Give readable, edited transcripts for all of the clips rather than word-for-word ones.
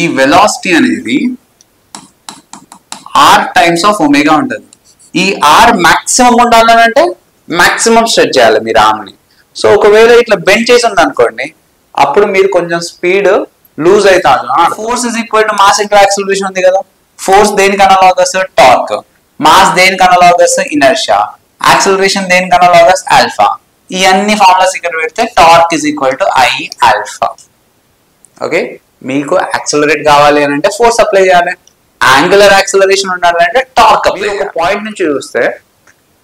ఈ వెలాసిటీ అనేది are times of omega ఉంటుంది. ఈ ఆర్ మాక్సిమం ఉండాలంటే మాక్సిమం స్ట్రెచ్ చేయాలి మీరు ఆర్మ్ని. సో ఒకవేళ ఇట్లా బెండ్ చేసి ఉంది అనుకోండి, అప్పుడు మీరు కొంచెం స్పీడ్ లూజ్ అవుతారు. Force is equal to mass into acceleration ఉంది కదా. ఫోర్స్ దేనికి అనలాగస్? టార్క్. మాస్ దేనికి అనలాగస్? ఇనర్షియా. యాక్సిలరేషన్ దేనికి అనలాగస్? ఆల్ఫా. ఈ అన్ని ఫార్ములాస్ ఇక్కడ పెడితే torque is equal to I alpha. Okay, మీకు యాక్సిలరేట్ కావాలి అని అంటే ఫోర్స్ అప్లై చేయాలి, యాంగులర్ యాక్సిలరేషన్ ఉండాలంటే టార్క్ అప్లై. ఒక పాయింట్ నుంచి చూస్తే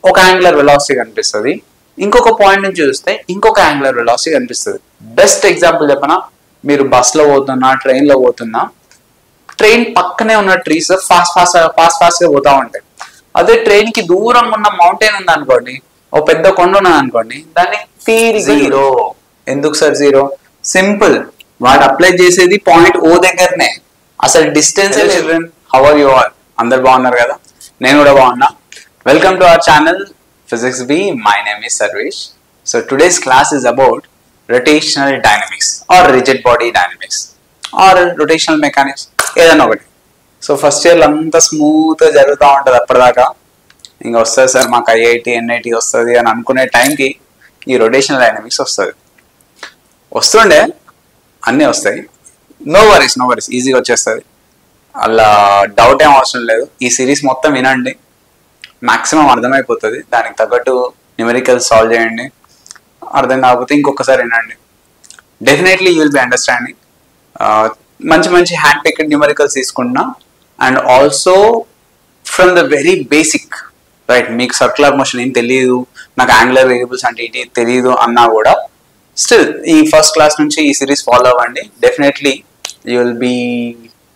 ఒక యాంగులర్ వెలాసిటీ కనిపిస్తుంది, ఇంకొక పాయింట్ నుంచి చూస్తే ఇంకొక యాంగులర్ వెలాసిటీ కనిపిస్తుంది. బెస్ట్ ఎగ్జాంపుల్ చెప్పనా, మీరు బస్లో పోతున్నా, ట్రైన్లో పోతున్నా, ట్రైన్ పక్కనే ఉన్న ట్రీస్ ఫాస్ట్ గా పోతా ఉంటాయి. అదే ట్రైన్ కి దూరం ఉన్న మౌంటైన్ ఉంది అనుకోండి, ఒక పెద్ద కొండ ఉన్నది అనుకోండి, దాన్ని జీరో. ఎందుకు సార్ జీరో? సింపుల్, వాడు అప్లై చేసేది పాయింట్ ఓ దగ్గరనే, అసలు distance. How are you all? అందరు బాగున్నారు కదా, నేను కూడా బాగున్నా. Welcome to our channel Physics B. My name is Sarvesh. So today's class is about rotational dynamics or rigid body dynamics or rotational mechanics, ఏదన్నా ఒకటి. సో ఫస్ట్ ఇయర్లో అంతా స్మూత్గా జరుగుతూ ఉంటుంది, అప్పటిదాకా ఇంకా వస్తుంది సార్ మాకు ఐఐటి ఎన్ఐటి వస్తుంది అని అనుకునే టైంకి ఈ రొటేషనల్ డైనమిక్స్ వస్తుండే, అన్నీ వస్తాయి. నో వరీస్ ఈజీగా వచ్చేస్తుంది, అలా డౌట్ ఏం అవసరం లేదు. ఈ సిరీస్ మొత్తం వినండి, మ్యాక్సిమం అర్థమైపోతుంది. దానికి తగ్గట్టు న్యూమరికల్స్ సాల్వ్ చేయండి, అర్థం కాకపోతే ఇంకొకసారి వినండి. Definitely you will B understanding. మంచి మంచి హ్యాండ్ పిక్డ్ న్యూమరికల్స్ తీసుకుంటున్నా, and also from the very basic, right? మీకు సర్క్యులర్ మోషన్ ఏం తెలియదు, నాకు యాంగులర్ వేరియబుల్స్ అంటే ఏంటి తెలియదు అన్నా కూడా స్టిల్ ఈ ఫస్ట్ క్లాస్ నుంచి ఈ సిరీస్ ఫాలో అవ్వండి. Definitely you will be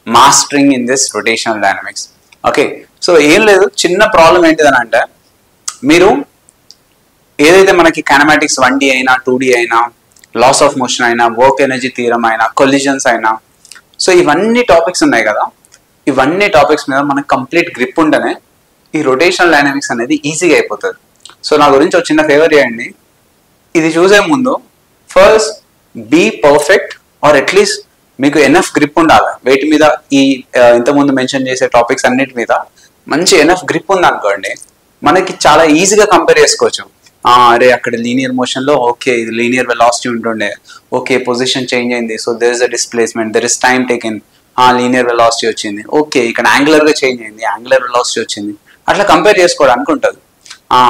mastering in this rotational dynamics. Okay, so ఏం లేదు, చిన్న ప్రాబ్లం ఏంటిదని అంటే, మీరు ఏదైతే మనకి కైనమాటిక్స్ 1D అయినా 2D అయినా, లాస్ ఆఫ్ మోషన్ అయినా, వర్క్ ఎనర్జీ థియరం అయినా, కొలిజన్స్ అయినా, సో ఇవన్నీ టాపిక్స్ ఉన్నాయి కదా, ఇవన్నీ టాపిక్స్ మీద మనకు కంప్లీట్ గ్రిప్ ఉంటేనే ఈ రొటేషనల్ డైనమిక్స్ అనేది ఈజీగా అయిపోతుంది. సో నా గురించి ఒక చిన్న ఫేవర్ చేయండి, ఇది చూసే ముందు first be perfect or at least మీకు ఎనఫ్ గ్రిప్ ఉండాలి వీటి మీద. ఈ ఇంతకుముందు మెన్షన్ చేసే టాపిక్స్ అన్నిటి మీద మంచి ఎనఫ్ గ్రిప్ ఉంది అనుకోండి, మనకి చాలా ఈజీగా కంపేర్ చేసుకోవచ్చు. అరే అక్కడ లీనియర్ మోషన్ లో ఓకే ఇది లీనియర్ వెలాసిటీ ఉంటుండే, ఓకే పొజిషన్ చేంజ్ అయింది, so there is a displacement, there is time taken, linear velocity వచ్చింది, ఓకే ఇక్కడ యాంగులర్ గా చేంజ్ అయింది, యాంగులర్ వెలాసిటీ వచ్చింది, అట్లా కంపేర్ చేసుకోవడానికి ఉంటుంది.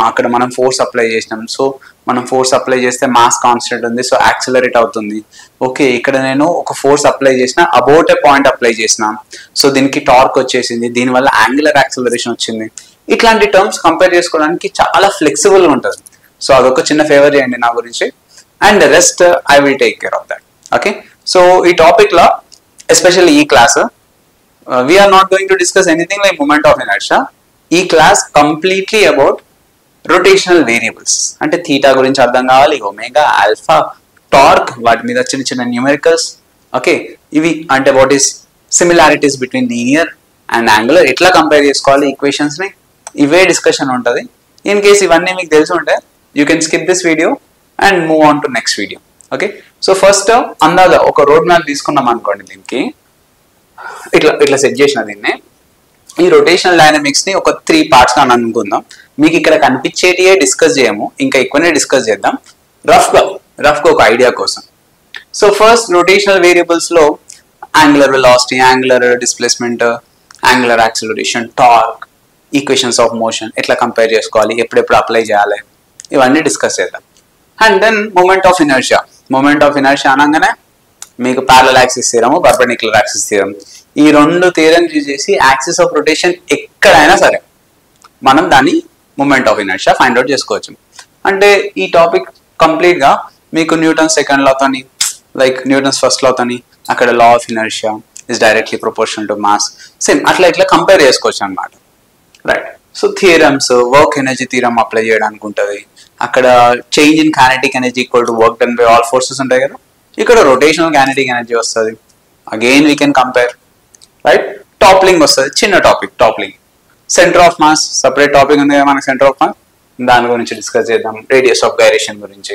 అక్కడ మనం ఫోర్స్ అప్లై చేసినాం, సో మనం ఫోర్స్ అప్లై చేస్తే మాస్ కాన్స్టెంట్ ఉంది, సో యాక్సిలరేట్ అవుతుంది. ఓకే ఇక్కడ నేను ఒక ఫోర్స్ అప్లై చేసిన, అబౌట్ ఏ పాయింట్ అప్లై చేసిన, సో దీనికి టార్క్ వచ్చేసింది, దీనివల్ల యాంగులర్ యాక్సిలరేషన్ వచ్చింది. ఇట్లాంటి టర్మ్స్ కంపేర్ చేసుకోవడానికి చాలా ఫ్లెక్సిబుల్ ఉంటుంది. సో అదొక చిన్న ఫేవర్ చేయండి నా గురించి, and rest I will take care of that. Okay, so ఈ టాపిక్ లో ఎస్పెషల్లీ ఈ class we're not going to discuss anything like moment of inertia. ఈ class completely about rotational variables, అంటే థీటా గురించి అర్థం కావాలి, ఒమేగా, ఆల్ఫా, టార్క్, వాటి మీద చిన్న చిన్న న్యూమరికల్స్. ఓకే, ఇవి అంటే what is similarities between linear and angular, ఎట్లా కంపేర్ చేసుకోవాలి ఈక్వేషన్స్ ని, ఇవే డిస్కషన్ ఉంటుంది. ఇన్ కేస్ ఇవన్నీ మీకు తెలిసి ఉంటే you can skip this video and move on to next video. Okay, so first అందాజ ఒక రోడ్ మ్యాప్ తీసుకున్నాం అనుకోండి, దీనికి ఇట్లా సెట్ చేసిన దీన్ని, ఈ రొటేషనల్ డైనమిక్స్ ని ఒక 3 పార్ట్స్ గా అనుకుందాం. మీకు ఇక్కడ కనిపించేటియే డిస్కస్ చేయము, ఇంకా ఎక్కువనే డిస్కస్ చేద్దాం రఫ్ గా ఒక ఐడియా కోసం. సో ఫస్ట్ రొటేషనల్ వేరియబుల్స్ లో angular velocity, angular displacement, angular acceleration, torque, equations of motion ఎట్లా కంపేర్ చేసుకోవాలి, ఎప్పుడెప్పుడు అప్లై చేయాలి, ఇవన్నీ డిస్కస్ చేద్దాం. And then moment of inertia అనగానే మీకు parallel axis theorem, perpendicular axis theorem, ఈ 2 థియరమ్స్ యూజ్ చేసి యాక్సిస్ ఆఫ్ రొటేషన్ ఎక్కడైనా సరే మనం దాన్ని moment of inertia find out చేసుకోవచ్చు. అంటే ఈ టాపిక్ కంప్లీట్ గా మీకు న్యూటన్స్ సెకండ్ లా తోని, లైక్ న్యూటన్స్ ఫస్ట్ లా తోని, అక్కడ law of inertia is directly proportional to mass, same అట్లా కంపేర్ చేసుకోవచ్చు అనమాట, right? So theorems, work energy theorem apply చేయడానికి ఉంటుంది, అక్కడ change in kinetic energy equal to work done by all forces ఉంటాయి కదా, ఇక్కడ రొటేషనల్ కైనెటిక్ ఎనర్జీ వస్తుంది, again we can compare, right? Toppling వస్తుంది, చిన్న topic toppling. Centre of mass separate topic ఉంది కదా మనకి, సెంటర్ ఆఫ్ మాస్, దాని గురించి డిస్కస్ చేద్దాం, రేడియస్ ఆఫ్ గైరేషన్ గురించి.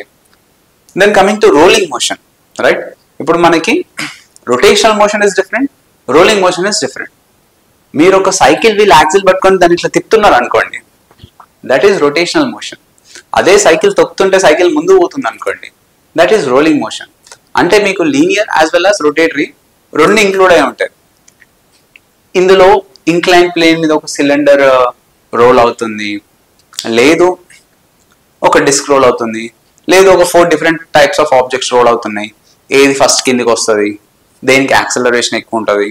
Then coming to rolling motion, right? ఇప్పుడు మనకి rotational motion is different, rolling motion is different. మీరు ఒక సైకిల్ వీల్ యాక్సిల్ పట్టుకొని దాన్ని ఇట్లా తిప్పుతున్నారు అనుకోండి, దట్ ఈస్ రొటేషనల్ మోషన్. అదే సైకిల్ తొక్కుతుంటే సైకిల్ ముందు పోతుంది అనుకోండి, దట్ ఈస్ రోలింగ్ మోషన్. అంటే మీకు linear as well as rotatory రెండు ఇంక్లూడ్ అయి ఉంటాయి. ఇందులో ఇంక్లైన్ ప్లేన్ మీద ఒక సిలిండర్ రోల్ అవుతుంది, లేదు ఒక డిస్క్ రోల్ అవుతుంది, లేదు ఒక 4 different types of objects roll అవుతున్నాయి. ఏది ఫస్ట్ కిందికి వస్తుంది, దేనికి యాక్సలరేషన్ ఎక్కువ ఉంటుంది,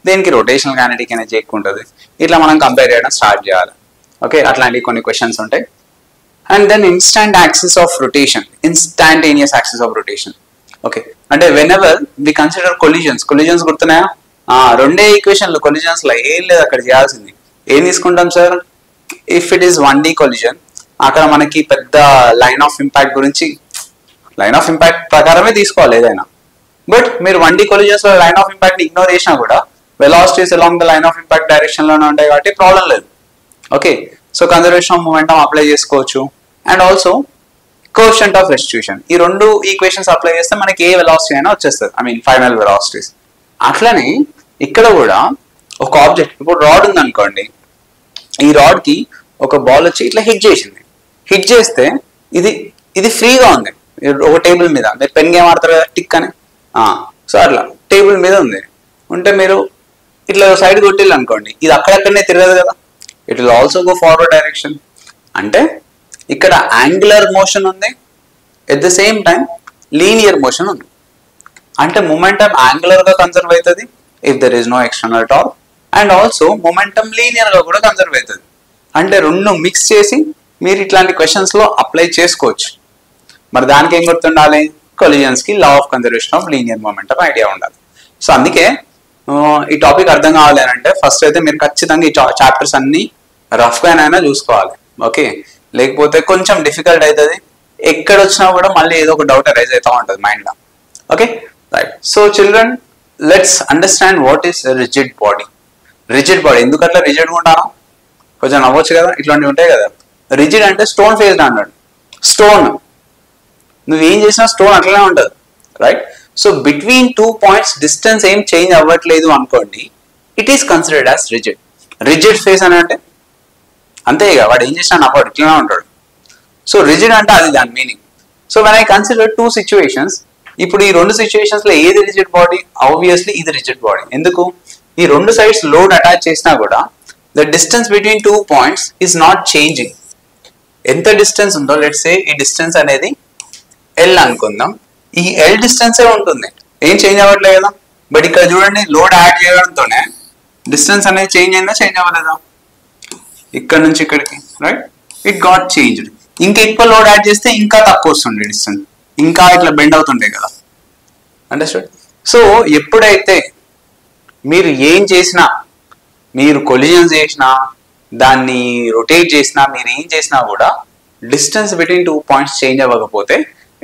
దేనికి రొటేషనల్ కైనెటిక్ ఎనర్జీ ఎక్కువ ఉంటుంది, ఇట్లా మనం కంపేర్ చేయడం స్టార్ట్ చేయాలి. ఓకే, అట్లాంటి కొన్ని క్వశ్చన్స్ ఉంటాయి. And then instantaneous axis of rotation. Okay, అంటే whenever we consider collisions గుర్తున్నాయా? రెండే ఈక్వేషన్లు కొలిజన్స్ లో ఏం లేదు అక్కడ చేయాల్సింది. ఏం తీసుకుంటాం sir? If it is 1D collision, అక్కడ మనకి పెద్ద లైన్ ఆఫ్ ఇంపాక్ట్ ప్రకారమే తీసుకోవాలి ఏదైనా. బట్ మీరు 1D కొలిజన్స్ లో లైన్ ఆఫ్ ఇంపాక్ట్ ఇగ్నోర్ చేసినా కూడా velocities along the line of impact direction లోనే ఉంటాయి కాబట్టి ప్రాబ్లం లేదు. Okay, so conservation of momentum apply చేసుకోవచ్చు. And also coefficient of restitution, ఈ రెండు ఈక్వేషన్స్ అప్లై చేస్తే మనకి ఏ వెలాసిటీ అయినా వచ్చేస్తుంది, ఐ మీన్ ఫైనల్ వెలాసిటీస్. అట్లనే ఇక్కడ కూడా ఒక ఆబ్జెక్ట్, ఇప్పుడు రాడ్ ఉంది అనుకోండి, ఈ రాడ్ కి ఒక బాల్ వచ్చి ఇట్లా హిట్ చేస్తే ఇది ఫ్రీగా ఉంది ఒక టేబుల్ మీద. మీరు పెన్ గేమ్ ఆడతారు కదా, టిక్ అని, సో అట్లా టేబుల్ మీద ఉంది ఉంటే మీరు ఇట్లా సైడ్ కొట్టిల్లు అనుకోండి, ఇది అక్కడక్కడనే తిరగదు కదా, it will also go forward direction. అంటే ఇక్కడ యాంగులర్ మోషన్ ఉంది, at the same time linear motion ఉంది. అంటే మొమెంటం యాంగులర్ గా కన్సర్వ్ అవుతుంది if there is no external torque, and also momentum linear గా కూడా కన్సర్వ్ అవుతుంది. అంటే రెండు మిక్స్ చేసి మీరు ఇట్లాంటి క్వశ్చన్స్ లో అప్లై చేసుకోవచ్చు. మరి దానికి ఏం గుర్తుండాలి? కొలిజన్స్ కి law of conservation of linear momentum idea ఉండాలి. సో అందుకే ఈ టాపిక్ అర్థం కావాలి అని అంటే ఫస్ట్ అయితే మీరు ఖచ్చితంగా ఈ చాప్టర్స్ అన్ని రఫ్ గానైనా చూసుకోవాలి. ఓకే, లేకపోతే కొంచెం డిఫికల్ట్ అవుతుంది, ఎక్కడ వచ్చినా కూడా మళ్ళీ ఏదో ఒక డౌట్ అరైజ్ అవుతూ ఉంటుంది మైండ్ లో. Okay right. So children, let's understand what is rigid body. Rigid body ఎందుకట్లా రిజిడ్ ఉంటాను? కొంచెం నవ్వచ్చు కదా, ఇట్లాంటివి ఉంటాయి కదా. రిజిడ్ అంటే స్టోన్ ఫేస్డ్ అన్నాడు. స్టోన్ నువ్వేం చేసినా స్టోన్ అట్లనే ఉంటుంది, right? So between 2 points distance ఏం చేంజ్ అవ్వట్లేదు అనుకోండి, it is considered as rigid. Rigid face అని అంటే అంతే, ఇక వాడు ఏం చేసినా నవ్వడు, ఇట్లనే ఉంటాడు. సో రిజిడ్ అంటే అది దాని meaning. So when I consider 2 situations, ఇప్పుడు ఈ 2 సిచ్యువేషన్స్ లో ఏది రిజిడ్ బాడీ? ఆబ్వియస్లీ ఇది రిజిడ్ బాడీ. ఎందుకు? ఈ 2 సైడ్స్ లోడ్ అటాచ్ చేసినా కూడా the distance between 2 points is not changing. ఎంత డిస్టెన్స్ ఉందో లెట్స్ సే ఈ డిస్టెన్స్ అనేది L అనుకుందాం, ఈ L డిస్టెన్సే ఉంటుంది, ఏం చేంజ్ అవ్వట్లేదు కదా. బట్ ఇక్కడ చూడండి, లోడ్ యాడ్ చేయడంతోనే డిస్టెన్స్ అనేది చేంజ్ అయిందా, చేంజ్ అవ్వలేదా? ఇక్కడ నుంచి ఇక్కడికి, రైట్, ఇట్ గాట్ చేంజ్డ్. ఇంకా ఎక్కువ లోడ్ యాడ్ చేస్తే ఇంకా తక్కువ వస్తుండే డిస్టెన్స్, ఇంకా ఇట్లా బెండ్ అవుతుంటాయి కదా. అండర్స్టూడ్? సో ఎప్పుడైతే మీరు ఏం చేసినా, మీరు కొలిజన్స్ చేసినా, దాన్ని రొటేట్ చేసినా, మీరు ఏం చేసినా కూడా డిస్టెన్స్ బిట్వీన్ 2 పాయింట్స్ చేంజ్ అవ్వకపోతే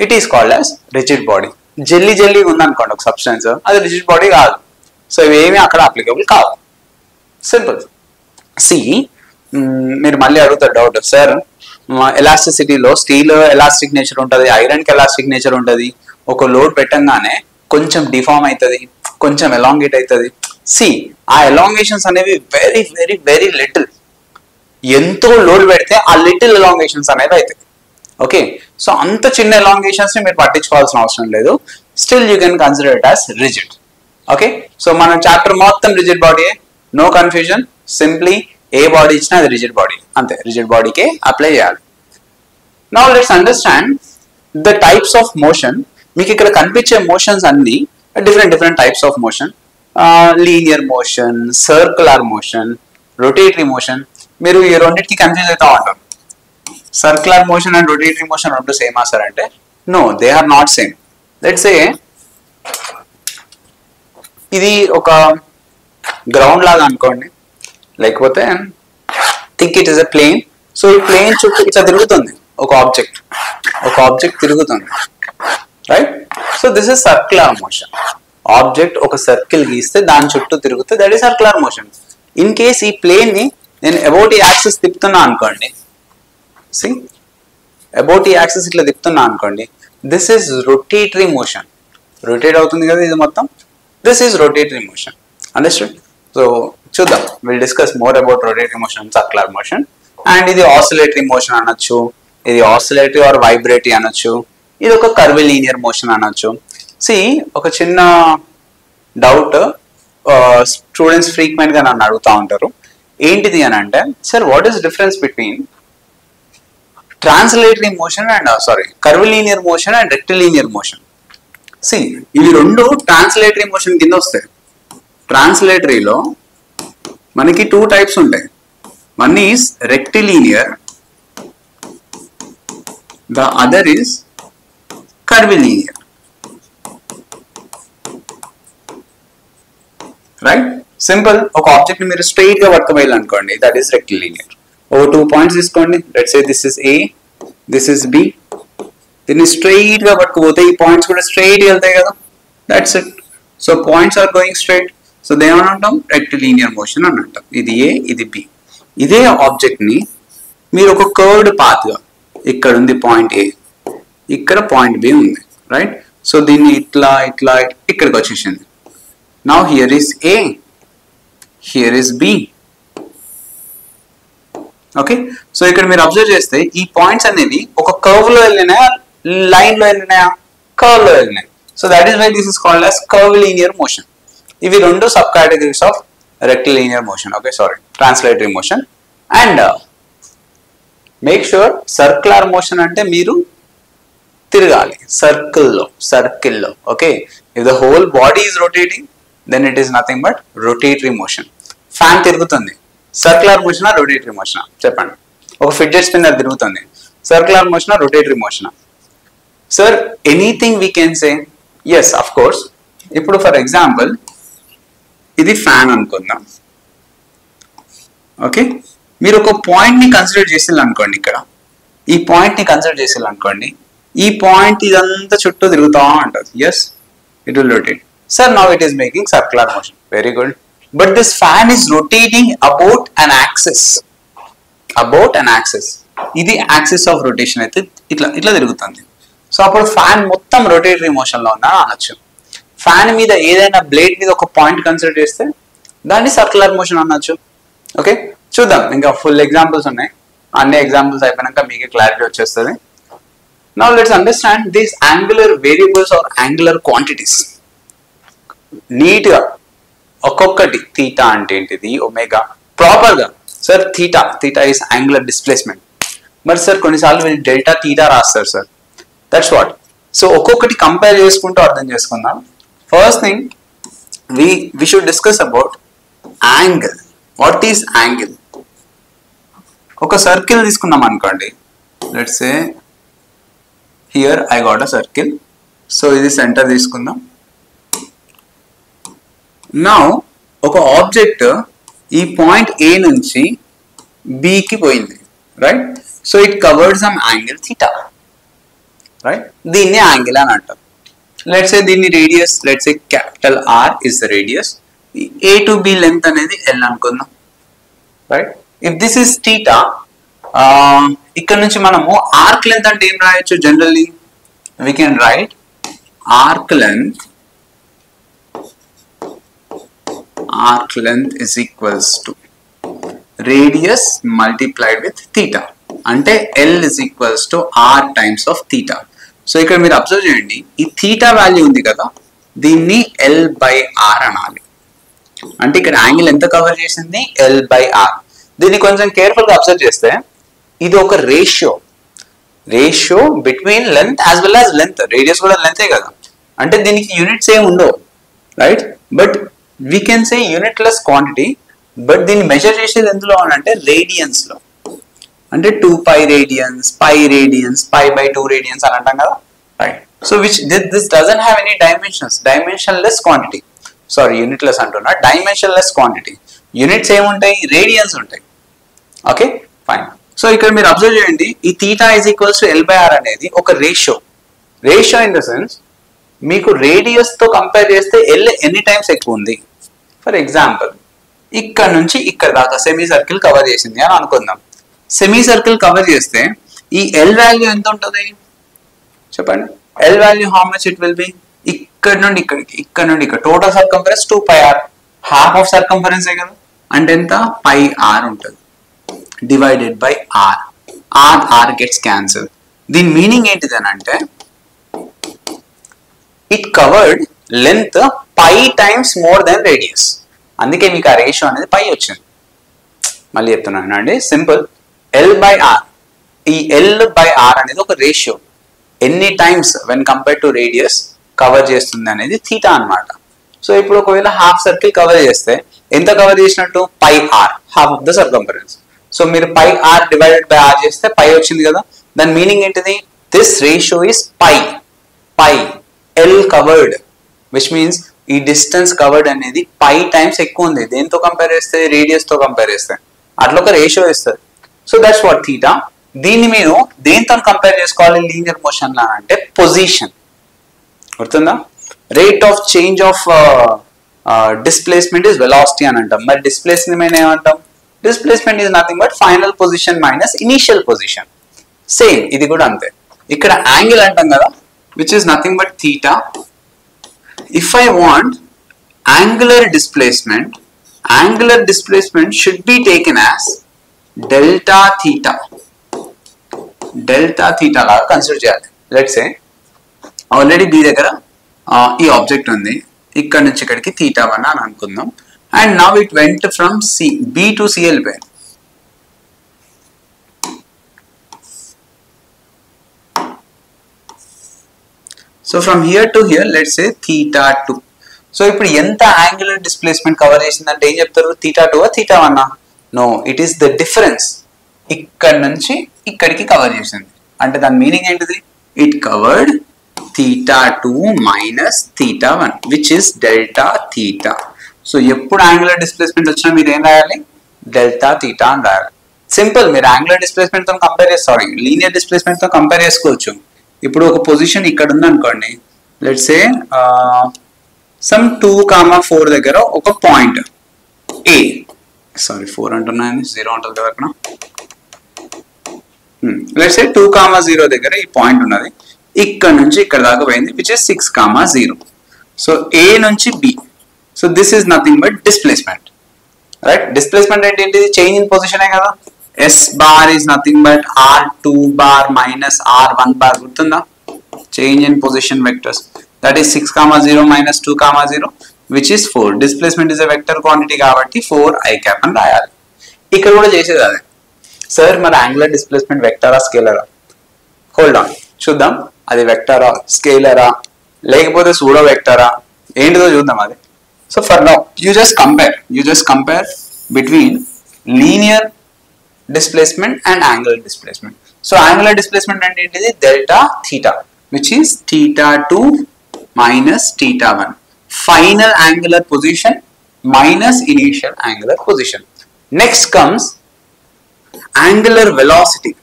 it is called as rigid body. Jelly ఉందనుకోండి ఒక సబ్స్టెన్స్, అది రిజిడ్ బాడీ కాదు. సో ఇవేమి అక్కడ అప్లికబుల్ కావు. సింపుల్. సి, మీరు మళ్ళీ అడుగుతారు డౌట్, సార్ ఎలాస్టిసిటీలో స్టీల్ ఎలాస్టిక్ నేచర్ ఉంటుంది, ఐరన్కి ఎలాస్టిక్ నేచర్ ఉంటుంది, ఒక లోడ్ పెట్టంగానే కొంచెం డిఫార్మ్ అవుతుంది, కొంచెం ఎలాంగేట్ అవుతుంది. సి, ఆ ఎలాంగేషన్స్ అనేవి వెరీ వెరీ వెరీ లిటిల్. ఎంతో లోడ్ పెడితే ఆ లిటిల్ ఎలాంగేషన్స్ అనేవి అవుతాయి. ఓకే, సో అంత చిన్న ఎలాంగేషన్స్ ని మీరు పట్టించుకోవాల్సిన అవసరం లేదు. Still you can consider it as rigid. Okay, so మనం చాప్టర్ మొత్తం rigid body, no confusion. Simply ఏ బాడీ ఇచ్చినా అది రిజిడ్ బాడీ, అంతే, రిజిడ్ బాడీకే అప్లై చేయాలి. Now let's understand the types of motion. మీకు ఇక్కడ కనిపించే మోషన్స్ అన్ని different types of motion. Linear motion, circular motion, rotatory motion. మీరు ఈ రెండింటికి కన్ఫ్యూజ్ అవుతా ఉంటారు. Circular motion and rotatory motion రెండు సేమా సార్ అంటే, no, they are not same. Let's say ఇది ఒక గ్రౌండ్ లాగా అనుకోండి, లేకపోతే think it is a plane. So ఈ ప్లేన్ చుట్టూ ఇట్లా తిరుగుతుంది ఒక ఆబ్జెక్ట్ తిరుగుతుంది, right? So this is circular motion. Object ఒక సర్కిల్ గీస్తే దాని చుట్టూ తిరుగుతే that is circular motion. In case ఈ ప్లేన్ ని నేను అబౌట్ ఈ యాక్సిస్ తిప్పుతున్నా అనుకోండి, సి, అబౌట్ ఈ యాక్సిస్ ఇట్లా తిప్పుతున్నా అనుకోండి, this is rotatory motion. Rotate అవుతుంది కదా ఇది మొత్తం, this is rotatory motion. Understood? So చూద్దాం, will discuss more about rotatory motion and circular motion. And ఇది ఆసిలేటరీ మోషన్ అనొచ్చు, ఇది ఆసిలేటరీ ఆర్ వైబ్రేటరీ అనొచ్చు, ఇది ఒక కర్విలీనియర్ మోషన్ అనొచ్చు. సి ఒక చిన్న డౌట్ స్టూడెంట్స్ ఫ్రీక్వెంట్ గా నన్ను అడుగుతూ ఉంటారు, ఏంటిది అని అంటే, sir what is difference between translatory motion and curvilinear motion and rectilinear motion? See ఇవి రెండు ట్రాన్స్లేటరీ మోషన్ కింద వస్తాయి. ట్రాన్స్లేటరీలో మనకి 2 టైప్స్ ఉంటాయి. One is rectilinear, the other is curvilinear. Right? Simple. ఒక ఆబ్జెక్ట్ ని మీరు స్ట్రైట్ గా పట్టుకోవాలనుకోండి, దట్ ఈస్ రెక్టిలీనియర్. ఓ 2 పాయింట్స్ తీసుకోండి, let's say this is A, this is B. దీన్ని స్ట్రైట్ గా పట్టుకుపోతే ఈ పాయింట్స్ కూడా స్ట్రైట్ వెళ్తాయి కదా, that's it. So points are going straight, so దేమని అంటాం? రెక్టిలీనియర్ మోషన్ అని అంటాం. ఇది ఏ, ఇది బి. ఇదే ఆబ్జెక్ట్ ని మీరు ఒక కర్వ్డ్ పాత్ గా, ఇక్కడ ఉంది పాయింట్ ఏ, ఇక్కడ పాయింట్ బి ఉంది, రైట్? సో దీన్ని ఇట్లా ఇట్లా ఇక్కడికి వచ్చేసింది. Now here is A, here is B. Okay, so ఇక్కడ మీరు అబ్జర్వ్ చేస్తే ఈ పాయింట్స్ అనేవి ఒక కర్వ్ లో వెళ్ళినాయా, లైన్ లో వెళ్ళినాయా? కర్వ్ లో వెళ్ళినాయి. So that is why this is called as curvilinear motion. ఇవి రెండు subcategories of rectilinear motion. Okay, translatory motion. And make sure circular motion అంటే మీరు తిరగాలి సర్కిల్లో. Okay, if the whole body is rotating then it is nothing but rotatory motion. Fan తిరుగుతుంది, circular motion rotatory motion చెప్పండి. ఒక fidget spinner తిరుగుతుంది, circular motion rotatory motion? Sir anything we can say yes, of course. ఇప్పుడు for example ఇది fan అనుకుందాం. Okay, మీరు ఒక point ని కన్సిడర్ చేసేది అనుకోండి, ఇక్కడ ఈ పాయింట్ ని కన్సిడర్ చేసేది అనుకోండి, ఈ పాయింట్ ఇదంతా చుట్టూ తిరుగుతూ ఉంటుంది. Yes, it will rotate. Sir, now it is making circular motion. Very good. But this fan is rotating about an axis. About an axis. ఇది యాక్సిస్ ఆఫ్ రొటేషన్ అయితే ఇట్లా తిరుగుతుంది. సో అప్పుడు ఫ్యాన్ మొత్తం రొటేటరీ మోషన్ లో ఉందని అనొచ్చు. Fan మీద ఏదైనా బ్లేడ్ మీద ఒక పాయింట్ కన్సిడర్ చేస్తే దాన్ని సర్క్యులర్ మోషన్ అనొచ్చు. ఓకే, చూద్దాం, ఇంకా ఫుల్ ఎగ్జాంపుల్స్ ఉన్నాయి. అన్ని ఎగ్జాంపుల్స్ అయిపోయినాక మీకు క్లారిటీ వచ్చేస్తుంది. Now let's understand these angular variables or angular quantities. Neat గా ఒక్కొక్కటి, థీటా అంటే ఏంటిది, ఒమేగా ప్రాపర్ గా. Sir theta is angular displacement. మరి సార్ కొన్నిసార్లు వీళ్ళు డెల్టా థీటా రాస్తారు సార్, దట్స్ వాట్. సో ఒక్కొక్కటి కంపేర్ చేసుకుంటూ అర్థం చేసుకుందాం. First thing we should discuss about angle. What is angle? ఒక సర్కిల్ తీసుకున్నాం అనుకోండి, let's say here I got a circle. So ఇది సెంటర్ తీసుకుందాం. నౌ ఒక ఆబ్జెక్ట్ ఈ పాయింట్ ఏ నుంచి బికి పోయింది, right? So it covered some angle theta, right? దీన్ని యాంగిల్ అని అంటాం. లెట్స్ సే దీన్ని radius, let's say capital R is the radius, A to B length అనేది ఎల్ అనుకుందాం, right? If this is theta, ఇక్కడ నుంచి మనము ఆర్క్ లెంత్ అంటే ఏం రాయొచ్చు? Generally we can write arc length is equals to radius multiplied with theta. అంటే L is equals to R times of theta. So ఇక్కడ మీరు అబ్జర్వ్ చేయండి, ఈ థీటా వాల్యూ ఉంది కదా, దీన్ని L by R అనాలి. అంటే ఇక్కడ యాంగిల్ ఎంత కవర్ చేసింది? L by R. దీన్ని కొంచెం కేర్ఫుల్ గా అబ్జర్వ్ చేస్తే ఇది ఒక ratio between length as well as length. Radius కూడా లెంతే కదా, అంటే దీనికి యూనిట్స్ ఏమి ఉండవు, right? But we can say unitless quantity, but దీన్ని మెజర్ చేసేది ఎందులో అంటే రేడియన్స్ లో. అంటే 2 pi radians, pi radians, pi by 2 radians అని అంటాం కదా, right? So which this doesn't have any dimensions, dimensionless quantity. Sorry, unitless అంటున్నా, dimensionless quantity. యూనిట్స్ ఏముంటాయి? రేడియన్స్ ఉంటాయి. Okay, fine. సో ఇక్కడ మీరు అబ్జర్వ్ చేయండి, ఈ theta is equals to L by R అనేది ఒక రేషియో ఇన్ ద సెన్స్ మీకు రేడియస్ తో కంపేర్ చేస్తే ఎల్ ఎన్ని టైమ్స్ ఎక్కువ ఉంది. ఫర్ ఎగ్జాంపుల్ ఇక్కడ నుంచి ఇక్కడ దాకా సెమీ సర్కిల్ కవర్ చేసింది అని అనుకుందాం. సెమీ సర్కిల్ కవర్ చేస్తే ఈ ఎల్ వాల్యూ ఎంత ఉంటుంది చెప్పండి? L value how much it will be? ఇక్కడ నుండి ఇక్కడికి, ఇక్కడ నుండి ఇక్కడ total circumference 2 pi r. Half of circumference కదా, అంటే ఎంత పై ఆర్ ఉంటుంది divided by R. R gets cancel. దీని మీనింగ్ ఏంటిది అని అంటే it covered length pi times more than radius. అందుకే మీకు ఆ రేషియో అనేది పై వచ్చింది. మళ్ళీ చెప్తున్నాను అండి, సింపుల్. ఎల్ బై ఆర్, ఈ ఎల్ బై ఆర్ అనేది ఒక రేషియో, ఎన్ని times when compare to radius cover చేస్తుంది అనేది థీటా అనమాట. సో ఇప్పుడు ఒకవేళ హాఫ్ సర్కిల్ కవర్ చేస్తే ఎంత కవర్ చేసినట్టు pi R, half of the circumference. So మీరు pi R divided by R చేస్తే పై వచ్చింది కదా. దాని మీనింగ్ ఏంటిది, this ratio is pi. Pi L covered which means ఈ డిస్టెన్స్ కవర్డ్ అనేది పై టైమ్స్ ఎక్కువ ఉంది. దేంతో కంపేర్ చేస్తే, రేడియస్ తో కంపేర్ చేస్తే అట్లా ఒక రేషియో ఇస్తుంది. So that's what theta. దీన్ని మీరు దేంతో కంపేర్ చేసుకోవాలి లీనియర్ మోషన్ లా అంటే పొజిషన్. గుర్తుందా, rate of change of displacement is velocity అని అంటాం. మరి డిస్ప్లేస్మెంట్ ఏమంటాం, displacement is nothing but final position minus initial position. Same ఇది కూడా అంతే. ఇక్కడ యాంగిల్ అంటాం కదా which is nothing but theta. If I want angular displacement should be taken as delta theta. Delta theta లాగా కన్సిడర్ చేయాలి. Let's say already B దగ్గర ఈ ఆబ్జెక్ట్ ఉంది, ఇక్కడ నుంచి ఇక్కడికి థీటా 1 అని అనుకుందాం. And now it went from C, B to C వెళ్ళిపోయింది. So from here to here let's say theta 2. So ఇప్పుడు ఎంత యాంగులర్ డిస్ప్లేస్మెంట్ కవర్ చేసిందంటే ఏం చెప్తారు, theta 2 theta 1? No, it is the difference. ఇక్కడ నుంచి ఇక్కడికి కవర్ చేసింది అంటే దాని మీనింగ్ ఏంటిది, it covered theta 2 minus theta 1 which is delta theta. So ఎప్పుడు యాంగులర్ డిస్ప్లేస్మెంట్ వచ్చినా మీరు ఏం రాయాలి, డెల్టా థీటా అని రాయాలి. సింపుల్. మీరు యాంగులర్ డిస్ప్లేస్మెంట్ తో కంపేర్ చేస్తారు, లీనియర్ డిస్ప్లేస్మెంట్ తో కంపేర్ చేసుకోవచ్చు. ఇప్పుడు ఒక పొజిషన్ ఇక్కడ ఉంది అనుకోండి, లెట్స్ సే సమ్ 2,4 దగ్గర ఒక పాయింట్ ఏ, సారీ 4 అంటున్నాను, 0 ఉంటుంది కదా అక్కడ. లెట్స్ సే 2,0 దగ్గర ఈ పాయింట్ ఉన్నది, ఇక్కడ నుంచి ఇక్కడ దాకా పోయింది విచ్ ఇస్ 6,0. సో ఏ నుంచి B. So this is nothing but displacement, right? Displacement అంటే ఏంటిది, చేంజ్ ఇన్ పొజిషనే కదా. S bar is nothing but R2 bar minus R1 bar. గుర్తుందా, change in position vectors. That is 6,0 minus 2,0 which is 4. Displacement is a vector quantity కాబట్టి 4 i cap అని రాయాలి. ఇక్కడ కూడా చేసేది అదే. సార్ మరి యాంగులర్ డిస్ప్లేస్మెంట్ వెక్టరా స్కేలరా? హోల్డ్ ఆన్, చూద్దాం అది వెక్టరా స్కేలరా లేకపోతే సూడో వెక్టరా ఏంటిదో చూద్దాం అది. So for now you just compare between linear displacement and angular displacement. So angular displacement అంటే ఏంటిది, delta theta which is theta 2 minus theta 1. Final angular position minus initial angular position. Next comes angular velocity.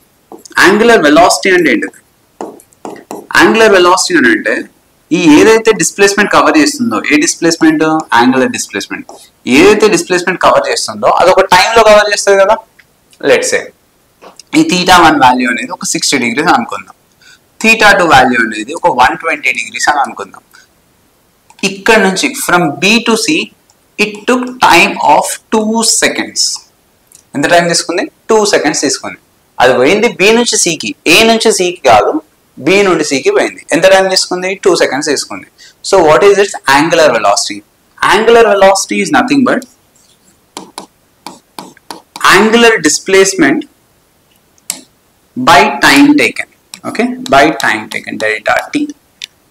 Angular velocity అంటే ఏంటిది, angular velocity అంటే ఈ ఏదైతే displacement cover చేస్తుందో, ఏ displacement, angular displacement, ఏదైతే displacement cover చేస్తుందో అది ఒక టైంలో కవర్ చేస్తుంది కదా. లెట్స్ సే ఈ థీటా 1 వాల్యూ అనేది ఒక 60 degrees అనుకుందాం, థీటా 2 వాల్యూ అనేది ఒక 120 degrees అని అనుకుందాం. ఇక్కడ నుంచి from B to C it took time of 2 seconds. ఎంత టైం తీసుకుంది, 2 seconds తీసుకుంది. అది పోయింది బి నుంచి సికి, ఏ నుంచి సికి కాదు, బి నుండి సికి పోయింది. ఎంత టైం తీసుకుంది, 2 seconds తీసుకుంది. So what is it's angular velocity? Angular velocity is nothing but angular displacement by time taken. Okay, by time taken, delta t.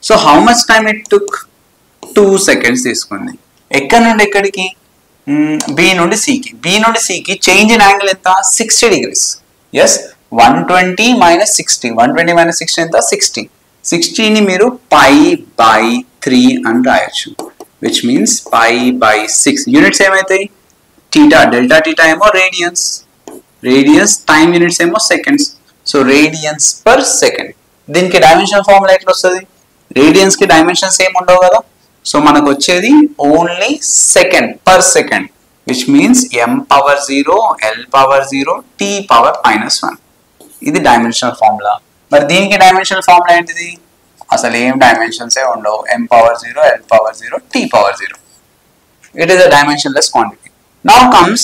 So how much time it took? 2 seconds తీసుకుంది. ఎక్కడ నుండి ఎక్కడికి, B నుండి సికి. B నుండి సికి change in angle ఎంత, 60 degrees. Yes, 120 minus 60, 120 minus 60 ఎంత, 60. 60 ని మీరు పై బై 3 అని రాయొచ్చు which means pi by 6. Units ఏమైతాయి, థీటా, డెల్టా థీటా ఏమో రేడియన్స్, టైం యూనిట్స్ ఏమో seconds. So radians per second. దీనికి డైమెన్షన్ ఫార్ములా ఎట్లా వస్తుంది, రేడియన్స్ కి డైమెన్షన్స్ ఏమి ఉండవు కదా. సో మనకు వచ్చేది only second per second which means m⁻0 l⁻0 t⁻−1. ఇది డైమెన్షనల్ ఫార్ములా. మరి దీనికి డైమెన్షనల్ ఫార్ములా ఏంటిది, అసలు ఏం డైమెన్షన్స్ ఉండవు, m⁻0 l⁻0 t⁻0. It is a dimensionless quantity. Now comes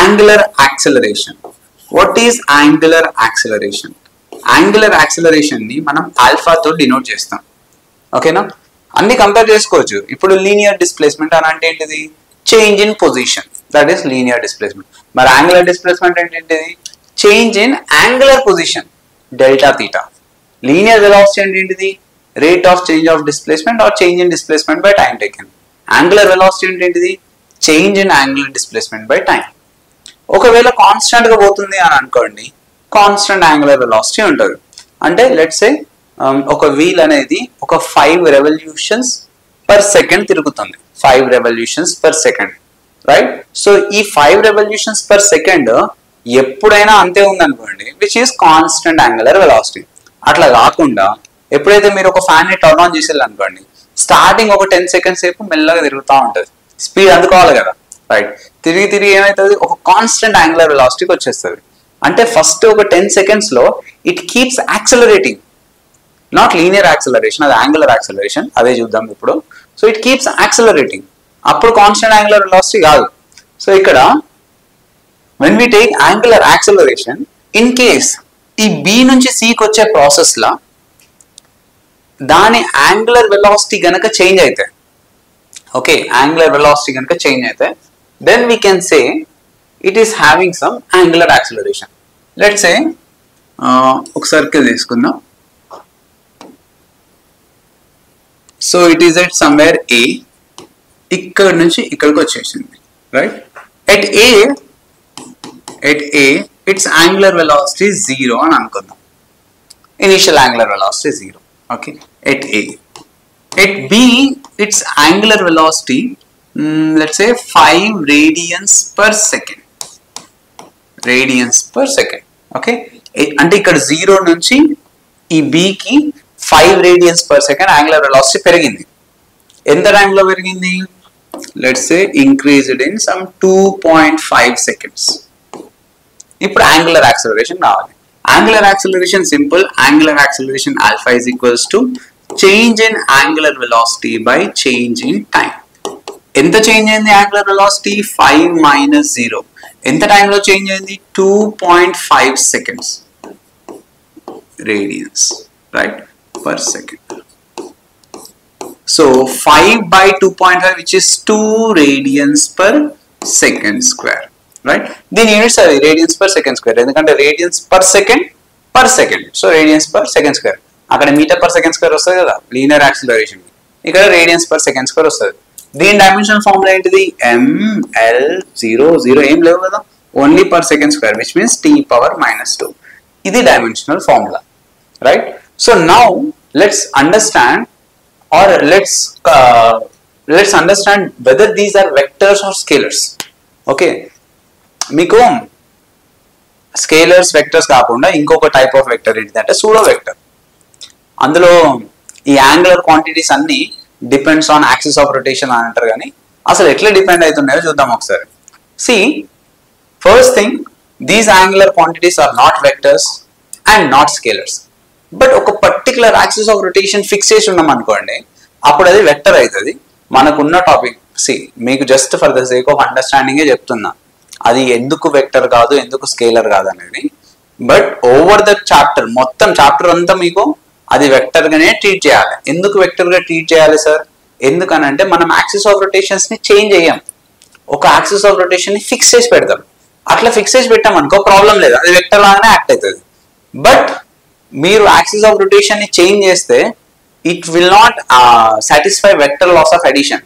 angular acceleration. What is angular acceleration? Angular acceleration ని మనం alpha తో డినోట్ చేస్తాం. ఓకేనా? అన్ని కంపేర్ చేసుకోవచ్చు. ఇప్పుడు లీనియర్ డిస్ప్లేస్మెంట్ అని అంటే ఏంటిది? Change in position, that is linear displacement. మరి యాంగులర్ డిస్ప్లేస్మెంట్ అంటే ఏంటిది? Change in angular position, delta theta. Linear velocity అంటే ఏంటిది? Rate of change of displacement or change in displacement by time taken. Angular velocity అంటే ఏంటిది? Change in angular displacement by time. ఒకవేళ constant గా పోతుంది అని అనుకోండి, కాన్స్టెంట్ యాంగులర్ వెలాసిటీ ఉంటుంది. అంటే లెట్స్ సే ఒక వీల్ అనేది ఒక 5 రెవల్యూషన్స్ పర్ సెకండ్ తిరుగుతుంది. 5 revolutions per second, right? So ఈ 5 రెవల్యూషన్స్ పర్ సెకండ్ ఎప్పుడైనా అంతే ఉందనుకోండి, which is constant angular velocity. అట్లా కాకుండా ఎప్పుడైతే మీరు ఒక ఫ్యాన్ ని టర్న్ ఆన్ చేసేది అనుకోండి, స్టార్టింగ్ ఒక 10 సెకండ్స్ సేపు మెల్లగా తిరుగుతూ ఉంటుంది, స్పీడ్ అందుకోవాలి కదా, రైట్? తిరిగి తిరిగి ఏమవుతుంది? ఒక కాన్స్టెంట్ యాంగులర్ వెలాసిటీకి వచ్చేస్తుంది. అంటే ఫస్ట్ ఒక 10 సెకండ్స్ లో it keeps accelerating, not linear acceleration, అది యాంగులర్ యాక్సలరేషన్, అదే చూద్దాం ఇప్పుడు. సో ఇట్ కీప్స్ యాక్సలరేటింగ్, అప్పుడు కాన్స్టెంట్ యాంగులర్ వెలాసిటీ కాదు. సో ఇక్కడ when we take angular acceleration, in case ఈ B నుంచి Cకి వచ్చే ప్రాసెస్ లా దాని యాంగులర్ వెలాసిటీ గనక చేంజ్ అయితే, ఓకే, యాంగులర్ వెలాసిటీ గనక చేంజ్ అయితే, then we can say it is having some angular acceleration. Let's say ఒక సర్కిల్ తీసుకుందాం. So it is at somewhere A, ఇక్కడ నుంచి ఇక్కడికి వచ్చేసింది, right? At A its angular velocity is 0 అని అనుకుందాం. Initial angular velocity is 0, okay, at A. At B its angular velocity let's say 5 radians per second, okay. అంటే ఇక్కడ 0 నుంచి ఈ B కి 5 radians per second angular velocity పెరిగింది. ఎంత time లో పెరిగింది? Let's say increased in some 2.5 seconds. ఇప్పుడు యాంగులర్ యాక్సిలరేషన్ రావాలి. Angular acceleration simple, angular acceleration alpha is equals to change in angular velocity by change in time. ఎంత change అయింది angular velocity? 5 minus 0. ఎంత టైంలో చేంజ్ అయింది? 2.5 seconds radians, right, per second. So 5 by 2.5 which is 2 radians per second square, right? Then units are radians per second square, ఎందుకంటే radians per second, so radians per second square. అక్కడ metre per second square వస్తుంది కదా linear acceleration, ఇక్కడ radians per second square వస్తుంది. దీని dimension formula ఏంటిది? ml0 ఏం లేవు కదా, only per second square, which means t power minus 2. ఇది dimensional formula, right? So now let's understand, or let's understand whether these are vectors or scalars. Okay, మీకు scalars vectors కాకుండా ఇంకొక type of vector ఏంటంటే pseudo vector. అందులో ఈ angular quantities అన్ని depends on axis of rotation అని అంటారు, కానీ అసలు ఎట్లా డిపెండ్ అవుతున్నాయో చూద్దాం ఒకసారి. See first thing, these angular quantities are not vectors and not scalars. But ఒక particular axis of rotation fix చేసి ఉన్నాం అనుకోండి, అప్పుడు అది వెక్టర్ అవుతుంది. మనకున్న టాపిక్ మీకు just for the sake of అండర్స్టాండింగే చెప్తున్నా, అది ఎందుకు వెక్టర్ కాదు, ఎందుకు స్కేలర్ కాదు అనేది. బట్ ఓవర్ ద చాప్టర్, మొత్తం చాప్టర్ అంతా మీకు అది వెక్టర్ గానే ట్రీట్ చేయాలి. ఎందుకు వెక్టర్ గా ట్రీట్ చేయాలి సార్? ఎందుకనంటే మనం యాక్సిస్ ఆఫ్ రొటేషన్స్ ని చేంజ్ చేయం, ఒక యాక్సిస్ ఆఫ్ రొటేషన్ ని ఫిక్స్ చేసి పెడతాం. అట్లా ఫిక్స్ చేసి పెట్టాం అనుకో ప్రాబ్లం లేదు, అది వెక్టర్ లాగానే యాక్ట్ అవుతుంది. బట్ మీరు యాక్సిస్ ఆఫ్ రొటేషన్ ని చేంజ్ చేస్తే it will not satisfy vector laws of addition.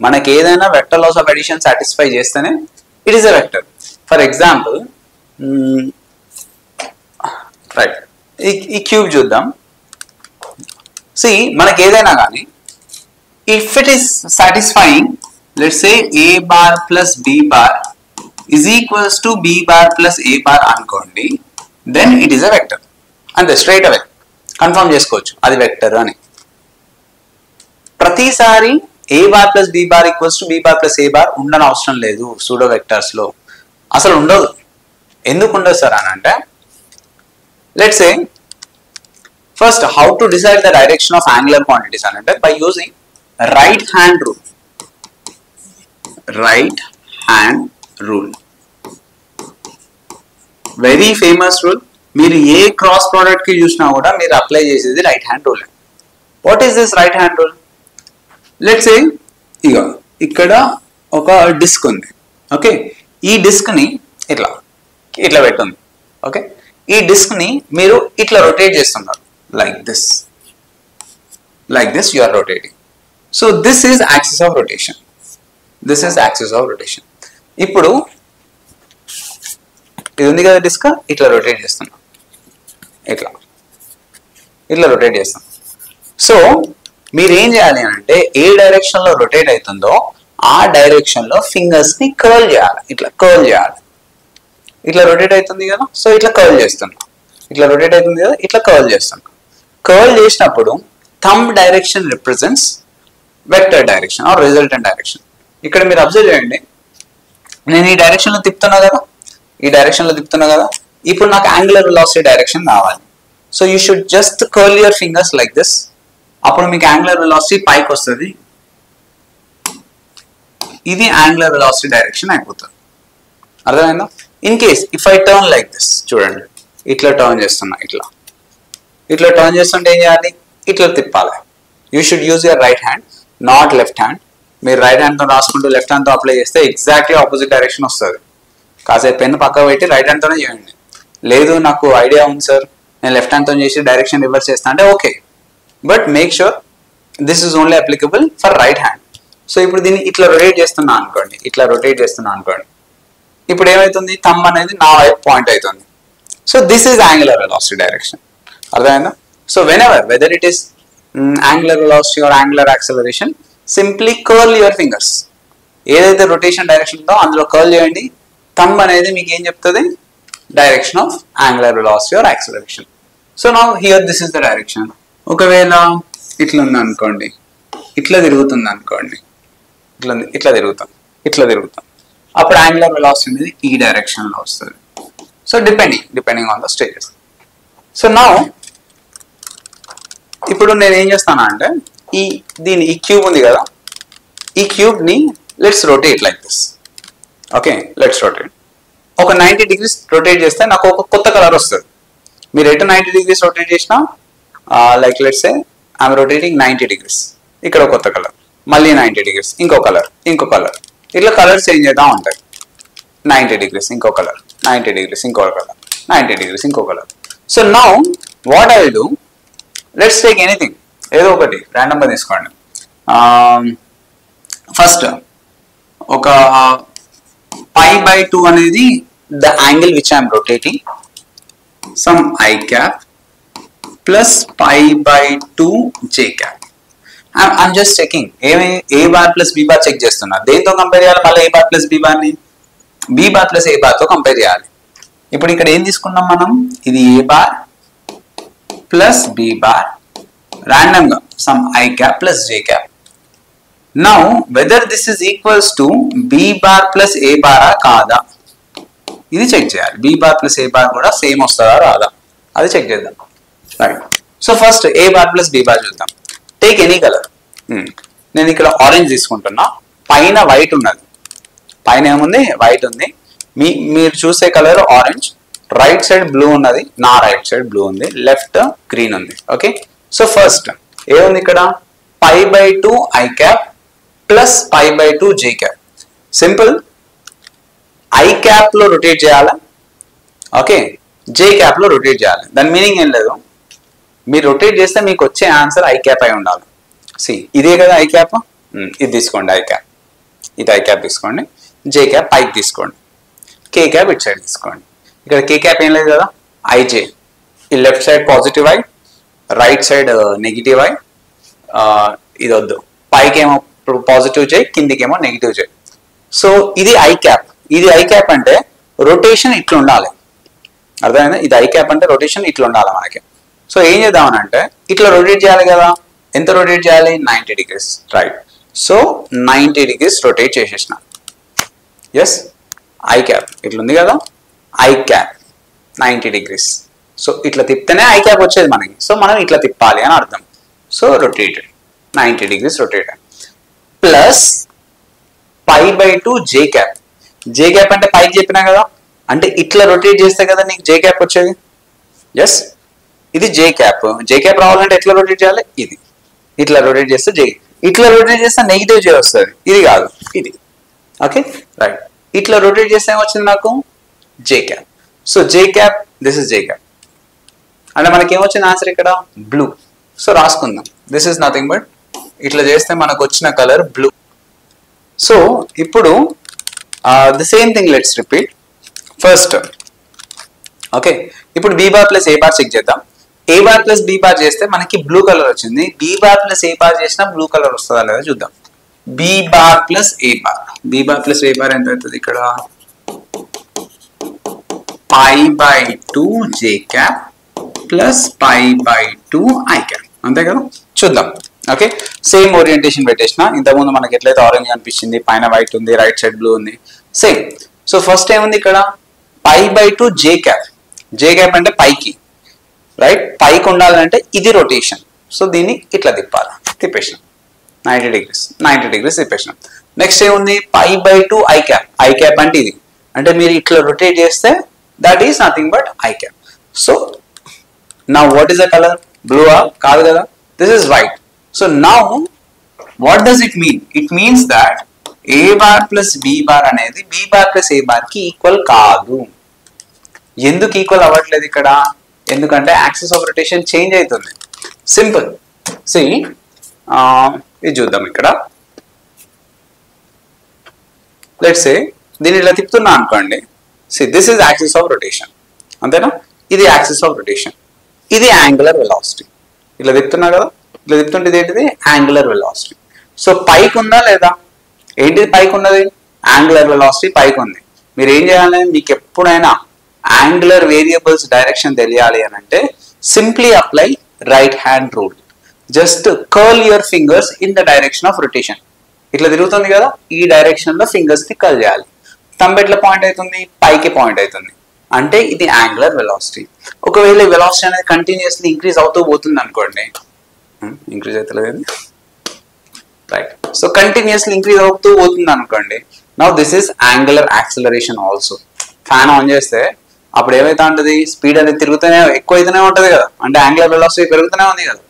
మనకి ఏదైనా vector laws of addition satisfy చేస్తేనే it is a vector. For example, right, ఈ క్యూబ్ చూద్దాం. సి మనకి ఏదైనా కానీ if it is satisfying, let's say a bar plus b bar is equals to b bar plus a bar అనుకోండి, then it is a vector. అంతే, straight away confirm చేసుకోవచ్చు అది vector అని. ప్రతిసారి a bar plus b bar equals to b bar plus a bar ఉండని అవసరం లేదు pseudo vectors లో, అసలు ఉండదు. ఎందుకు ఉండదు సార్ అని అంటే, let's say first how to decide the direction of angular quantities అని అంటే by using right hand rule. Right hand rule. Very famous rule. మీరు ఏ క్రాస్ ప్రోడక్ట్ కి చూసినా కూడా మీరు అప్లై చేసేది right hand rule. What is this right hand rule? Let's say ఇగో ఇక్కడ ఒక డిస్క్ ఉంది. ఓకే, ఈ డిస్క్ ని ఇట్లా ఇట్లా పెట్టుంది. ఓకే, ఈ డిస్క్ ని మీరు ఇట్లా రొటేట్ చేస్తున్నారు. Like this you are rotating. So this is axis of rotation. ఇప్పుడు ఇది ఉంది కదా డిస్క్, ఇట్లా రొటేట్ చేస్తున్నా, ఇట్లా రొటేట్ చేస్తాం. సో మీరు ఏం చేయాలి అంటే ఏ డైరెక్షన్ లో రొటేట్ అవుతుందో ఆ డైరెక్షన్ లో ఫింగర్స్ ని కర్ల్ చేయాలి. ఇట్లా కర్ల్ చేయాలి. ఇట్లా రొటేట్ అవుతుంది కదా, సో ఇట్లా కర్ల్ చేస్తున్నాం. ఇట్లా రొటేట్ అవుతుంది కదా, ఇట్లా కర్ల్ చేస్తున్నాం. కర్ల్ చేసినప్పుడు thumb direction represents vector direction are resultant direction. ఇక్కడ మీరు అబ్జర్వ్ చేయండి, నేను ఈ డైరెక్షన్ లో తిప్పుతున్నా కదా, ఇప్పుడు నాకు యాంగులర్ వెలాసిటీ డైరెక్షన్ కావాలి. So you should just curl your fingers like this. అప్పుడు మీకు యాంగులర్ వెలాసిటీ పైకి వస్తుంది. ఇది యాంగులర్ వెలాసిటీ డైరెక్షన్ అయిపోతుంది. అర్థమైందా? In case if I turn like this, చూడండి ఇట్లా టర్న్ చేస్తున్నా, ఇట్లా టర్న్ చేస్తుంటే ఏం చేయాలి? ఇట్లా తిప్పాలి. You should use your right hand, not left hand. మీరు రైట్ హ్యాండ్తో రాసుకుంటూ లెఫ్ట్ హ్యాండ్తో అప్లై చేస్తే ఎగ్జాక్ట్లీ ఆపోజిట్ డైరెక్షన్ వస్తుంది. కాసేపు పెన్ పక్కకు పెట్టి రైట్ హ్యాండ్తోనే చేయండి. లేదు నాకు ఐడియా ఉంది సార్, నేను లెఫ్ట్ హ్యాండ్తో చేసి డైరెక్షన్ రివర్స్ చేస్తా అంటే okay, but make sure this is only applicable for right hand. So ఇప్పుడు దీన్ని ఇట్లా రొటేట్ చేస్తున్నా అనుకోండి, ఇప్పుడు ఏమవుతుంది? థంబ్ అనేది నా వైపు పాయింట్ అవుతుంది. So this is angular velocity direction. అర్థమైందా? So whether it is angular velocity or angular acceleration, simply curl your fingers. ఏదైతే రొటేషన్ డైరెక్షన్ ఉందో అందులో కర్ల్ చేయండి. థంబ్ అనేది మీకు ఏం చెప్తుంది? Direction of angular velocity or acceleration. So now here this is the direction. ఒకవేళ ఇట్లా ఉంది అనుకోండి, ఇట్లా తిరుగుతుంది అనుకోండి, ఇట్లా తిరుగుతాం, అప్పుడు యాంగులర్ వెలాసిటీ అనేది ఈ డైరెక్షన్ లో వస్తుంది. So depending on the stages. So now ఇప్పుడు నేను ఏం చేస్తాను అంటే ఈ క్యూబ్ ఉంది కదా, ఈ క్యూబ్ ని let's rotate like this. Okay, let's rotate. ఒక 90 degrees రొటేట్ చేస్తే నాకు ఒక కొత్త కలర్ వస్తుంది. మీరు ఎటు 90 degrees రొటేట్ చేసినా, like let's say I'm rotating 90 degrees, ఇక్కడ కొత్త కలర్, మళ్ళీ 90 degrees ఇంకో కలర్, ఇట్లా కలర్స్ చేంజ్ అవుతా ఉంటాయి. 90 degrees ఇంకో కలర్, 90 degrees ఇంకో కలర్, 90 degrees ఇంకో colour. So now what I will do, let's take anything, ఏదో ఒకటి ర్యాండమ్గా తీసుకోండి. ఫస్ట్ ఒక π/2 అనేది the angle which I'm rotating, sum I cap plus π/2 J cap. I'm just checking. A bar plus B bar check చేస్తున్నా. దేంతో compare చేయాలి? మళ్ళీ A bar plus B bar ని B bar plus A bar తో compare చేయాలి. ఇప్పుడు ఇక్కడ ఏం తీసుకున్నాం మనం? ఇది A bar plus B bar, random గా some I cap plus J cap. Now whether this is equals to B bar plus A bar కాదా, ఇది చెక్ చేయాలి. B bar plus A bar కూడా సేమ్ వస్తుందా రాదా, అది చెక్ చేద్దాం. Right. So first A bar plus B bar చూద్దాం. Take any colour. నేను ఇక్కడ ఆరెంజ్ తీసుకుంటున్నా, పైన వైట్ ఉన్నది, పైన ఏముంది? వైట్ ఉంది. మీరు చూసే colour orange, right side blue ఉన్నది, నా రైట్ సైడ్ బ్లూ ఉంది, లెఫ్ట్ గ్రీన్ ఉంది. ఓకే, సో ఫస్ట్ ఏముంది ఇక్కడ? π/2 I cap plus π/2 J cap. Simple. I cap లో రొటేట్ చేయాలా, ఓకే, J cap లో రొటేట్ చేయాలి. దాని మీనింగ్ ఏం లేదు, మీరు రొటేట్ చేస్తే మీకు వచ్చే ఆన్సర్ I cap అయి ఉండాలి. ఇదే కదా I cap, ఇది తీసుకోండి I cap, ఇది I cap తీసుకోండి, J cap పైకి తీసుకోండి, K cap ఇటు సైడ్ తీసుకోండి. ఇక్కడ K cap ఏం లేదు కదా, IJ. ఈ left side positive I, right side negative I, ఇది వద్దు, పైకి ఏమో పాజిటివ్ J, కిందికేమో నెగిటివ్ J. సో ఇది I cap. ఇది I cap అంటే రొటేషన్ ఇట్లా ఉండాలి. అర్థమైందా? ఇది I cap అంటే రొటేషన్ ఇట్లా ఉండాలి మనకి. సో ఏం చేద్దామని అంటే ఇట్లా రొటేట్ చేయాలి కదా, ఎంత రొటేట్ చేయాలి? 90 degrees. Right. So 90 degrees rotate చేసేసిన. ఎస్, I cap ఇట్లా ఉంది కదా, I cap 90 degrees. సో ఇట్లా తిప్పితేనే I cap వచ్చేది మనకి. సో మనం ఇట్లా తిప్పాలి అని అర్థం. So rotated 90 degrees rotated plus pi by 2 J cap. J cap అంటే పైకి చెప్పినా కదా, అంటే ఇట్లా రొటేట్ చేస్తే కదా నీకు జే క్యాప్ వచ్చేది. ఎస్, ఇది జే క్యాప్. జే క్యాప్ రావాలంటే ఎట్లా రొటేట్ చేయాలి, ఇది ఇట్లా రొటేట్ చేస్తే జే, ఇట్లా రొటేట్ చేస్తే నెగిటివ్ జే వస్తుంది, ఇది కాదు ఇది. ఓకే రైట్, ఇట్లా రొటేట్ చేస్తే ఏమొచ్చింది నాకు, J cap. So J cap, this is J cap. అంటే మనకి ఏమొచ్చింది ఆన్సర్ ఇక్కడ, బ్లూ. సో రాసుకుందాం, దిస్ ఇస్ నథింగ్ బట్ ఇట్లా చేస్తే మనకు వచ్చిన కలర్ బ్లూ. సో ఇప్పుడు the same thing let's repeat first. Okay, ఇప్పుడు B bar plus A bar check చేద్దాం. A bar plus B bar చేస్తే మనకి బ్లూ కలర్ వచ్చింది. B bar plus A bar చేసినా బ్లూ కలర్ వస్తుందా లేదా చూద్దాం. B bar plus A bar, B bar plus A bar ఎంత అవుతుంది ఇక్కడ, pi by 2 J cap plus pi by 2 I cap, అంతే కదా. చూద్దాం. ఓకే, సేమ్ ఓరియంటేషన్ పెట్టేసిన. ఇంతకుముందు మనకి ఎట్లయితే ఆరెంజ్ అనిపించింది, పైన వైట్ ఉంది, రైట్ సైడ్ బ్లూ ఉంది, సేమ్. సో ఫస్ట్ ఏముంది ఇక్కడ, pi by 2 J cap. J cap అంటే పైకి, రైట్, పైకి ఉండాలంటే ఇది రొటేషన్. సో దీన్ని ఇట్లా తిప్పాలి, తిప్పేసినాం 90 degrees, 90 degrees తిప్పేసినాం. నెక్స్ట్ ఏముంది, pi by 2 I cap. I cap అంటే ఇది, అంటే మీరు ఇట్లా రొటేట్ చేస్తే that is nothing but I cap. So now what is the colour, blue కాదు కదా, this is white. So now what does it mean, it means that A bar plus B bar అనేది B bar plus A bar కి equal కాదు. ఎందుకు equal అవ్వట్లేదు ఇక్కడ, ఎందుకంటే axis of rotation change అవుతుంది. సింపుల్. సి ఇది చూద్దాం ఇక్కడ. లెట్స్ సే దీన్ని ఇట్లా తిప్పుతున్నా అనుకోండి. See this is axis of rotation, అంతేనా, ఇది యాక్సిస్ ఆఫ్ రొటేషన్, ఇది యాంగులర్ వెలాసిటీ. ఇట్లా తిప్పుతున్నా కదా, ఇట్లా తిప్పుతుంటే ఏంటిది, యాంగులర్ వెలాసిటీ. సో పైకి ఉందా లేదా, ఏంటిది పైకి ఉన్నది, యాంగులర్ వెలాసిటీ పైకి ఉంది. మీరు ఏం చేయాలి, మీకు ఎప్పుడైనా యాంగులర్ వేరియబుల్స్ డైరెక్షన్ తెలియాలి అని అంటే simply apply right hand rule. Just curl your fingers in the direction of rotation. ఇట్లా తిరుగుతుంది కదా, ఈ డైరెక్షన్ లో ఫింగర్స్ ని కర్ల్ చేయాలి. థంబ్ ఎట్లా పాయింట్ అవుతుంది, పైకి పాయింట్ అవుతుంది, అంటే ఇది యాంగులర్ వెలాసిటీ. ఒకవేళ వెలాసిటీ అనేది కంటిన్యూస్లీ ఇంక్రీజ్ అవుతూ పోతుంది అనుకోండి, ఇంక్రీజ్ అవుతలేదు, రైట్. సో కంటిన్యూస్లీ ఇంక్రీజ్ అవుతూ పోతుంది అనుకోండి, now this is angular acceleration also. Fan on చేస్తే అప్పుడు ఏమైతే ఉంటుంది, స్పీడ్ అనేది తిరుగుతూనే ఎక్కువ అయితేనే ఉంటుంది కదా, అంటే యాంగులర్ వెలాసిటీ పెరుగుతూనే ఉంది కదా.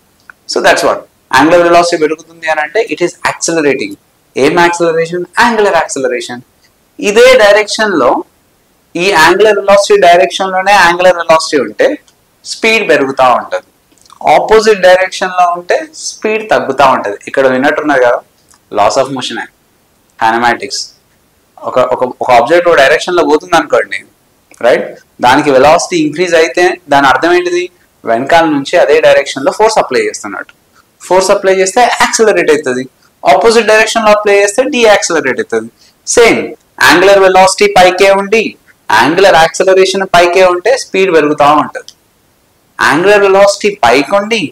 So that's what, angular velocity పెరుగుతుంది అని అంటే ఇట్ ఈస్ యాక్సిలరేటింగ్. ఏం యాక్సిలరేషన్, యాంగులర్ యాక్సిలరేషన్. ఇదే డైరెక్షన్ లో, ఈ యాంగులర్ వెలాసిటీ డైరెక్షన్ లోనే యాంగులర్ వెలాసిటీ ఉంటే స్పీడ్ పెరుగుతూ ఉంటుంది. ఆపోజిట్ డైరెక్షన్ లో ఉంటే స్పీడ్ తగ్గుతూ ఉంటుంది. ఇక్కడ విన్నట్టున్నారు కదా, లాస్ ఆఫ్ మోషన్, కైనమాటిక్స్. ఒక ఆబ్జెక్ట్ ఒక డైరెక్షన్ లో పోతుంది అనుకోండి, రైట్, దానికి వెలాసిటీ ఇంక్రీజ్ అయితే దాని అర్థం ఏంటిది, వెనకాల నుంచి అదే డైరెక్షన్ లో ఫోర్స్ అప్లై చేస్తున్నట్టు. ఫోర్స్ అప్లై చేస్తే యాక్సిలరేట్ అవుతుంది, ఆపోజిట్ డైరెక్షన్ లో అప్లై చేస్తే డీయాక్సిలరేట్ అవుతుంది. సేమ్ యాంగులర్ వెలాసిటీ పైకే ఉండి యాంగులర్ యాక్సిలరేషన్ పైకే ఉంటే స్పీడ్ పెరుగుతూ ఉంటుంది. యాంగులర్ వెలాసిటీ పైకి ఉండి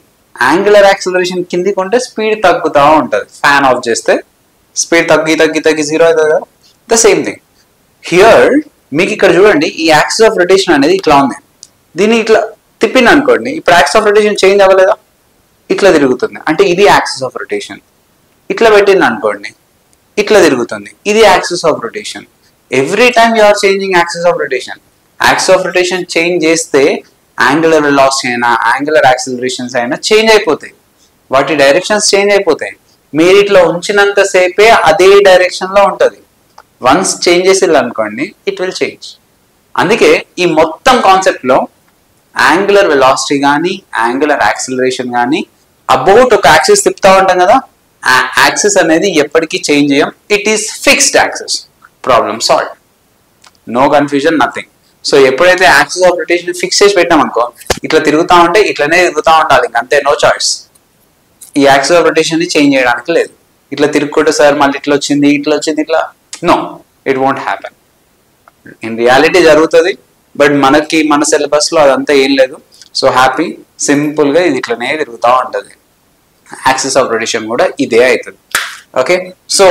యాంగులర్ యాక్సిలరేషన్ కిందికి ఉంటే స్పీడ్ తగ్గుతూ ఉంటుంది. ఫ్యాన్ ఆఫ్ చేస్తే స్పీడ్ తగ్గి తగ్గి తగ్గి జీరో అవుతుంది కదా. The same thing here. మీకు ఇక్కడ చూడండి, ఈ యాక్సిస్ ఆఫ్ రొటేషన్ అనేది ఇట్లా ఉంది, దీన్ని ఇట్లా తిప్పిన అనుకోండి, ఇప్పుడు యాక్సిస్ ఆఫ్ రొటేషన్ చేంజ్ అవ్వలేదా, ఇట్లా తిరుగుతుంది, అంటే ఇది యాక్సిస్ ఆఫ్ రొటేషన్. ఇట్లా పెట్టింది అనుకోండి, ఇట్లా తిరుగుతుంది, ఇది axis of rotation. Every time you are changing axis of rotation. Axis of rotation change చేస్తే యాంగులర్ వెలాసిటీ అయినా యాంగులర్ యాక్సిలరేషన్స్ అయినా చేంజ్ అయిపోతాయి, వాటి డైరెక్షన్స్ చేంజ్ అయిపోతాయి. మీరు ఇట్లా ఉంచినంత సేపే అదే డైరెక్షన్ లో ఉంటుంది. వన్స్ చేంజ్ చేసేది అనుకోండి, ఇట్ విల్ చేంజ్. అందుకే ఈ మొత్తం కాన్సెప్ట్ లో యాంగులర్ వెలాసిటీ కానీ యాంగులర్ యాక్సిలరేషన్ కానీ అబౌట్ ఒక యాక్సిస్ తిప్పుతా ఉంటాం కదా, ఆ యాక్సిస్ అనేది ఎప్పటికీ చేంజ్ చేయం. It is fixed axis. Problem solve, no confusion, nothing. So ఎప్పుడైతే యాక్సిస్ ఆఫ్ రొటేషన్ ఫిక్స్ చేసి పెట్టాం అనుకో, ఇట్లా తిరుగుతూ ఉంటే ఇట్లనే తిరుగుతూ ఉండాలి, ఇంకంతే, నో చాయిస్. ఈ యాక్సిస్ ఆఫ్ రొటేషన్ ని చేంజ్ చేయడానికి లేదు. ఇట్లా తిరుగుకుంటే సార్ మళ్ళీ ఇట్లా వచ్చింది ఇట్లా వచ్చింది ఇట్లా, no, it won't happen. In reality జరుగుతుంది, బట్ మనకి మన సిలబస్ లో అదంతా ఏం లేదు. సో హ్యాపీ, సింపుల్ గా ఇది ఇట్లనే తిరుగుతూ ఉంటుంది. యాక్సిస్ ఆఫ్ రొటేషన్ కూడా ఇదే అవుతుంది. Okay, so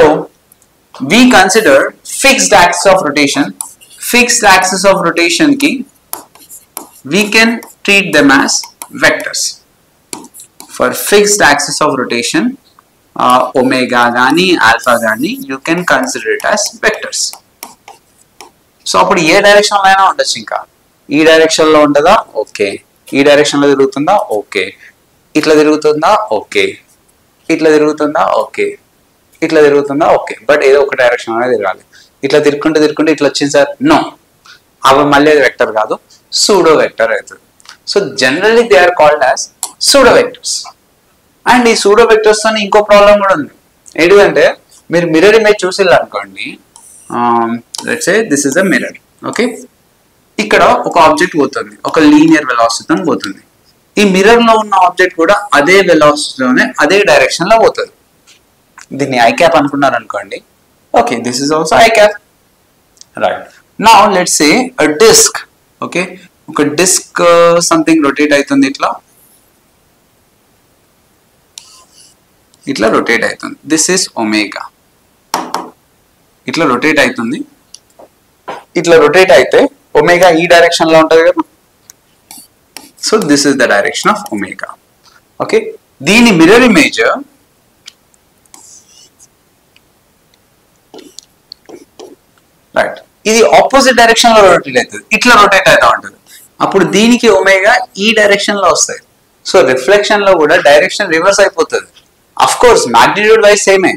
we consider fixed axis of rotation. Fixed axis of rotation ki we can treat them as vectors. For fixed axis of rotation omega కానీ alpha కానీ you can consider it as vectors. So అప్పుడు ఏ డైరెక్షన్లో అయినా ఉండొచ్చు. ఇంకా ఈ డైరెక్షన్లో ఉంటుందా, ఓకే. ఈ డైరెక్షన్లో తిరుగుతుందా, ఓకే. ఇట్లా తిరుగుతుందా, ఓకే. ఇట్లా తిరుగుతుందా, ఓకే. ఇట్లా తిరుగుతుందా, ఓకే. బట్ ఏదో ఒక డైరెక్షన్లోనే తిరగాలి. ఇట్లా తిరుక్కుంటే ఇట్లా వచ్చింది సార్, నో, అవి మళ్ళీ అది వెక్టర్ కాదు, సూడో వెక్టర్ అవుతుంది. So generally they are called as pseudo vectors. And ఈ సూడో వెక్టర్స్ తో ఇంకో ప్రాబ్లం కూడా ఉంది. ఏంటంటే మీరు మిర్రర్ ఇమేజ్ చూసిల్లనుకోండి, let's say this is a mirror, okay. ఇక్కడ ఒక ఆబ్జెక్ట్ పోతుంది, ఒక లీనియర్ వెలాసిటీతో పోతుంది. ఈ మిర్రర్ లో ఉన్న ఆబ్జెక్ట్ కూడా అదే వెలాసిటీలోనే అదే డైరెక్షన్ లో పోతుంది. దీన్ని ఐ క్యాప్ అనుకున్నారు అనుకోండి, okay, this is also I cap, right. Now let's say a disc, okay. ఒక డిస్క్ సంథింగ్ రొటేట్ అవుతుంది, ఇట్లా రొటేట్ అవుతుంది. This is omega. ఇట్లా రొటేట్ అవుతుంది. ఇట్లా రొటేట్ అయితే ఒమేగా ఈ డైరెక్షన్ లో ఉంటుంది కదా. So this is the direction of omega, okay. దీని మిర్రర్ ఇమేజ్ రైట్, ఇది ఆపోజిట్ డైరెక్షన్ లో రొటేట్ అవుతుంది, ఇట్లా రొటేట్ అవుతా ఉంటుంది. అప్పుడు దీనికి ఒమేగా ఈ డైరెక్షన్ లో వస్తాయి. సో రిఫ్లెక్షన్ లో కూడా డైరెక్షన్ రివర్స్ అయిపోతుంది. అఫ్ కోర్స్ మాగ్నిట్యూడ్ వైజ్ సేమే,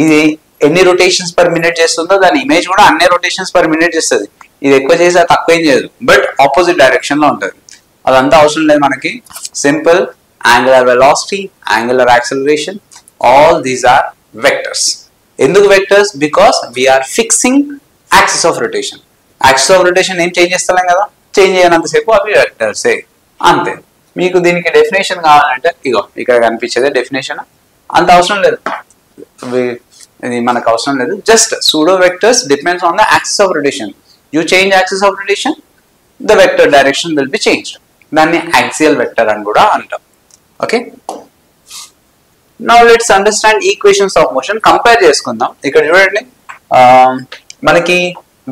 ఇది ఎన్ని రొటేషన్స్ పర్ మినిట్ చేస్తుందో దాని ఇమేజ్ కూడా అన్ని రొటేషన్స్ పర్ మినిట్ చేస్తుంది. ఇది ఎక్కువ చేసి అది తక్కువ ఏం చేయదు, బట్ ఆపోజిట్ డైరెక్షన్ లో ఉంటుంది. అదంతా అవసరం లేదు మనకి. Simple angular velocity, angular acceleration, all these are vectors. ఎందుకు vectors? Because we're fixing axis of rotation. Axis of rotation ఏం చేంజ్ చేస్తలేం కదా, చేంజ్ చేయనంతసేపు అవి వెక్టర్సే, అంతే. మీకు దీనికి డెఫినేషన్ కావాలంటే ఇగో ఇక్కడ కనిపించేదే డెఫినేషన్. అంత అవసరం లేదు, ఇది మనకు అవసరం లేదు. Just pseudo vectors depends on the axis of rotation. You change axis of rotation, the vector direction will be changed. దాన్ని యాక్సియల్ వెక్టర్ అని కూడా అంటాం, okay. Now let's understand equations of motion. Compare చేసుకుందాం. ఇక్కడ చూడండి, మనకి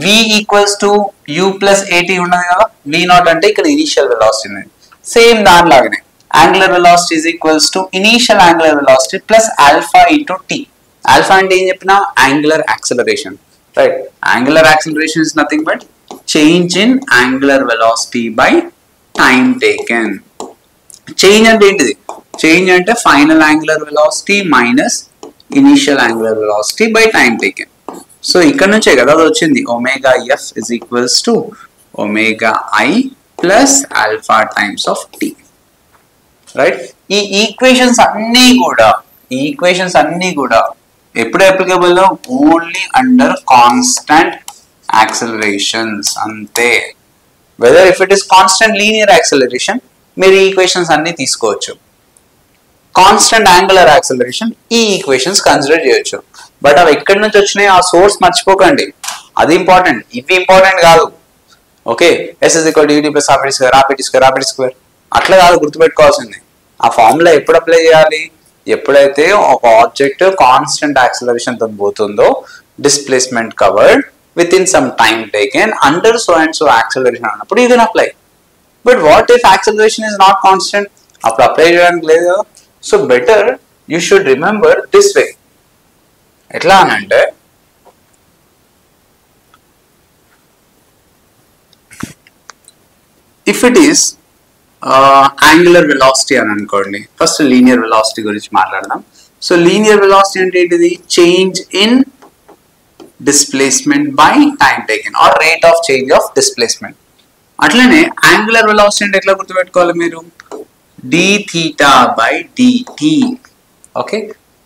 v equals to u plus at ఉన్నది కదా. v0 అంటే ఇక్కడ ఇనీషియల్ వెలాసిటీ ఉంది. సేమ్ దానిలాగానే angular velocity is equals to initial angular velocity plus alpha into tea. Alpha అంటే ఏం చెప్పినా angular acceleration, right. Angular acceleration is nothing but change in angular velocity by time taken. Change అంటే ఏంటిది? Change అంటే final angular velocity minus initial angular velocity by time taken. So ఇక్కడ నుంచే కదా అది వచ్చింది. Omega F is equals to omega I plus alpha times of T, right. ఈ equations అన్నీ కూడా ఎప్పుడు applicable? Only under constant accelerations, అంతే. Whether if it is constant linear acceleration మీరు ఈ ఈక్వేషన్స్ అన్ని తీసుకోవచ్చు. కాన్స్టెంట్ యాంగులర్ యాక్సిలరేషన్ ఈ ఈక్వేషన్స్ కన్సిడర్ చేయొచ్చు. బట్ అవి ఎక్కడి నుంచి వచ్చినాయి ఆ సోర్స్ మర్చిపోకండి, అది ఇంపార్టెంట్. ఇవి ఇంపార్టెంట్ కాదు, okay. S is equal to UT plus half square half square అట్లా కాదు గుర్తుపెట్టుకోవాల్సింది. ఆ ఫార్ములా ఎప్పుడు అప్లై చేయాలి? ఎప్పుడైతే ఒక ఆబ్జెక్ట్ కాన్స్టెంట్ యాక్సిలరేషన్ తో పోతుందో, displacement covered within some time taken under so and so acceleration అన్నప్పుడు you can apply. But what if acceleration is not constant? అప్పుడు అప్లై చేయడానికి లేదు. So better you should remember this way. ఎట్లా అని అంటే, if it is angular velocity అని అనుకోండి, first linear velocity గురించి మాట్లాడదాం. సో లీనియర్ వెలాసిటీ అంటే ఏంటిది? Change in displacement by time taken or rate of change of displacement. అట్లనే యాంగులర్ వెలాసిటీ అంటే ఎట్లా గుర్తుపెట్టుకోవాలి మీరు? D theta by dt, okay.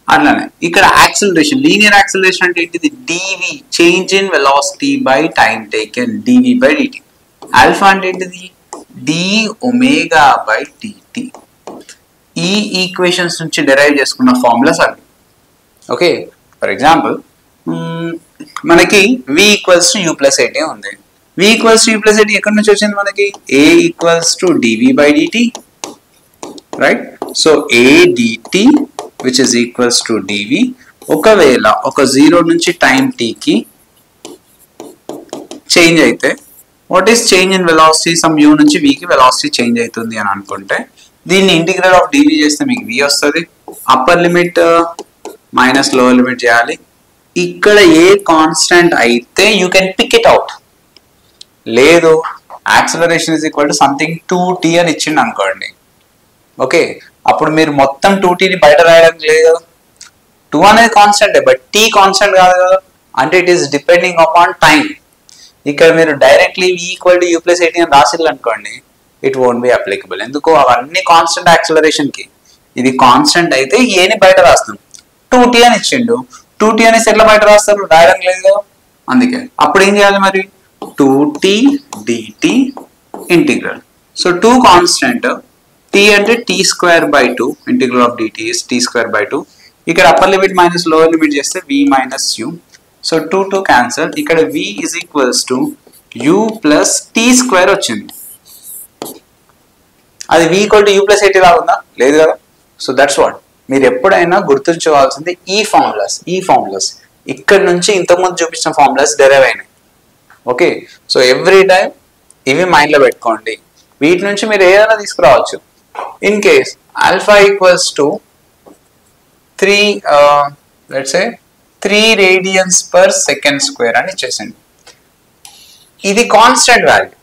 అట్లానే ఇక్కడ యాక్సిలరేషన్, లీనియర్ యాక్సిలరేషన్ అంటే ఏంటిది? Dv, change in velocity by time taken, dv by dt. Alpha అంటే ఏంటిది? D omega by dt. ఈ ఈక్వేషన్స్ నుంచి డెరైవ్ చేసుకున్న ఫార్ములాస్ అవి, ఓకే. ఫర్ ఎగ్జాంపుల్ మనకి v equals to u plus at ఉంది. v equals to u plus at ఎక్కడి నుంచి వచ్చింది మనకి? a equals to dv by dt, right. So a dt which is equals to dv. ఒకవేళ ఒక 0 నుంచి టైం t కి చేంజ్ అయితే, what is change in velocity? Some u నుంచి v కి వెలాసిటీ చేంజ్ అవుతుంది అని అనుకుంటే, దీన్ని ఇంటిగ్రల్ ఆఫ్ dv చేస్తే మీకు v వస్తుంది. Upper limit minus lower limit చేయాలి. ఇక్కడ ఏ కాన్స్టెంట్ అయితే you can pick it out. లేదు acceleration is equal to something 2t అని ఇచ్చిండు అనుకోండి. ఓకే, అప్పుడు మీరు మొత్తం 2tని బయట రాయడానికి లేదు కదా. 2 అనేది కాన్స్టెంటే, బట్ t కాన్స్టెంట్ కాదు కదా, అంటే it is depending upon time. ఇక్కడ మీరు directly v equal to u plus 80 అని రాసిల్లు అనుకోండి, ఇట్ వోంట్ బి అప్లికబుల్. ఎందుకు, అవన్నీ కాన్స్టెంట్ యాక్సిలరేషన్ కి. ఇది కాన్స్టెంట్ అయితే ఏని బయట రాస్తాం. 2t అని ఇచ్చిండు, 2t అనేసి ఎట్లా బయట రాస్తారు, రాయడం లేదు కదా. అందుకే అప్పుడు ఏం చేయాలి మరి, 2t dt integral. So 2 constant, t అంటే t square by 2, integral of dt is t square by 2. ఇక్కడ upper limit minus lower limit చేస్తే v minus u. So 2 cancel. ఇక్కడ v is equals to u plus t square వచ్చింది. అది v equal to u plus 80 లాగుందా, లేదు కదా. So that's what మీరు ఎప్పుడైనా గుర్తుంచుకోవాల్సింది. ఈ ఫార్ములాస్ ఇక్కడ నుంచి ఇంతకుముందు చూపించిన ఫార్ములాస్ డెరైవ్ అయినాయి. ఓకే, సో ఎవ్రీ టైం ఇవి మైండ్ లో పెట్టుకోండి. వీటి నుంచి మీరు ఏదైనా తీసుకురావచ్చు. In case alpha equals to 3 radians per second square అని ఇచ్చేసండి. ఇది కాన్స్టెంట్ వాల్యూ.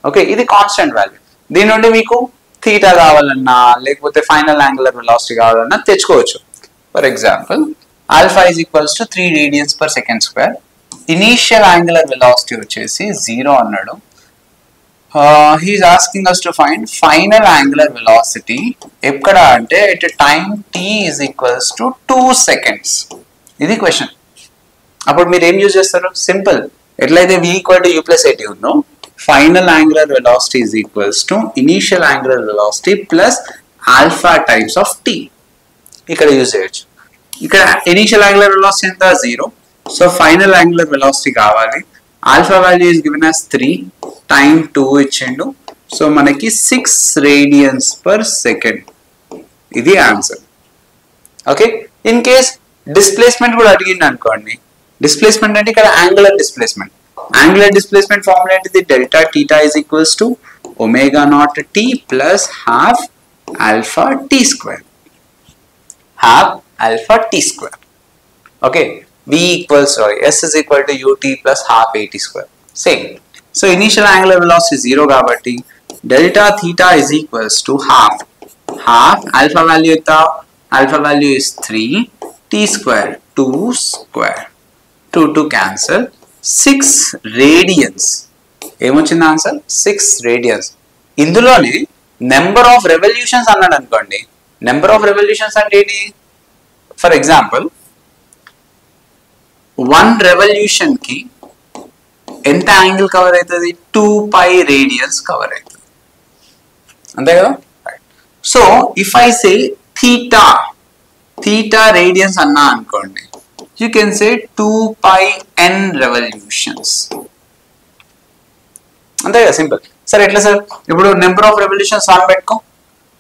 ఓకే, ఇది కాన్స్టెంట్ వాల్యూ. దీని నుండి మీకు థీటా కావాలన్నా లేకపోతే ఫైనల్ యాంగులర్ వెలాసిటీ కావాలన్నా తెచ్చుకోవచ్చు. For example alpha is equals to 3 radians per second square. Initial angular velocity వచ్చేసి 0 అన్నాడు. He's asking us to find final angular velocity ఎక్కడ అంటే at time t is equals to 2 seconds. ఇది question. అప్పుడు మీరు ఏం యూజ్ చేస్తారు, సింపుల్. ఎట్లయితే v equal to u plus 80 ఉందో, final angular velocity is equals to initial angular velocity plus alpha times of t. ఇక్కడ యూజ్ చేయొచ్చు. ఇక్కడ ఇనీషియల్ యాంగులర్ వెలాసిటీ ఎంత, 0. సో ఫైనల్ యాంగులర్ వెలాసిటీ కావాలి. Alpha value is given as 3, time 2 ఇచ్చిండు. So మనకి 6 radians per second. ఇది answer. Okay, in case displacement కూడా అడిగింది అనుకోండి. డిస్ప్లేస్మెంట్ అంటే ఇక్కడ angular displacement. Angular displacement formula ఏంటిది, delta theta is equals to omega naught T plus half alpha T square. Half alpha T square. Okay, S is equal to ut plus half at square. Same. So initial angular velocity is 0 కాబట్టి delta theta is equals to half alpha value is 3 t square 2 square 2 cancel 6 radians. ఏమొచ్చింది answer, 6 radians. ఇందులోనే number of revolutions అన్నాడు అనుకోండి. Number of revolutions అంటే ఏంటి, for example 1 revolution కి ఎంత angle cover అవుతుంది, 2π రేడియన్స్ కవర్ అవుతుంది, అంతే కదా. So if I say theta radians అన్నా అనుకోండి, you can say 2πn revolutions, అంతే కదా, సింపుల్. సరే ఎట్లా సార్, ఇప్పుడు నెంబర్ ఆఫ్ రెవల్యూషన్స్ 1 పెట్టుకో.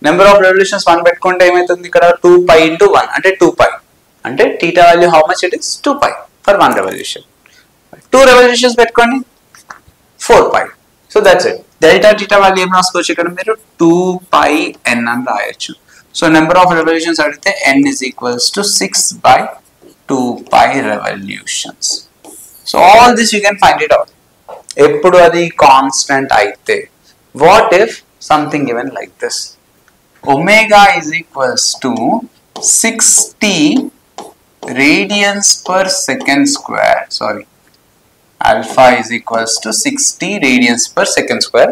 నెంబర్ ఆఫ్ రెవల్యూషన్స్ 1 పెట్టుకుంటే ఏమవుతుంది, ఇక్కడ 2π into 1 అంటే 2π, అంటే theta value how much it is, 2π for 1 revolution. 2 revolutions పెట్టుకోండి, 4π. So that's it. Delta theta value ఏం రాసుకోవచ్చు ఇక్కడ మీరు, 2πn అని రాయొచ్చు. సో నెంబర్ ఆఫ్ రెవల్యూషన్స్ అడిగితే n is equals to 6/2π revolutions. So all this you can find it out. ఎప్పుడు అది కాన్స్టెంట్ అయితే, what if something given like this, omega is equals to 60 radians per second square, sorry, alpha is equals to 60 radians per second square.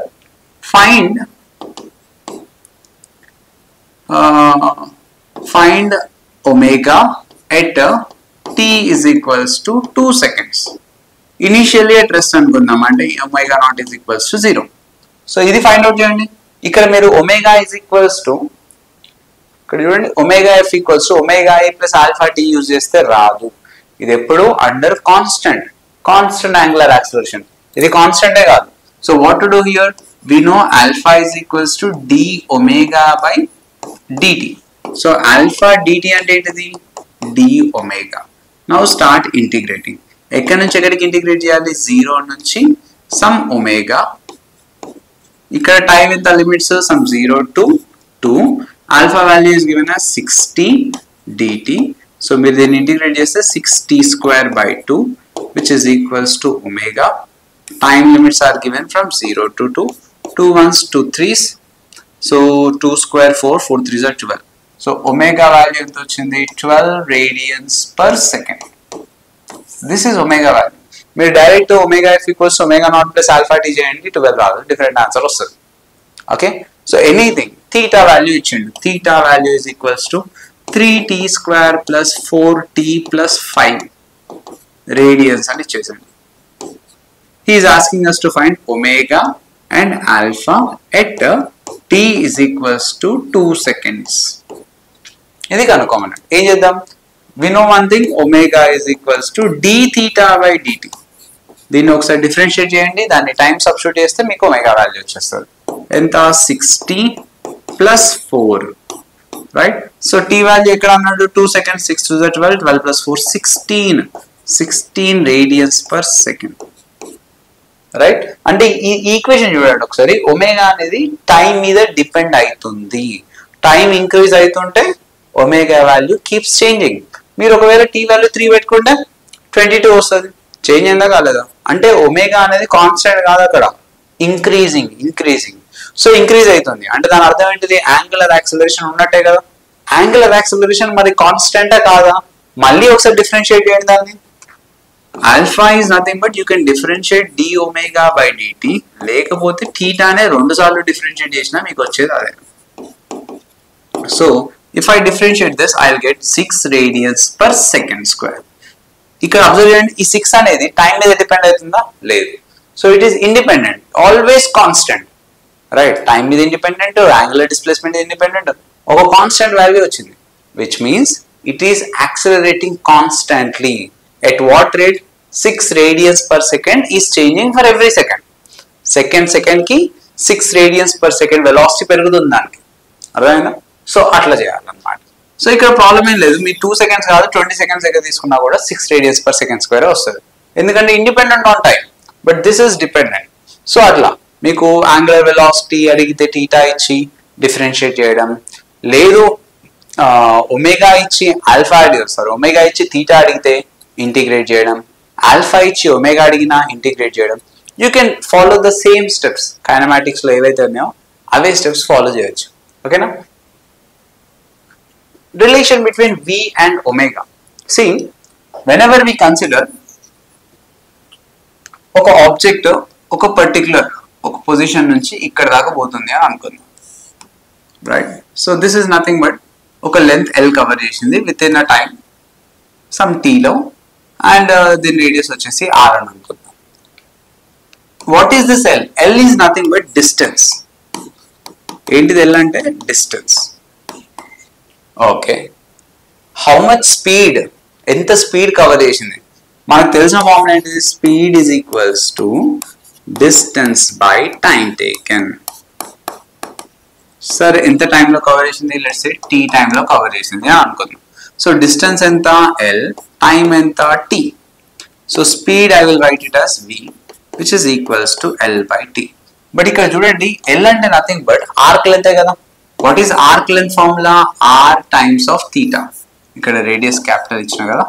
Find omega at t is equals to 2 seconds. Initially at rest అనుకుందాం, అంటే omega naught is equals to 0. So ఇది find out చేయండి. ఇక్కడ మీరు omega is equals to, ఇక్కడ చూడండి, omega F equals to omega A plus alpha T use చేస్తే రాదు. ఇది ఎప్పుడు అండర్ కాన్స్టెంట్ యాంగులర్ యాక్సిలరేషన్. ఇది కాన్స్టెంటే కాదు. So what to do here, we know alpha is equals to D omega by DT. So alpha DT అంటే ఏంటిది, D omega. Now start integrating. ఎక్కడి నుంచి ఎక్కడికి ఇంటిగ్రేట్ చేయాలి, 0 నుంచి సమ్ ఒమేగా. ఇక్కడ టైం ఎంత limits, some 0 to 2. Alpha value is given as 60 dt. So మీరు దీన్ని ఇంటిగ్రేట్ చేస్తే 6t²/2 which is equals to omega. Time limits are given from 0 to 2, 2 1s, 2 3s. So 2 square 4, 4 3s are 12. So omega value ఎంత వచ్చింది? 12 radians per second. This is omega value. మీరు direct omega f equals to omega naught plus alpha t చేయండి, 12 రాదు, different answer వస్తుంది. Okay, so anything theta value ఇచ్చిండు. theta value is equals to 3t² plus 4t plus 5 radians అని ఇచ్చేసండి. He is asking us to find omega and alpha at t is equals to 2 seconds. ఇది కనుక్కోమన్నాడు. ఏం చేద్దాం? We know one thing, omega is equals to d theta by dt. దీన్ని ఒకసారి differentiate చేయండి, దాన్ని time substitute చేస్తే మీకు ఒమేగా వాల్యూ వచ్చేస్తుంది. ఎంత? 60 plus 4, right? So t value ఎక్కడ అన్నాడు? 2 seconds, 6 to the 12, 12 plus 4, 16 radians per second, right? అంటే ఈ ఈక్వేషన్ చూడండి ఒకసారి. ఒమేగా అనేది టైం మీద డిపెండ్ అవుతుంది. టైం ఇంక్రీజ్ అవుతుంటే ఒమేగా వాల్యూ కీప్స్ చేంజింగ్. మీరు ఒకవేళ t వాల్యూ 3 పెట్టుకుంటే 22 వస్తుంది. చేంజ్ అయిందా కాలేదా? అంటే ఒమేగా అనేది కాన్స్టెంట్ కాదు, అక్కడ ఇంక్రీజింగ్. సో ఇంక్రీజ్ అవుతుంది అంటే దాని అర్థం ఏంటిది? యాంగులర్ యాక్సిలరేషన్ ఉన్నట్టే కదా. యాంగులర్ యాక్సిలరేషన్ మరి కాన్స్టెంటా కాదా? మళ్ళీ ఒకసారి డిఫరెన్షియేట్ చేయండి దాన్ని. Alpha is nothing but you can differentiate d omega by dt, లేకపోతే థీటానే 2 సార్లు డిఫరెన్షియేట్ చేసినా మీకు వచ్చేది అదే. So if I differentiate this I will get 6 radians per second square. ఇక్కడ అబ్జర్వ్ చేయండి, ఈ 6 అనేది టైం మీద డిపెండ్ అవుతుందా? లేదు. So it is independent, always constant, right? Time మీద ఇండిపెండెంట్, యాంగులర్ డిస్ప్లేస్మెంట్ ఇండిపెండెంట్, ఒక కాన్స్టెంట్ వాల్యూ వచ్చింది, which means it is accelerating constantly. At what rate? 6 radians per second is changing for every second. Second కి 6 radians per second velocity పెరుగుతుంది దానికి, అర్థమైందా? So అట్లా చేయాలన్నమాట. So ఇక్కడ ప్రాబ్లం ఏం లేదు, మీ 2 seconds కాదు 20 seconds దగ్గర తీసుకున్నా కూడా 6 radians per second square వస్తుంది, ఎందుకంటే independent on time, but this is dependent. So అట్లా మీకు యాంగులర్ వెలాసిటీ అడిగితే థీటా ఇచ్చి డిఫరెన్షియేట్ చేయడం, లేదు ఒమేగా ఇచ్చి ఆల్ఫా అడిగిస్తారు, ఒమేగా ఇచ్చి థీటా అడిగితే ఇంటిగ్రేట్ చేయడం, ఆల్ఫా ఇచ్చి ఒమేగా అడిగినా ఇంటిగ్రేట్ చేయడం. You can follow the same steps. Kinematics లో ఏవైతే ఉన్నాయో అవే స్టెప్స్ ఫాలో చేయొచ్చు. ఓకేనా? Relation between v and omega. See, whenever we consider ఒక ఆబ్జెక్ట్ ఒక పర్టికులర్ ఒక పొజిషన్ నుంచి ఇక్కడ దాకా పోతుంది అని అనుకుందాం, right? So this is nothing but ఒక లెంత్ l కవర్ చేసింది with in a time some t లో, అండ్ దీని రేడియస్ వచ్చేసి r అని అనుకుందాం. What is this l? l is nothing but distance. ఏంటిది l అంటే? Distance. Okay, how much speed, ఎంత స్పీడ్ కవర్ చేసింది? మనకు తెలిసిన ఫార్ములా ఏంటిది? Speed is equals to distance by time taken. సరే, ఎంత టైంలో కవర్ చేసింది? లెట్స్ సే t టైంలో కవర్ చేసింది అని అనుకుందాం. సో డిస్టెన్స్ ఎంత? l, టైం ఎంత? t. So speed I will write it as v which is equals to l by t. But ఇక్కడ చూడండి, l అంటే నథింగ్ బట్ ఆర్క్ లెంత్ కదా. What is arc length formula? r times of theta. ఇక్కడ radius capital ఇచ్చిన కదా,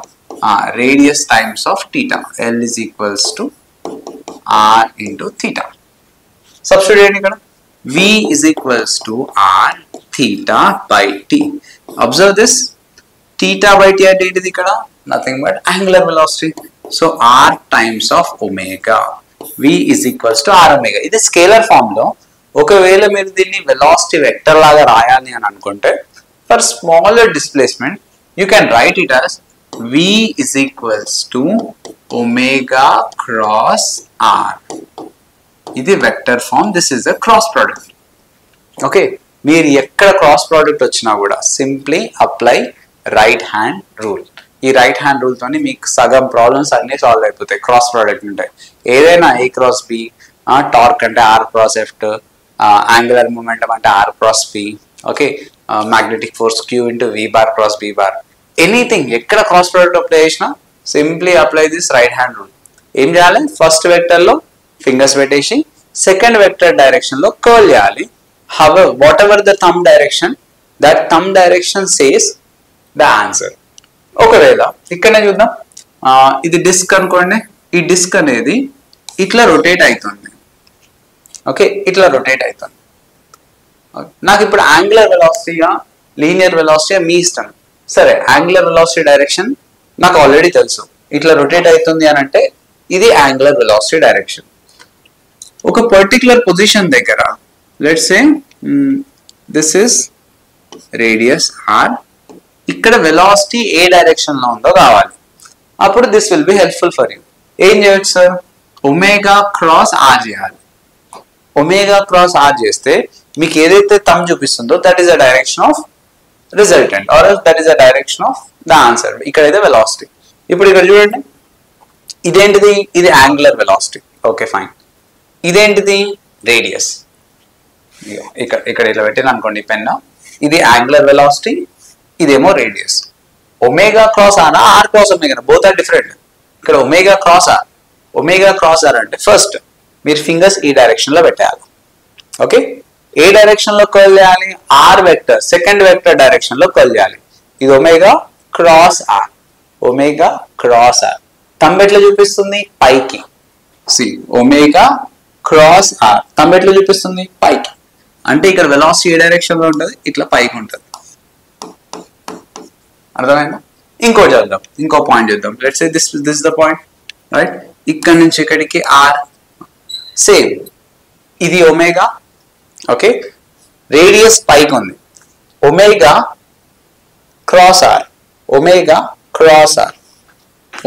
radius times of theta. l is equals to r into theta. Substitute చేయండి ఇక్కడ. v is equals to r theta by t. Observe this. Theta by t అంటే ఏంటిది ఇక్కడ? Nothing but angular velocity. So r times of omega. v is equals to r omega. ఇది scalar form లో ఒకవేళ మీరు దీన్ని వెలాసిటీ వెక్టర్ లాగా రాయాలి అని అనుకుంటే, for smaller displacement you can write it as v is equals to omega cross r. ఇది vector form. This is a cross product. Okay, మీరు ఎక్కడ క్రాస్ ప్రోడక్ట్ వచ్చినా కూడా simply apply right hand rule. ఈ రైట్ హ్యాండ్ రూల్ తోని మీకు సగం problems అన్ని సాల్వ్ అయిపోతాయి. క్రాస్ ప్రోడక్ట్ ఉంటాయి. ఏదైనా a క్రాస్ b, టార్క్ అంటే r క్రాస్ ఎఫ్ట్, యాంగులర్ మూమెంటం అంటే r cross p, okay, magnetic force q into v bar cross b bar, anything ఎక్కడ క్రాస్ ప్రోడక్ట్ అప్లై చేసినా simply apply this right hand rule. ఏం చేయాలి? First vector లో fingers పెట్టేసి second vector direction లో curl చేయాలి. However, whatever the thumb direction, that thumb direction says the answer. ఒకవేళ ఇక్కడనే చూద్దాం, ఇది డిస్క్ అనుకోండి, ఈ డిస్క్ అనేది ఇట్లా రొటేట్ అవుతుంది. ఓకే, ఇట్లా రొటేట్ అవుతుంది. నాకు ఇప్పుడు యాంగులర్ వెలాసిటీయా లీనియర్ వెలాసిటీయా మీ ఇష్టం. సరే, యాంగులర్ వెలాసిటీ డైరెక్షన్ నాకు ఆల్రెడీ తెలుసు, ఇట్లా రొటేట్ అవుతుంది అని అంటే ఇది యాంగులర్ వెలాసిటీ డైరెక్షన్. ఒక పర్టికులర్ పొజిషన్ దగ్గర let's say this is radius R, ఇక్కడ వెలాసిటీ ఏ డైరెక్షన్ లో ఉందో కావాలి. అప్పుడు this will be helpful for you. ఏం చేయొచ్చు సార్, ఒమేగా క్రాస్ ఆర్ చేయాలి. ఒమేగా క్రాస్ ఆర్ చేస్తే మీకు ఏదైతే థంబ్ చూపిస్తుందో that is the direction of resultant or that is the direction of the answer. ఇక్కడైతే వెలాసిటీ. ఇప్పుడు ఇక్కడ చూడండి, ఇదేంటిది, ఇది యాంగులర్ వెలాసిటీ. Okay fine. ఇదేంటిది, రేడియస్. ఇక్కడ ఇట్లా పెట్టిన అనుకోండి పెన్, ఇది యాంగులర్ వెలాసిటీ, ఇదేమో radius. Omega cross R, R cross omega, both are different. ఇక్కడ omega cross R, omega cross R అంటే ఫస్ట్ మీరు ఫింగర్స్ ఈ డైరెక్షన్ లో పెట్టాలి. ఓకే, ఏ డైరెక్షన్ లో కర్ల్ చేయాలి, R vector second vector direction లో కర్ల్ చేయాలి. ఇది omega cross R, omega cross R. Thumb ఎట్లా చూపిస్తుంది, పైకి. See omega cross R, thumb ఎట్లా చూపిస్తుంది, పైకి. అంటే ఇక్కడ వెలాసిటీ ఏ డైరెక్షన్ లో ఉంటుంది, ఇట్లా పైకి ఉంటుంది. అర్థమైందా? ఇంకోటి చేద్దాం, ఇంకో పాయింట్ చేద్దాం. Let's say this the point, right? ఇక్కడ నుంచి ఇక్కడికి ఆర్, సేమ్ ఇది ఒమేగా. ఓకే, రేడియస్ పైకి ఉంది, omega cross R, omega cross R,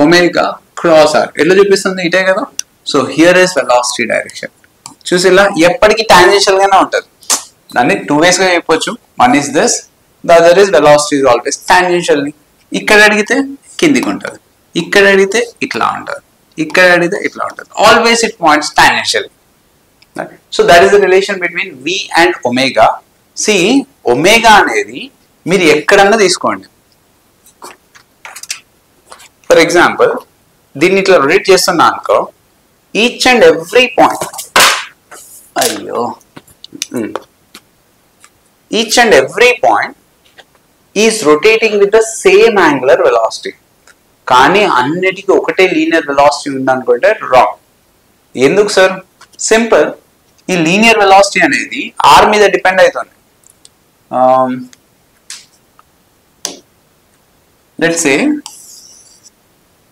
omega cross R ఎట్లా చూపిస్తుంది, ఇటే కదా. So here is velocity direction. చూసి ఇలా ఎప్పటికీ టాంజెన్షియల్ గానే ఉంటుంది. దాన్ని టూ వేస్ గా చెప్పొచ్చు. One is this, the other is velocity is always tangentially. ఇక్కడ అడిగితే కిందికి ఉంటుంది, ఇక్కడ అడిగితే ఇట్లా ఉంటుంది, ఇక్కడ అడిగితే ఇట్లా ఉంటుంది. Always it points tangentially. So that is the relation between V and omega. See omega అనేది మీరు ఎక్కడన్నా తీసుకోండి. ఫర్ ఎగ్జాంపుల్ దీన్ని ఇట్లా రొటేట్ చేస్తున్నా అనుకో, ఈచ్ అండ్ ఎవ్రీ పాయింట్, అయ్యో, each and every point is rotating with the same angular velocity. కానీ అన్నిటికీ ఒకటే లీనియర్ వెలాసిటీ ఉందనుకుంటే రాంగ్. ఎందుకు సార్? సింపుల్, ఈ లీనియర్ వెలాసిటీ అనేది ఆర్ మీద డిపెండ్ అవుతుంది. Let's say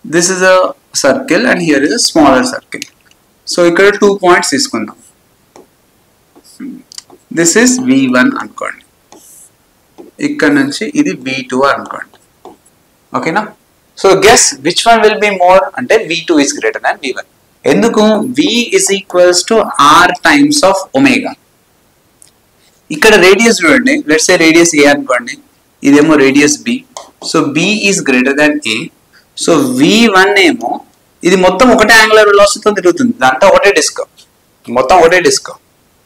this is a circle and here is a smaller circle. So ఇక్కడ 2 points తీసుకుందాం. దిస్ ఇస్ V1 అనుకోండి, ఇక్కడ నుంచి ఇది V2 అనుకోండి. ఓకేనా? So guess which one will be more అంటే V2 is greater than V1. ఎందుకు? V is equals to R times of omega. ఇక్కడ రేడియస్ చూడండి, లెట్స్ సే రేడియస్ A అనుకోండి, ఇదేమో radius B. So B is greater than A. So V1 ఏమో ఇది మొత్తం ఒకటే యాంగులర్ వెలాసిటీతో తిరుగుతుంది, దాంతో ఒకటే డిస్క్, మొత్తం ఒకటే డిస్క్.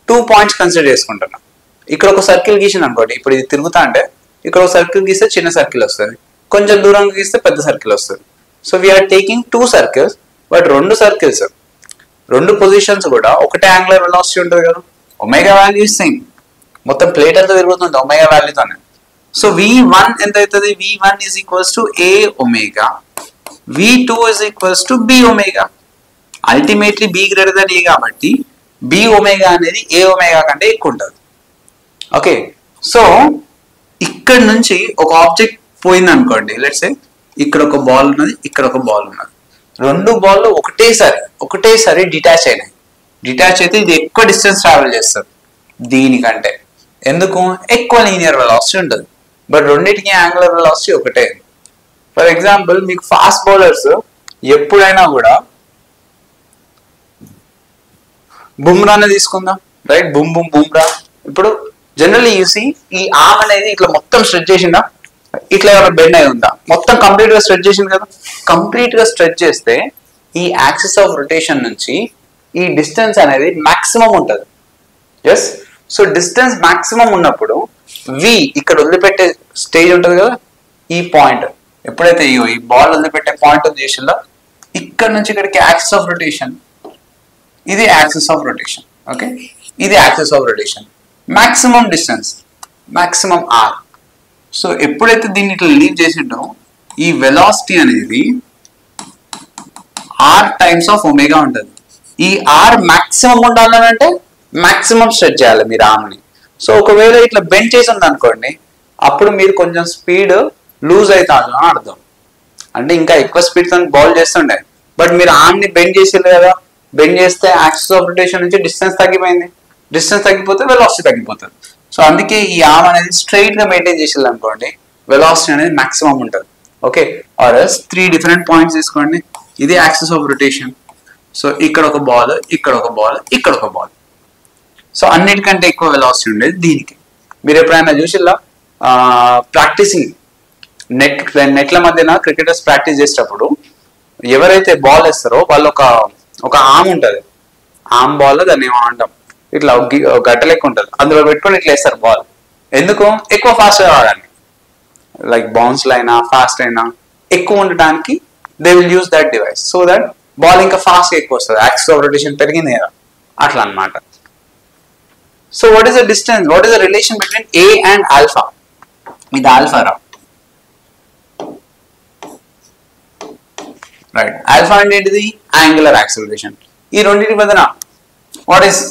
2 పాయింట్స్ కన్సిడర్ చేసుకుంటున్నాం. ఇక్కడ ఒక సర్కిల్ గీసింది అనుకోండి, ఇప్పుడు ఇది తిరుగుతా అంటే ఇక్కడ ఒక సర్కిల్ గీస్తే చిన్న సర్కిల్ వస్తుంది, కొంచెం దూరంగా గీస్తే పెద్ద సర్కిల్ వస్తుంది. So we're taking 2 circles, but 2 circles 2 positions కూడా ఒకటే యాంగులర్ వెలాసిటీ ఉంటుంది కదా. ఒమేగా వాల్యూ సేమ్, మొత్తం ప్లేట్ అంతా తిరుగుతుంది ఒమేగా వాల్యూతోనే. సో V1 ఎంత అవుతుంది? V1 is equals to A omega, V2 is equals to B omega. Ultimately B greater than A కాబట్టి B omega అనేది A omega కంటే ఎక్కువ ఉంటుంది. ఓకే, సో ఇక్కడ నుంచి ఒక ఆబ్జెక్ట్ పోయింది అనుకోండి, లెట్స్ సే ఇక్కడ ఒక బాల్ ఉన్నది, ఇక్కడ ఒక బాల్ ఉన్నది, 2 బాల్ ఒకటేసారి డిటాచ్ అయినాయి. డిటాచ్ అయితే ఇది ఎక్కువ డిస్టెన్స్ ట్రావెల్ చేస్తుంది దీనికంటే. ఎందుకు? ఎక్కువ లీనియర్ వెలాసిటీ ఉంటుంది, బట్ రెండింటికి యాంగులర్ వెలాసిటీ ఒకటే. ఫర్ ఎగ్జాంపుల్ మీకు ఫాస్ట్ బౌలర్స్ ఎప్పుడైనా కూడా బుమ్రానే తీసుకుందాం, రైట్? బుమ్రా. ఇప్పుడు జనరల్లీ యూసి ఈ ఆర్మ్ అనేది ఇట్లా మొత్తం స్ట్రెచ్ చేసిందా, ఇట్లా ఏమైనా బెండ్ అయి ఉందా? మొత్తం కంప్లీట్ గా స్ట్రెచ్ చేసింది కదా. కంప్లీట్ గా స్ట్రెచ్ చేస్తే ఈ యాక్సిస్ ఆఫ్ రొటేషన్ నుంచి ఈ డిస్టెన్స్ అనేది మాక్సిమం ఉంటుంది. ఎస్, సో డిస్టెన్స్ మాక్సిమం ఉన్నప్పుడు వి ఇక్కడ వదిలిపెట్టే స్టేజ్ ఉంటుంది కదా, ఈ పాయింట్ ఎప్పుడైతే ఈ బాల్ వదిలిపెట్టే పాయింట్ చేసిందో ఇక్కడ నుంచి ఇక్కడికి యాక్సిస్ ఆఫ్ రొటేషన్, ఇది యాక్సిస్ ఆఫ్ రొటేషన్. ఓకే, ఇది axis of rotation, maximum distance, maximum R. So ఎప్పుడైతే దీన్ని ఇట్లా లీవ్ చేసిండో ఈ వెలాసిటీ అనేది ఆర్ టైమ్స్ ఆఫ్ ఒమేగా ఉంటుంది. ఈ ఆర్ మాక్సిమం ఉండాలంటే మాక్సిమం స్ట్రెచ్ చేయాలి మీరు ఆర్మ్ని. సో ఒకవేళ ఇట్లా బెండ్ చేసి ఉంది అనుకోండి, అప్పుడు మీరు కొంచెం స్పీడ్ లూజ్ అవుతాను అని అర్థం. అంటే ఇంకా ఎక్కువ స్పీడ్తో బౌల్ చేస్తుండే, బట్ మీరు ఆర్మ్ని బెండ్ చేసేది కదా, బెండ్ చేస్తే యాక్సిస్ ఆఫ్ రొటేషన్ నుంచి డిస్టెన్స్ తగ్గిపోయింది, డిస్టెన్స్ తగ్గిపోతే వెలాసిటీ తగ్గిపోతుంది. సో అందుకే ఈ ఆర్మ్ అనేది స్ట్రైట్ గా మెయింటైన్ చేసేది అనుకోండి, వెలాసిటీ అనేది మాక్సిమం ఉంటుంది. Okay, or else 3 different points తీసుకోండి. ఇది యాక్సిస్ ఆఫ్ రొటేషన్. సో ఇక్కడ ఒక బాల్, ఇక్కడ ఒక బాల్, ఇక్కడ ఒక బాల్. సో అన్నిటికంటే ఎక్కువ వెలాసిటీ ఉండేది దీనికి. మీరు ఎప్పుడైనా చూసిల్లా ప్రాక్టీసింగ్ నెట్ల మధ్యన క్రికెటర్స్ ప్రాక్టీస్ చేసేటప్పుడు ఎవరైతే బాల్ వేస్తారో వాళ్ళు ఒక ఆర్మ్ ఉంటుంది, ఆర్మ్ బాల్ దాన్ని ఏమో అంటాం, ఇట్లా గడ్డ లెక్క ఉంటుంది, అందులో పెట్టుకొని ఇట్లా వేస్తారు బాల్. ఎందుకు? ఎక్కువ ఫాస్ట్ రావడానికి, లైక్ బౌన్స్ అయినా ఫాస్ట్ అయినా ఎక్కువ ఉండటానికి they will use that device, so that ball ఇంకా ఫాస్ట్ ఎక్కువ వస్తుంది, యాక్సిస్ ఆఫ్ రొటేషన్ పెరిగింది కదా, అట్లా అన్నమాట. So what is the distance, what is the relation between A and alpha? ఇది ఆల్ఫా రా, రైట్. ఆల్ఫా అంటే ఏంటిది? Angular acceleration. ఈ రెండింటి మధ్యన what is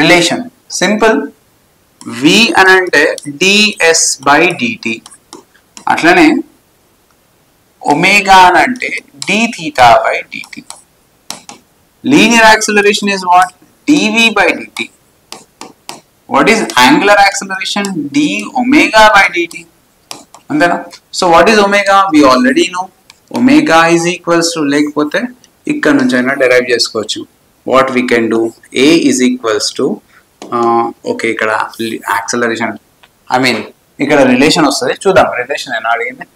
relation? Simple, v అని అంటే ds బై dt, అట్లనే ఒమేగా అని అంటే d theta by dt. Linear acceleration is what? dv by dt. What is angular acceleration? d omega by dt. అంతేనా? So what is omega? We already know. Omega is equals to, లేకపోతే ఇక్కడ నుంచి అయినా derive చేసుకోవచ్చు. What we can do, A is equals to, okay ఇక్కడ acceleration, I mean ఇక్కడ relation వస్తుంది, చూద్దాం. రిలేషన్ అయినా అడిగింది,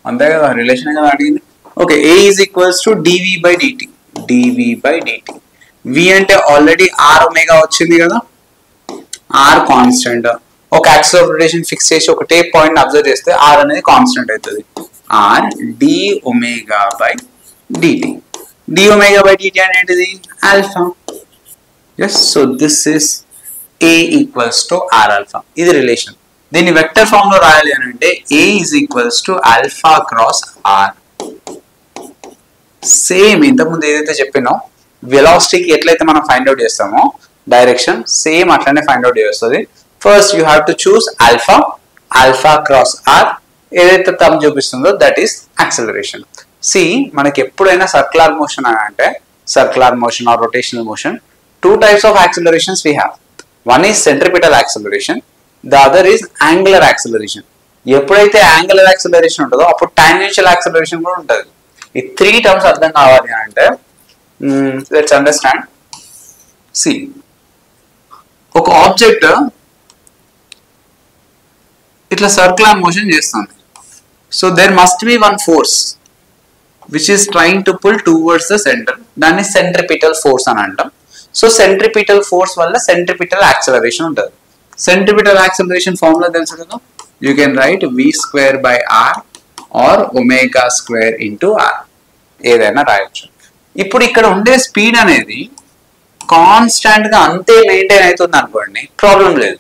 అంతే కదా, రిలేషన్ కదా అడిగింది. Okay, a is equals to dv by dt. Dv by dt, v అంటే ఆల్రెడీ ఆర్ ఒమేగా వచ్చింది కదా, ఆర్ కాన్స్టెంట్. ఒక యాక్సిస్ ఆఫ్ రొటేషన్ ఫిక్స్ చేసి ఒక టేప్ పాయింట్ అబ్జర్వ్ చేస్తే ఆర్ అనేది కాన్స్టెంట్ అవుతుంది. R d omega by dt. D omega by dt అంటే ఏంటిది? Alpha. Yes, so this is a equals to r alpha. ఇది రిలేషన్. దీన్ని వెక్టర్ ఫామ్ లో రాయాలి అని అంటే ఏ is equals to alpha cross R. Same ఇంతకుముందు ఏదైతే చెప్పినో వెలాసిటీకి ఎట్లయితే మనం ఫైండ్ అవుట్ చేస్తామో డైరెక్షన్, సేమ్ అట్లనే ఫైండ్ అవుట్ చేస్తుంది. First you have to choose alpha, alpha cross R, ఏదైతే టర్మ్ చూపిస్తుందో దట్ ఈస్ యాక్సిలరేషన్. సి, మనకి ఎప్పుడైనా సర్క్యులర్ మోషన్ అని అంటే, circular motion or rotational motion, 2 types of accelerations we have. One is centripetal acceleration, the other is angular acceleration. ఎప్పుడైతే angular acceleration ఉంటుందో అప్పుడు tangential acceleration కూడా ఉంటుంది. ఈ 3 terms అర్థం కావాలి అంటే లెట్స్ అండర్స్టాండ్. సి, ఒక ఆబ్జెక్ట్ ఇట్లా సర్క్యులర్ మోషన్ చేస్తుంది. So there must be one force which is trying to pull towards the centre. దాన్ని సెంట్రిపిటల్ ఫోర్స్ అని అంటాం. సో సెంట్రిపిటల్ ఫోర్స్ వల్ల సెంట్రిపిటల్ యాక్సిలరేషన్ ఉంటుంది. సెంట్రిపిటల్ యాక్సిలరేషన్ ఫార్ములా తెలుసు కదా, you can write v square by R R omega square into R, ఏదైనా రాయొచ్చు. ఇప్పుడు ఇక్కడ ఉండే స్పీడ్ అనేది కాన్స్టాంట్ గా అంతే మెయింటైన్ అవుతుంది అనుకోండి, ప్రాబ్లం లేదు.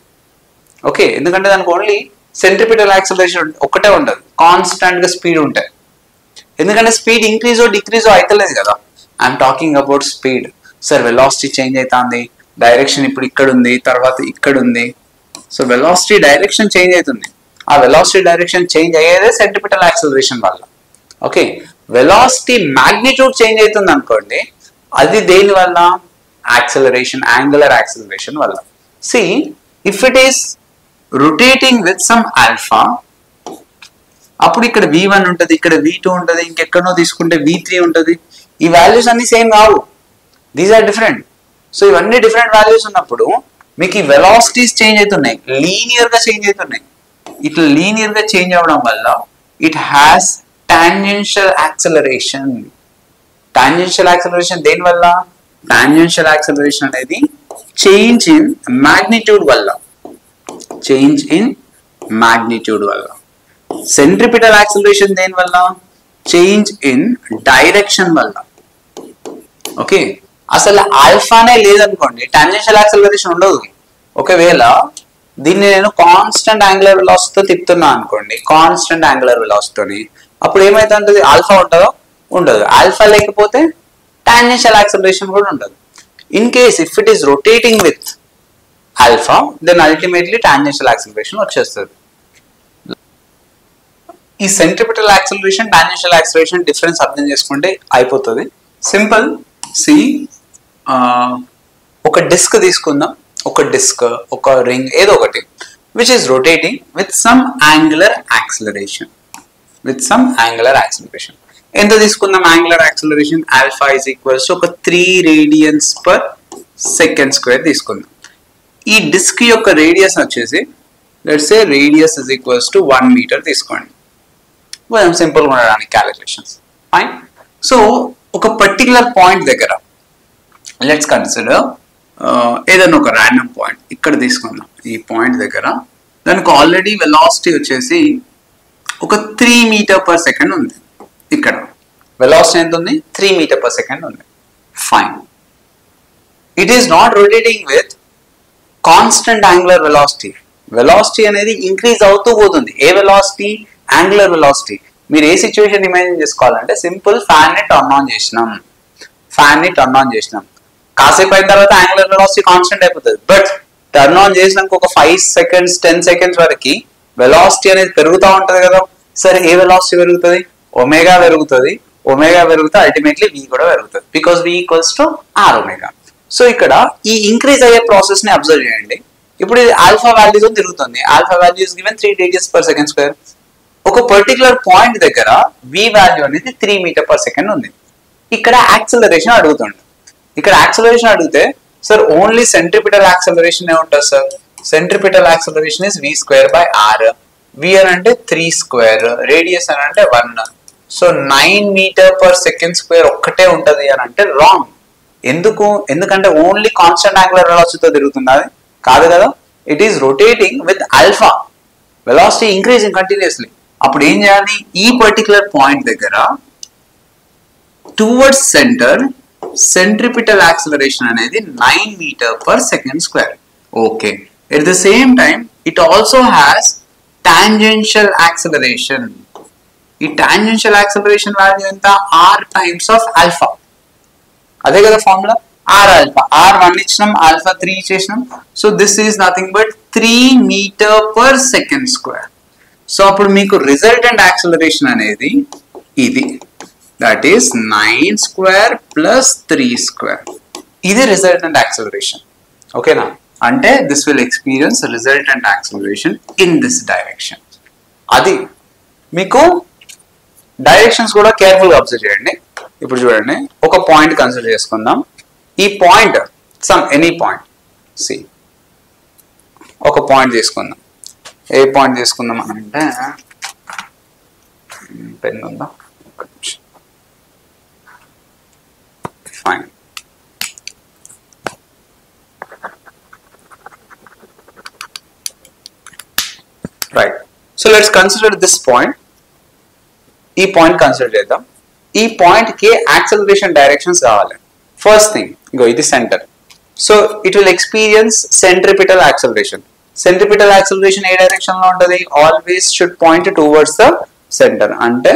ఓకే, ఎందుకంటే దానికి ఓన్లీ సెంట్రిపిటల్ యాక్సిలరేషన్ ఒక్కటే ఉండదు, కాన్స్టాంట్ గా స్పీడ్ ఉంటాయి. ఎందుకంటే స్పీడ్ ఇంక్రీజో డిక్రీజో అవుతలేదు కదా, I'm talking about speed. Sir velocity change అవుతుంది, డైరెక్షన్ ఇప్పుడు ఇక్కడ ఉంది, తర్వాత ఇక్కడ ఉంది. సో వెలాసిటీ డైరెక్షన్ చేంజ్ అవుతుంది. ఆ వెలాసిటీ డైరెక్షన్ చేంజ్ అయ్యేదే సెంట్రిపిటల్ యాక్సిలరేషన్ వల్ల. ఓకే, వెలాసిటీ మ్యాగ్నిట్యూడ్ చేంజ్ అవుతుంది అనుకోండి, అది దేని వల్ల? యాక్సిలరేషన్, యాంగులర్ యాక్సిలరేషన్ వల్ల. See, if it is rotating with some alpha, అప్పుడు ఇక్కడ v1 ఉంటుంది, ఇక్కడ v2 ఉంటుంది, ఇంకెక్కడో తీసుకుంటే v3 ఉంటుంది. ఈ వాల్యూస్ అన్ని సేమ్ కావు, దీస్ ఆర్ డిఫరెంట్. సో ఇవన్నీ డిఫరెంట్ వాల్యూస్ ఉన్నప్పుడు మీకు ఈ వెలాసిటీస్ చేంజ్ అవుతున్నాయి, లీనియర్ గా చేంజ్ అవుతున్నాయి. ఇట్లా లీనియర్ గా చేంజ్ అవ్వడం వల్ల it has tangential acceleration. Tangential acceleration దేని వల్ల? టాంజెన్షియల్ యాక్సిలరేషన్ అనేది చేంజ్ ఇన్ మాగ్నిట్యూడ్ వల్ల, చేంజ్ ఇన్ మాగ్నిట్యూడ్ వల్ల. సెంట్రిపిటల్ యాక్సిలరేషన్ దేని వల్ల? చేంజ్ ఇన్ డైరెక్షన్ వల్ల. ఓకే, అసలు ఆల్ఫానే లేదనుకోండి, టాంజెన్షియల్ యాక్సిలరేషన్ ఉండదు. ఒకవేళ దీన్ని నేను కాన్స్టెంట్ యాంగులర్ వెలాసిటీతో తిప్పుతున్నా అనుకోండి, కాన్స్టెంట్ యాంగులర్ వెలాసిటీని అప్పుడు ఏమైతుంటది, ఆల్ఫా ఉంటుందో ఉండదు. ఆల్ఫా లేకపోతే టాంజెన్షియల్ యాక్సిలరేషన్ కూడా ఉండదు. In case if it is rotating with alpha then ultimately tangential acceleration వచ్చేస్తుంది. ఈ centripetal acceleration tangential acceleration difference అర్థం చేసుకుంటే అయిపోతుంది. సింపుల్. సి ఒక డిస్క్ తీసుకుందాం, ఒక డిస్క్, ఒక రింగ్, ఏదో ఒకటి which is rotating with some angular acceleration. With some angular acceleration. ఎంత తీసుకుందాం angular acceleration? Alpha is equals to ఒక 3 radians per second square తీసుకుందాం. ఈ డిస్క్ యొక్క రేడియస్ వచ్చేసి let's say radius is equals to 1 meter తీసుకోండి. కొంచెం సింపుల్ గా ఉండడానికి క్యాలిక్యులేషన్స్. ఫైన్. సో ఒక పర్టికులర్ పాయింట్ దగ్గర లెట్స్ కన్సిడర్ ఏదైనా ఒక ర్యాండమ్ పాయింట్ ఇక్కడ తీసుకుందాం. ఈ పాయింట్ దగ్గర దానికి ఆల్రెడీ వెలాసిటీ వచ్చేసి ఒక 3 మీటర్ పర్ సెకండ్ ఉంది. ఇక్కడ వెలాసిటీ ఎంత ఉంది? 3 మీటర్ పర్ సెకండ్ ఉంది. Fine. It is not rotating with constant angular velocity. Velocity అనేది ఇంక్రీజ్ అవుతూ పోతుంది. A velocity? Angular velocity. మీరు ఏ సిచ్యువేషన్ ఇమాజిన్ చేసుకోవాలంటే సింపుల్, ఫ్యాన్ ని టర్న్ ఆన్ చేసినాం, కాసేపు అయిన తర్వాత యాంగులర్ వెలాసిటీ కాన్స్టెంట్ అయిపోతుంది. బట్ టర్న్ ఆన్ చేసినాక ఒక 5 seconds 10 seconds వరకు వెలాసిటీ అనేది పెరుగుతూ ఉంటది కదా. సరే, ఏ వెలాసిటీ పెరుగుతుంది? ఒమేగా పెరుగుతుంది. ఒమేగా పెరిగితే అల్టిమేట్లీ v కూడా పెరుగుతుంది, because v equals to r omega. So ఇక్కడ ఈ ఇంక్రీజ్ అయ్యే ప్రాసెస్ ని అబ్జర్వ్ చేయండి. ఇప్పుడు ఇది ఆల్ఫా వాల్యూతో తిరుగుతుంది. Alpha value is given 3 radians per second square. ఒక పర్టికులర్ పాయింట్ దగ్గర v వాల్యూ అనేది 3 meter per second ఉంది. ఇక్కడ యాక్సిలరేషన్ అడుగుతుంది. ఇక్కడ యాక్సిలరేషన్ అడిగితే సార్ ఓన్లీ సెంట్రిపిటల్ యాక్సిలరేషన్ ఏముంటుంది sir? Centripetal acceleration is v square by r. v అని అంటే 3 square, రేడియస్ అని అంటే 1. So 9 meter per second square ఒక్కటే ఉంటది అని అంటే రాంగ్. ఎందుకంటే ఓన్లీ కాన్స్టెంట్ యాంగులర్ వెలాసిటీతో తిరుగుతుంది, అది కాదు కదా. It is rotating with alpha, velocity increasing continuously. అప్పుడు ఏం చేయాలి? ఈ పర్టికులర్ పాయింట్ దగ్గర టువర్డ్స్ సెంటర్ centripetal acceleration అనేది 9 meter per second square. Okay. At the same time, it also has tangential acceleration. ఈ tangential acceleration value ఎంత? r times of alpha. అదే కదా ఫార్ములా, r alpha. r1 ఇచ్చినాం, alpha 3 ఇచ్చేసినాం. So this is nothing but 3 meter per second square. So అప్పుడు మీకు resultant acceleration అనేది ఇది, that is 9 square plus 3 square. ఇది resultant acceleration. Okay na? అంటే this will experience resultant acceleration in this direction. అది మీకు డైరెక్షన్స్ కూడా కేర్ఫుల్ గా అబ్జర్వ్ చేయండి. ఇప్పుడు చూడండి, ఒక పాయింట్ కన్సిడర్ చేసుకుందాం. ఈ పాయింట్ ఎనీ పాయింట్, సి ఒక పాయింట్ తీసుకుందాం. ఏ పాయింట్ తీసుకుందాం అని అంటే, పెన్ ఉందా? Fine. Right. So let's consider this point. ఈ పాయింట్ కన్సిడర్ చేద్దాం. ఈ పాయింట్ కి యాక్సిలరేషన్ డైరెక్షన్స్ కావాలి. ఫస్ట్ థింగ్, ఇగో ఇది centre. So it will experience centripetal acceleration. Centripetal acceleration A direction లో ఉంటుంది? Always should point towards the centre. అంటే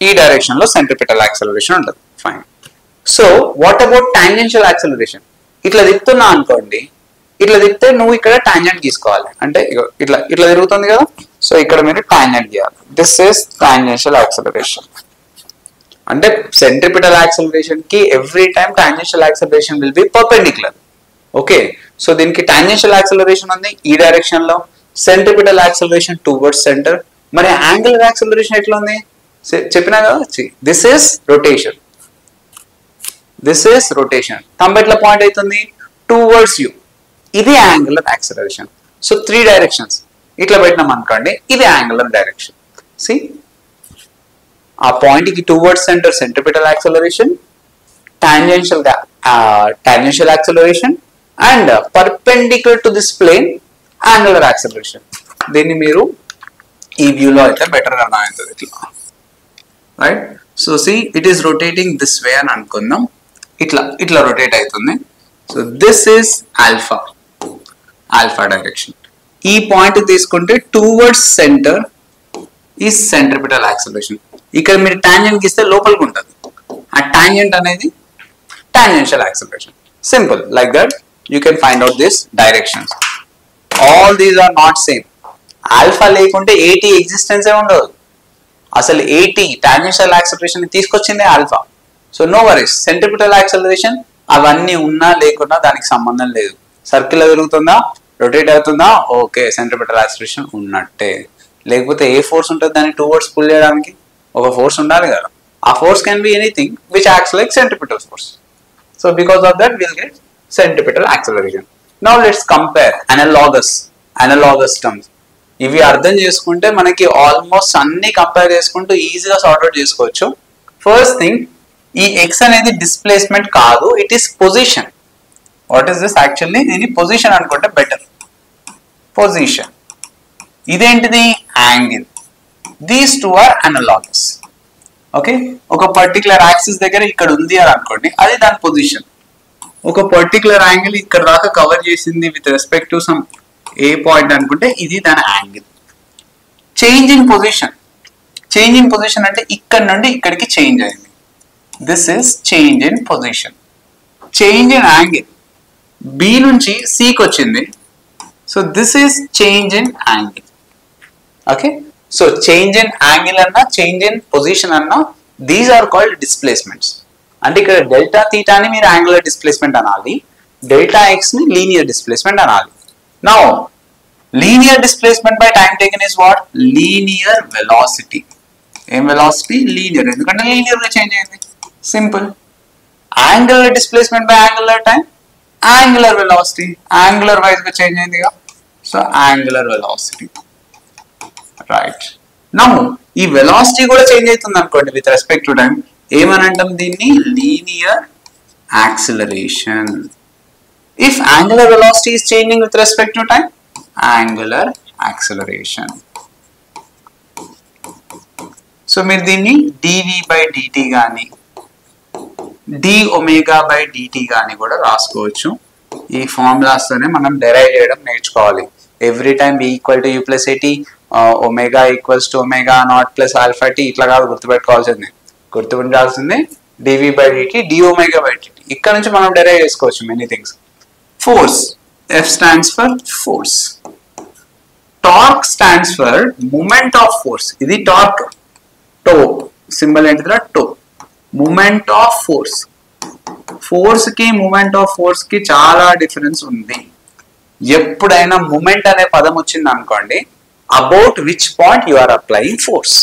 ఈ డైరెక్షన్ లో సెంట్రిపిటల్ యాక్సిలరేషన్ ఉంటుంది. Fine. So what about tangential acceleration? ఇట్లా తిప్పుతున్నా అనుకోండి, ఇట్లా తిప్పితే నువ్వు ఇక్కడ టాంజెంట్ గీసుకోవాలి. అంటే ఇట్లా తిరుగుతుంది కదా, సో ఇక్కడ మీరు టాంజెంట్ గీయాలి. This is tangential acceleration. అంటే సెంట్రిపిటల్ యాక్సిలరేషన్ కి every time tangential acceleration will be perpendicular. Okay. So దీనికి టాంజెన్షియల్ యాక్సిలరేషన్ ఉంది ఈ డైరెక్షన్ లో, సెంట్రిపిటల్ యాక్సిలరేషన్ టువర్డ్స్ సెంటర్. మరి యాంగులర్ యాక్సిలరేషన్ ఎట్లా ఉంది? చెప్పినా కదా, this is rotation. This is rotation. Thumb ఎట్లా పాయింట్ అవుతుంది? Towards you. ఇది యాంగులర్ యాక్సిలరేషన్. సో 3 డైరెక్షన్స్ ఇట్లా పెట్టినాం అనుకోండి, ఇది యాంగులర్ డైరెక్షన్. సి, ఆ పాయింట్ కి towards centre centripetal acceleration, tangential acceleration and perpendicular to this plane angular acceleration. దీన్ని మీరు ఈ వ్యూలో అయితే బెటర్ గా అవుతుంది ఇట్లా. Right. So see, it is rotating this way అని అనుకుందాం. ఇట్లా రొటేట్ అవుతుంది. So this is alpha direction. ఈ పాయింట్ తీసుకుంటే టువర్డ్స్ సెంటర్ ఈ సెంట్రిపిటల్ యాక్సిలరేషన్. ఇక్కడ మీరు టాంజెంట్ గీస్తే లోపలికి ఉంటుంది. ఆ టాంజెంట్ అనేది tangential acceleration. Simple like that you can find out this directions. All these are not same. Alpha లేకుంటే ఏటీ ఎగ్జిస్టెన్సే ఉండదు. అసలు ఏటీ టాంజెన్షియల్ యాక్సిలరేషన్ తీసుకొచ్చిందే alpha. So no worries, centripetal acceleration అవన్నీ ఉన్నా లేకున్నా దానికి సంబంధం లేదు. సర్కిల్ తిరుగుతుందా, రొటేట్ అవుతుందా, ఓకే సెంట్రిపిటల్ యాక్సిలరేషన్ ఉన్నట్టే. లేకపోతే ఏ ఫోర్స్ ఉంటుంది దాన్ని టువర్డ్స్ పుల్ చేయడానికి? ఒక ఫోర్స్ ఉండాలి కదా. ఆ force can be anything which acts like centripetal force. So because of that will get centripetal acceleration. Now let's compare analogous terms. ఇవి అర్థం చేసుకుంటే మనకి ఆల్మోస్ట్ అన్ని కంపేర్ చేసుకుంటూ ఈజీగా సార్ట్అవుట్ చేసుకోవచ్చు. ఫస్ట్ థింగ్, ఈ ఎక్స్ అనేది డిస్ప్లేస్మెంట్ కాదు, it is position. What is this actually? దీన్ని పొజిషన్ అనుకుంటే బెటర్. పొజిషన్. ఇదేంటిది? Angle. These two are analogous. Okay, ఒక పర్టికులర్ యాక్సిస్ దగ్గర ఇక్కడ ఉంది అని అనుకోండి, అది దాని పొజిషన్. ఒక పర్టికులర్ యాంగిల్ ఇక్కడ దాకా కవర్ చేసింది with respect to some A point అనుకుంటే ఇది దాని angle. Change in position. Change in position అంటే ఇక్కడ నుండి ఇక్కడికి చేంజ్ అయింది. This is change in position. Change in angle. B నుంచి సికి వచ్చింది. So this is change in angle. Okay, so change in angle అన్నా చేంజ్ ఇన్ పొజిషన్ అన్నా దీస్ ఆర్ కాల్డ్ డిస్ప్లేస్మెంట్స్. అంటే ఇక్కడ డెల్టా థీటాని మీరు యాంగులర్ డిస్ప్లేస్మెంట్ అనాలి, డెల్టా ఎక్స్ ని లీనియర్ డిస్ప్లేస్మెంట్ అనాలి. Now, linear displacement by time taken is what? Linear velocity. Em velocity? Linear. ఎందుకంటే linear గా చేంజ్ అయింది. Simple. Angular displacement by angular time? Angular velocity. Angular wise గా change అయిందిగా. So, angular velocity. Right. Now, ఈ velocity కూడా change అవుతుంది అనుకోండి with respect to time. ఏమని అంటాం దీన్ని? Linear acceleration. If angular velocity is changing with respect to time, angular acceleration. So మీరు దీన్ని dv by dt గాని d omega by dt గాని కూడా రాసుకోవచ్చు. ఈ ఫార్ములాస్ తోనే మనం డెరైవ్ చేయడం నేర్చుకోవాలి. Every time b equal to u plus at, omega equals to omega naught plus alpha t ఇట్లా కాదు గుర్తుపెట్టాల్సింది dv by dt, d omega by dt. ఇక్కడ నుంచి మనం డెరైవ్ చేసుకోవచ్చు many things. Force. F stands for force. Torque stands for moment of force. This is torque. Toe. Symbol entira toe. Moment of force. Force ki moment of force ki chala difference undi. Eppudaina moment ane padam ochindi anukondi, about which point you are applying force.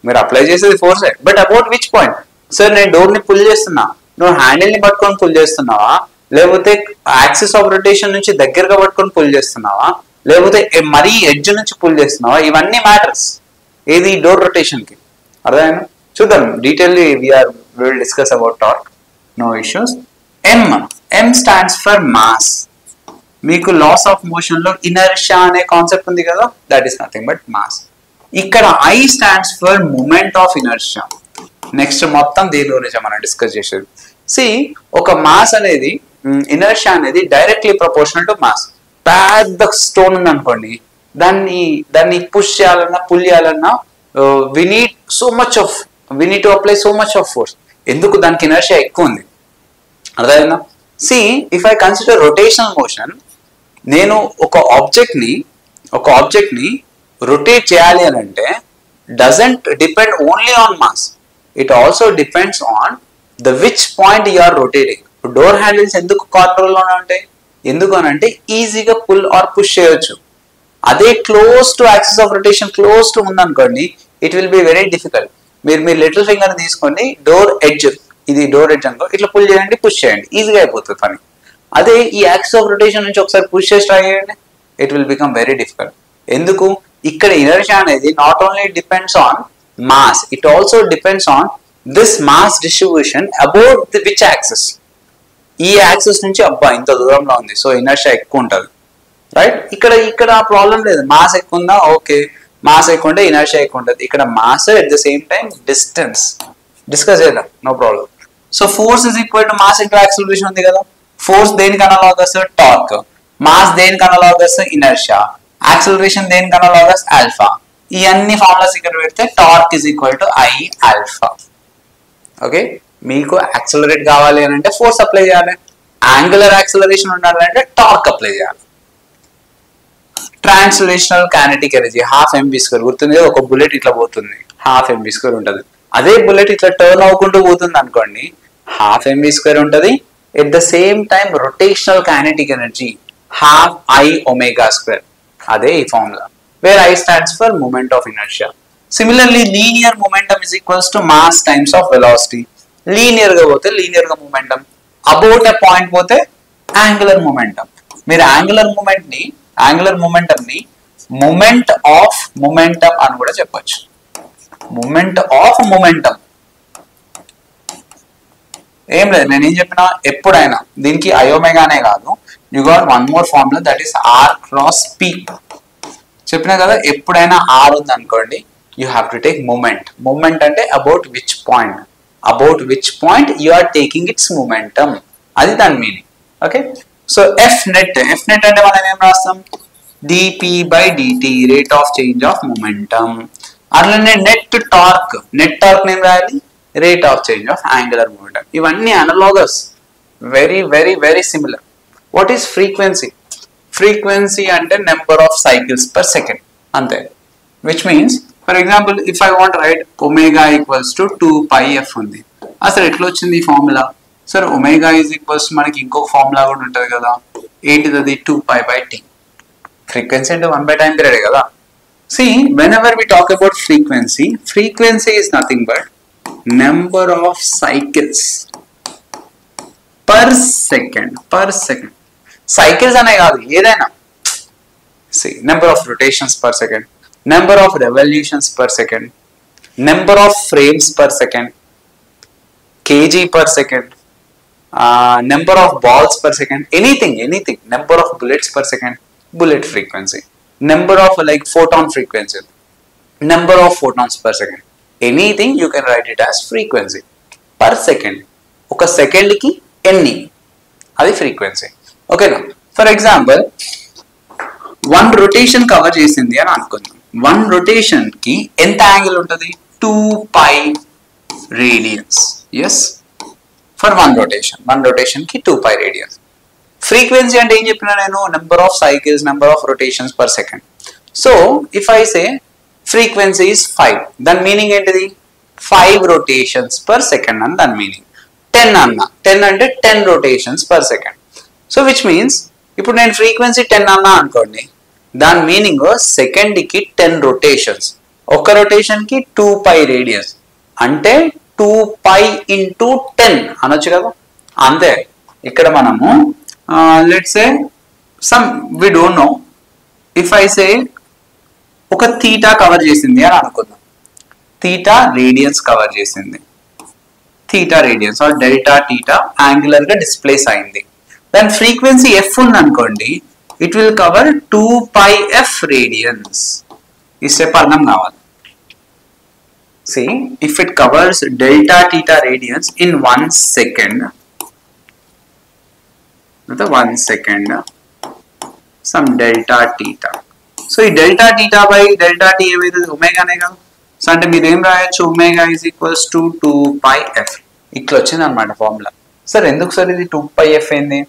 Meer apply chesedi force, but about which point? Sir, nenu door ni pull chestunna, no handle ni pattukoni pull chestunnava, లేకపోతే axis of rotation నుంచి దగ్గరగా పట్టుకొని pull చేస్తున్నావా, లేకపోతే మరీ edge నుంచి pull చేస్తున్నావా, ఇవన్నీ మ్యాటర్స్ ఏది డోర్ రొటేషన్ కి. అర్థమైనా? చూద్దాం detailly will discuss about torque, no issues. M stands for mass. మీకు లాస్ ఆఫ్ మోషన్ లో ఇనర్షియా అనే కాన్సెప్ట్ ఉంది కదా, that is nothing but mass. ఇక్కడ I stands for moment of inertia. Next మొత్తం దీని గురించి మనం డిస్కస్ చేసేది. ఒక మాస్ అనేది, ఇనర్షియా అనేది డైరెక్ట్లీ ప్రపోర్షనల్ టు మాస్. పెద్ద స్టోన్ ఉంది అనుకోండి, దాన్ని పుష్ చేయాలన్నా పుల్ చేయాలన్నా we need to apply so much of force. ఎందుకు? దానికి ఇనర్షియా ఎక్కువ ఉంది. అర్థమైందా? If I consider rotational motion, నేను ఒక ఆబ్జెక్ట్ ని రొటేట్ చేయాలి అని అంటే doesn't depend only on mass, it also depends on the which point you are rotating. Door handles ఎందుకు కార్నర్ లోనే ఉంటాయి? ఎందుకు అని అంటే ఈజీగా పుల్ ఆర్ పుష్ చేయొచ్చు. అదే close to axis of rotation close to ఉందనుకోండి, it will be very difficult. మీరు లిటిల్ ఫింగర్ తీసుకోండి, డోర్ ఎడ్జ్, ఇది డోర్ ఎడ్జ్ అనుకో, ఇట్లా పుల్ చేయండి, పుష్ చేయండి, ఈజీగా అయిపోతుంది పని. అదే ఈ యాక్సిస్ ఆఫ్ రొటేషన్ నుంచి ఒకసారి పుష్ చేసి ట్రై చేయండి, it will become very difficult. ఎందుకు? ఇక్కడ ఇనర్షియా అనేది not only depends on mass, it also depends on this mass distribution about the which axis. ఈ యాక్సిస్ నుంచి అబ్బా ఇంత దూరంలో ఉంది, సో ఇనర్షియా ఎక్కువ ఉంటుంది, రైట్? ఇక్కడ ప్రాబ్లం లేదు. మాస్ ఎక్కువ ఉందా, ఓకే, మాస్ ఎక్కువ ఉంటే ఇనర్షియా ఎక్కువ ఉంటుంది. ఇక్కడ mass at the same time distance discuss చేద్దాం, no problem. So force is equal to mass into acceleration ఉంది కదా. ఫోర్స్ దేనికి అనలాగస్? టార్క్. మాస్ దేనికి అనలాగస్? ఇనర్షియా. యాక్సిలరేషన్ దేనికి అనలాగస్ ఆల్ఫా. ఈ అన్ని ఫార్ములాస్ ఇక్కడ పెడితే torque is equal to I alpha. Okay, మీకు యాక్సిలరేట్ కావాలి అని అంటే ఫోర్స్ అప్లై చేయాలి, యాంగులర్ యాక్సిలరేషన్ ఉండాలంటే టార్క్ అప్లై చేయాలి. Translational kinetic energy half mv². గుర్తుంది, ఒక బుల్లెట్ ఇట్లా పోతుంది, హాఫ్ mv² ఉంటుంది. అదే బుల్లెట్ ఇట్లా టర్న్ అవ్వకుండా పోతుంది అనుకోండి, హాఫ్ mv² ఉంటుంది. At the same time rotational kinetic energy half I ω². అదే ఈ formula, where I stands for moment of inertia. Similarly, linear momentum is equals to mass times of velocity. Linear గా పోతే linear గా momentum, about a point పోతే angular momentum. మీరు angular momentum ని moment of momentum అని కూడా చెప్పొచ్చు. Moment of momentum ఏం లేదు, నేను ఏం చెప్పినా ఎప్పుడైనా దీనికి ఐఓమేగానే కాదు, you got one more formula that is R cross P. చెప్పినా కదా, ఎప్పుడైనా R ఉంది అనుకోండి, you have to take moment అంటే about which point you are taking its momentum, అది దాని మీనింగ్. ఓకే, సో ఎఫ్ నెట్ అంటే మనం ఏం రాస్తాం, dp/dt, rate of change of momentum. అట్లనే నెట్ టార్క్ ఏం రాయాలి, rate of change of angular momentum. ఇవన్నీ analogous, very very very similar. What is frequency అంటే number of cycles per second అంతే. Which means for example if I want write omega equals to 2πf ఉంది. అసలు ఎట్లా వచ్చింది ఈ formula? సరే, omega is equals మనకి ఇంకొక ఫార్ములా కూడా ఉంటుంది కదా, ఏంటిది అది, 2π/t. ఫ్రీక్వెన్సీ అంటే 1/time period కదా. See, whenever we talk about frequency is nothing but number of cycles per second. Cycles అనే కాదు, ఏదైనా. See, number of rotations per second, number of revolutions per second, number of frames per second, kg per second, number of balls per second, anything, number of bullets per second, bullet frequency, number of like photon frequency, number of photons per second, anything you can write it as frequency per second. ఒక second కి ఎన్ని, అది frequency. ఓకేనా, for example 1 rotation cover చేసింది అని అనుకుందాం. 1 rotation కి ఎంత యాంగిల్ ఉంటుంది, 2π రేడియన్స్. ఎస్, ఫర్ 1 రొటేషన్ కి 2π రేడియన్స్. ఫ్రీక్వెన్సీ అంటే ఏం చెప్పినా నేను, number of cycles, number of rotations per second. So if I say frequency is 5, దాని మీనింగ్ ఏంటిది, 5 రొటేషన్స్ పర్ సెకండ్ అని దాని మీనింగ్. 10 అంటే 10 rotations per second. So which means ఇప్పుడు నేను ఫ్రీక్వెన్సీ 10 అన్నా అనుకోండి, దాని మీనింగ్ సెకండ్ కి 10 రొటేషన్స్, ఒక రొటేషన్ కి 2π రేడియన్స్ అంటే 2π into 10 అనొచ్చు కదా. అంతే, ఇక్కడ మనము let's say we don't know, if I say ఒక థీటా కవర్ చేసింది అని అనుకుందాం, థీటా రేడియన్స్ కవర్ చేసింది, theta radians or delta theta angular గా డిస్ప్లేస్ అయింది. దాని ఫ్రీక్వెన్సీ ఎఫ్ ఉంది అనుకోండి, it will cover 2πf radians. ఈ స్టెప్ అర్థం కావాలి. See, if it covers delta theta radians in 1 second, the 1 second, some delta theta. So delta theta by delta t ఏమైతే ఒమేగానే కదా. సో అంటే మీరు ఏం రాయొచ్చు, omega is equals to 2πf. ఇట్లా వచ్చింది అనమాట ఫార్ములా. సార్ ఎందుకు సార్ ఇది 2πf ఏంది?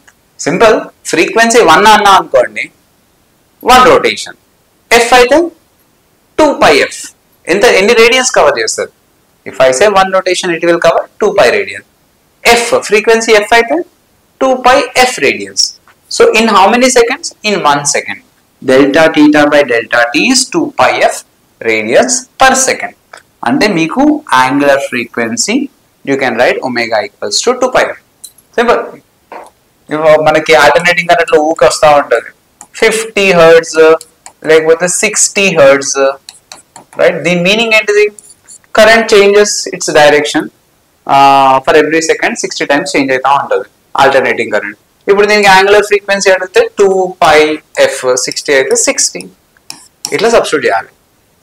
సింపుల్, ఫ్రీక్వెన్సీ 1 అన్నా అనుకోండి, 1 రొటేషన్, ఎఫ్ అయితే 2πf. ఎన్ని రేడియన్స్ కవర్ చేస్తారు? If I say 1 rotation it will cover 2π radians. F frequency F అయితే 2πf radians. So in how many seconds? In 1 second. Delta theta by delta T is 2πf radians per second. అంటే మీకు angular frequency you can write omega equals to 2πf. Simple. మనకి alternating కరెంట్లో ఊకి వస్తూ ఉంటుంది, 50 Hz లేకపోతే 60 Hz, right. దీని meaning ఏంటిది, current changes it's direction for every second 60 times change అవుతా ఉంటుంది ఆల్టర్నేటింగ్ కరెంట్. ఇప్పుడు దీనికి యాంగులర్ ఫ్రీక్వెన్సీ అడిగితే 2πf, 60 అయితే 60, ఇట్లా సబ్స్టిట్యూట్ చేయాలి.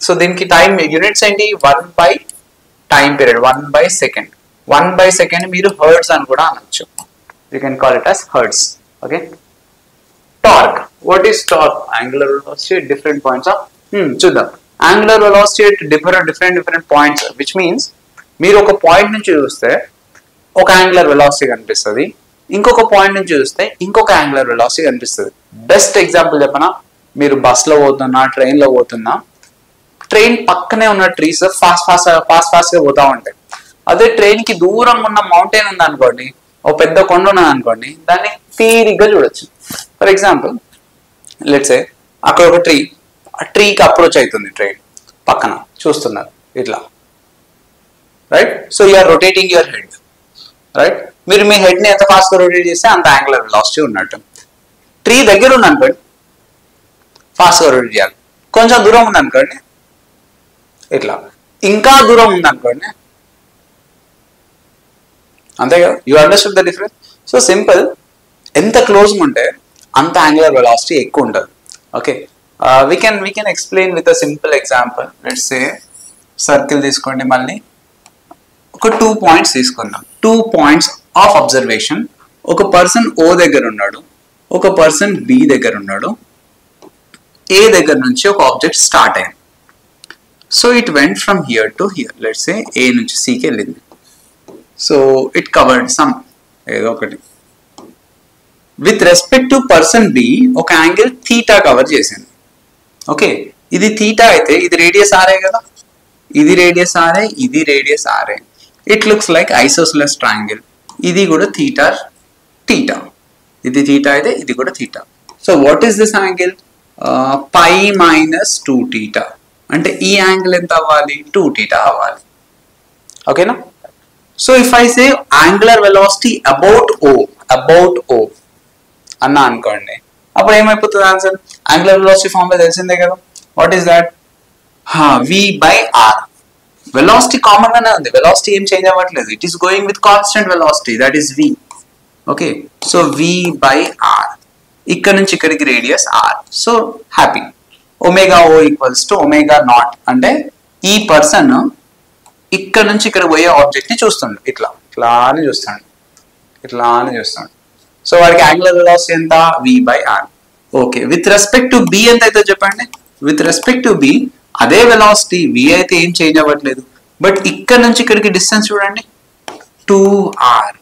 సో దీనికి టైం యూనిట్స్ ఏంటి, 1/టైం పీరియడ్, 1/సెకండ్. 1/సెకండ్ మీరు హర్ట్స్ అని కూడా అనొచ్చు, you can call it as hertz. Okay, torque. What is torque? Angular velocity at different points of చూద్దాం. Angular velocity at different points, which means మీరు ఒక పాయింట్ నుంచి చూస్తే ఒక యాంగులర్ వెలాసిటీ కనిపిస్తుంది, ఇంకొక పాయింట్ నుంచి చూస్తే ఇంకొక యాంగులర్ వెలాసిటీ కనిపిస్తుంది. బెస్ట్ ఎగ్జాంపుల్ చెప్పనా, మీరు బస్లో పోతున్నా, ట్రైన్లో పోతున్నా, ట్రైన్ పక్కనే ఉన్న ట్రీస్ ఫాస్ట్ గా పోతా ఉంటాయి. అదే ట్రైన్ కి దూరం ఉన్న మౌంటైన్ ఉంది అనుకోండి, ఒక పెద్ద కొండ ఉన్నది అనుకోండి, దాన్ని తీరిగ్గా చూడొచ్చు. ఫర్ ఎగ్జాంపుల్ లెట్స్ సే అక్కడ ఒక ట్రీ, ఆ ట్రీకి అప్రోచ్ అవుతుంది ట్రైన్, పక్కన చూస్తున్నారు ఇట్లా, right? So you're rotating your head, right? మీరు మీ హెడ్ ని ఎంత ఫాస్ట్ గా రొటేట్ చేస్తే అంత యాంగులర్ వెలాసిటీ ఉన్నట్టు. ట్రీ దగ్గర ఉంది అనుకోండి, ఫాస్ట్ గా రొటేట్ చేయాలి. కొంచెం దూరం ఉంది అనుకోండి ఇట్లా, ఇంకా దూరం ఉంది అనుకోండి, అంతే కదా. You understood the difference? So simple, ఎంత క్లోజ్ ఉంటే అంత యాంగులర్ వెలాసిటీ ఎక్కువ ఉంటుంది. Okay, we can explain with a simple example. Let's say circle తీసుకోండి, మళ్ళీ ఒక 2 పాయింట్స్ తీసుకుందాం. 2 పాయింట్స్ ఆఫ్ అబ్జర్వేషన్. ఒక పర్సన్ ఓ దగ్గర ఉన్నాడు, ఒక పర్సన్ బి దగ్గర ఉన్నాడు. ఏ దగ్గర నుంచి ఒక ఆబ్జెక్ట్ స్టార్ట్ అయింది. So it went from here to here. Let's say A నుంచి సికి వెళ్ళింది. సో ఇట్ కవర్డ్ సమ్ ఏదో ఒకటి. With respect to person B ఒక యాంగిల్ థీటా కవర్ చేసింది. ఓకే, ఇది థీటా అయితే ఇది రేడియస్ ఆర్ఏ కదా, ఇది రేడియస్ ఆర్ఏ, ఇది radius RA. It looks like isosceles triangle. ఇది కూడా థీటా థీటా, ఇది థీటా అయితే ఇది కూడా theta. So what is this angle? Pi minus 2 theta. అంటే ఈ యాంగిల్ ఎంత అవ్వాలి? 2 థీటా అవ్వాలి. ఓకేనా? So if I say angular velocity about O అన్నా అనుకోండి, అప్పుడు ఏమైపోతుంది ఆన్సర్? యాంగులర్ వెలాసిటీ ఫార్ములా తెలిసిందే కదా. What is that? v by r. Velocity common గానే ఉంది, వెలాసిటీ ఏం చేంజ్ అవ్వట్లేదు. It is going with constant velocity, that is v. Okay, so v by r. ఇక్కడ నుంచి ఇక్కడికి radius r. So happy. Omega O equals to omega not. అంటే ఈ person ఇక్కడ నుంచి ఇక్కడ పోయే ఆబ్జెక్ట్ ని చూస్తుండు, ఇట్లా ఇట్లా అని చూస్తాడు, ఇట్లా అని చూస్తాడు. సో వాడికి యాంగులర్ వెలాసిటీ ఎంత? v by r. Okay, with respect to b ఎంత అయితే చెప్పండి? విత్ రెస్పెక్ట్ టు b అదే వెలాసిటీ v అయితే ఏం చేంజ్ అవ్వట్లేదు. బట్ ఇక్కడ నుంచి ఇక్కడికి డిస్టెన్స్ చూడండి, 2r,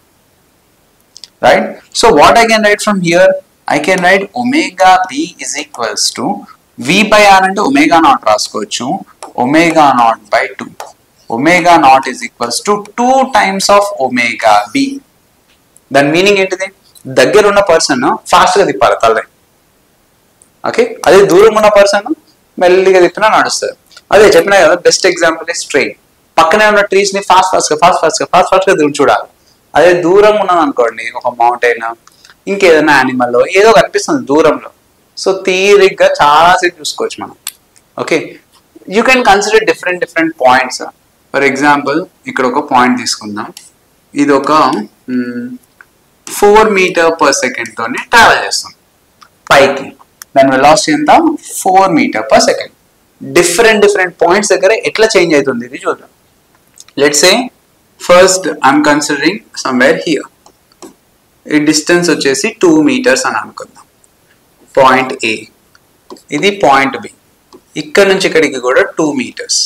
right? So what I can write from here? I can write omega b is equals to v by r అంటే ఒమేగా నాట్ రాసుకోవచ్చు, omega naught by 2. Omega naught is equals to 2 times of omega b. దాని meaning ఏంటిది? దగ్గర ఉన్న person fast గా తిప్పాలి తల. Okay, అదే దూరం ఉన్న పర్సన్ మెల్లిగా తిప్పినా నడుస్తుంది. అదే చెప్పినా కదా, బెస్ట్ ఎగ్జాంపుల్ ఇస్ ట్రైన్. పక్కనే ఉన్న ట్రీస్ ని ఫాస్ట్ గా చూడాలి. అదే దూరం ఉన్నది అనుకోండి, ఒక మౌంటైన్, ఇంకేదైనా యానిమల్ ఏదో కనిపిస్తుంది దూరంలో, సో తీరిగ్గా చాలాసేపు చూసుకోవచ్చు మనం. Okay, you can consider different points. For example ఇక్కడ ఒక పాయింట్ తీసుకుందాం. ఇది ఒక 4 మీటర్ పర్ సెకండ్ తోనే ట్రావెల్ చేస్తుంది పైకి. దాని వెలాసిటీ ఎంత? 4 metre per second. Different points దగ్గర ఎట్లా చేంజ్ అవుతుంది ఇది చూద్దాం. Let's say first I'm considering somewhere here. ఈ డిస్టెన్స్ వచ్చేసి 2 మీటర్స్ అని అనుకుందాం. పాయింట్ ఏ, ఇది పాయింట్ బి. ఇక్కడ నుంచి ఇక్కడికి కూడా 2 మీటర్స్,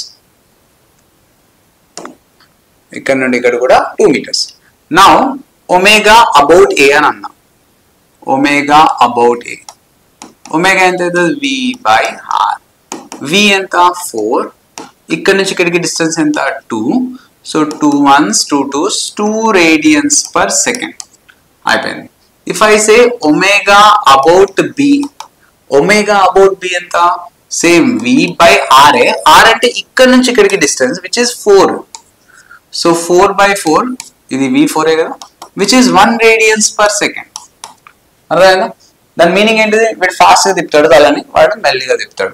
ఇక్కడ నుండి ఇక్కడ కూడా 2 metres. Now omega about A అని అన్నాం. ఒమేగా అబౌట్ ఏ, ఒమేగా ఎంత అవుతుంది? v by r. v ఎంత? 4. ఇక్కడ నుంచి ఇక్కడికి డిస్టెన్స్ ఎంత? 2. సో 2 1s 2 2s 2 radians per second అయిపోయింది. If I say omega about b, omega about b ఎంత? Same v by r. r అంటే ఇక్కడ నుంచి ఇక్కడికి distance which is 4. So 4 by 4 ఇది v4 కదా, which is 1 radians per second. అర్థమైందా? దాని మీనింగ్ ఏంటిది? వీడు ఫాస్ట్ గా తిప్పుతాడు తలని, వాడు మెల్లిగా తిప్పుతాడు.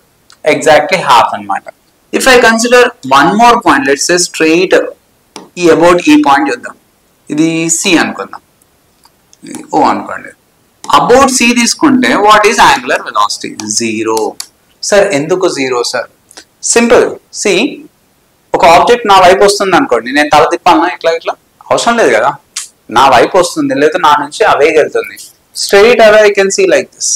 ఎగ్జాక్ట్లీ హాఫ్ అనమాట. If I consider one more point, let's say straight ఈ అబౌట్ ఈ పాయింట్ చూద్దాం. ఇది సి అనుకుందాం, ఓ అనుకోండి. అబౌట్ సి తీసుకుంటే what is angular velocity? 0. Sir ఎందుకు 0 సార్? సింపుల్. సి, ఒక ఆబ్జెక్ట్ నా వైపు వస్తుంది అనుకోండి, నేను తల తిప్పాలన్నా ఇట్లా ఇట్లా అవసరం లేదు కదా, నా వైపు వస్తుంది, లేదా నా నుంచి అవే వెళ్తుంది. Straight away I can see like this.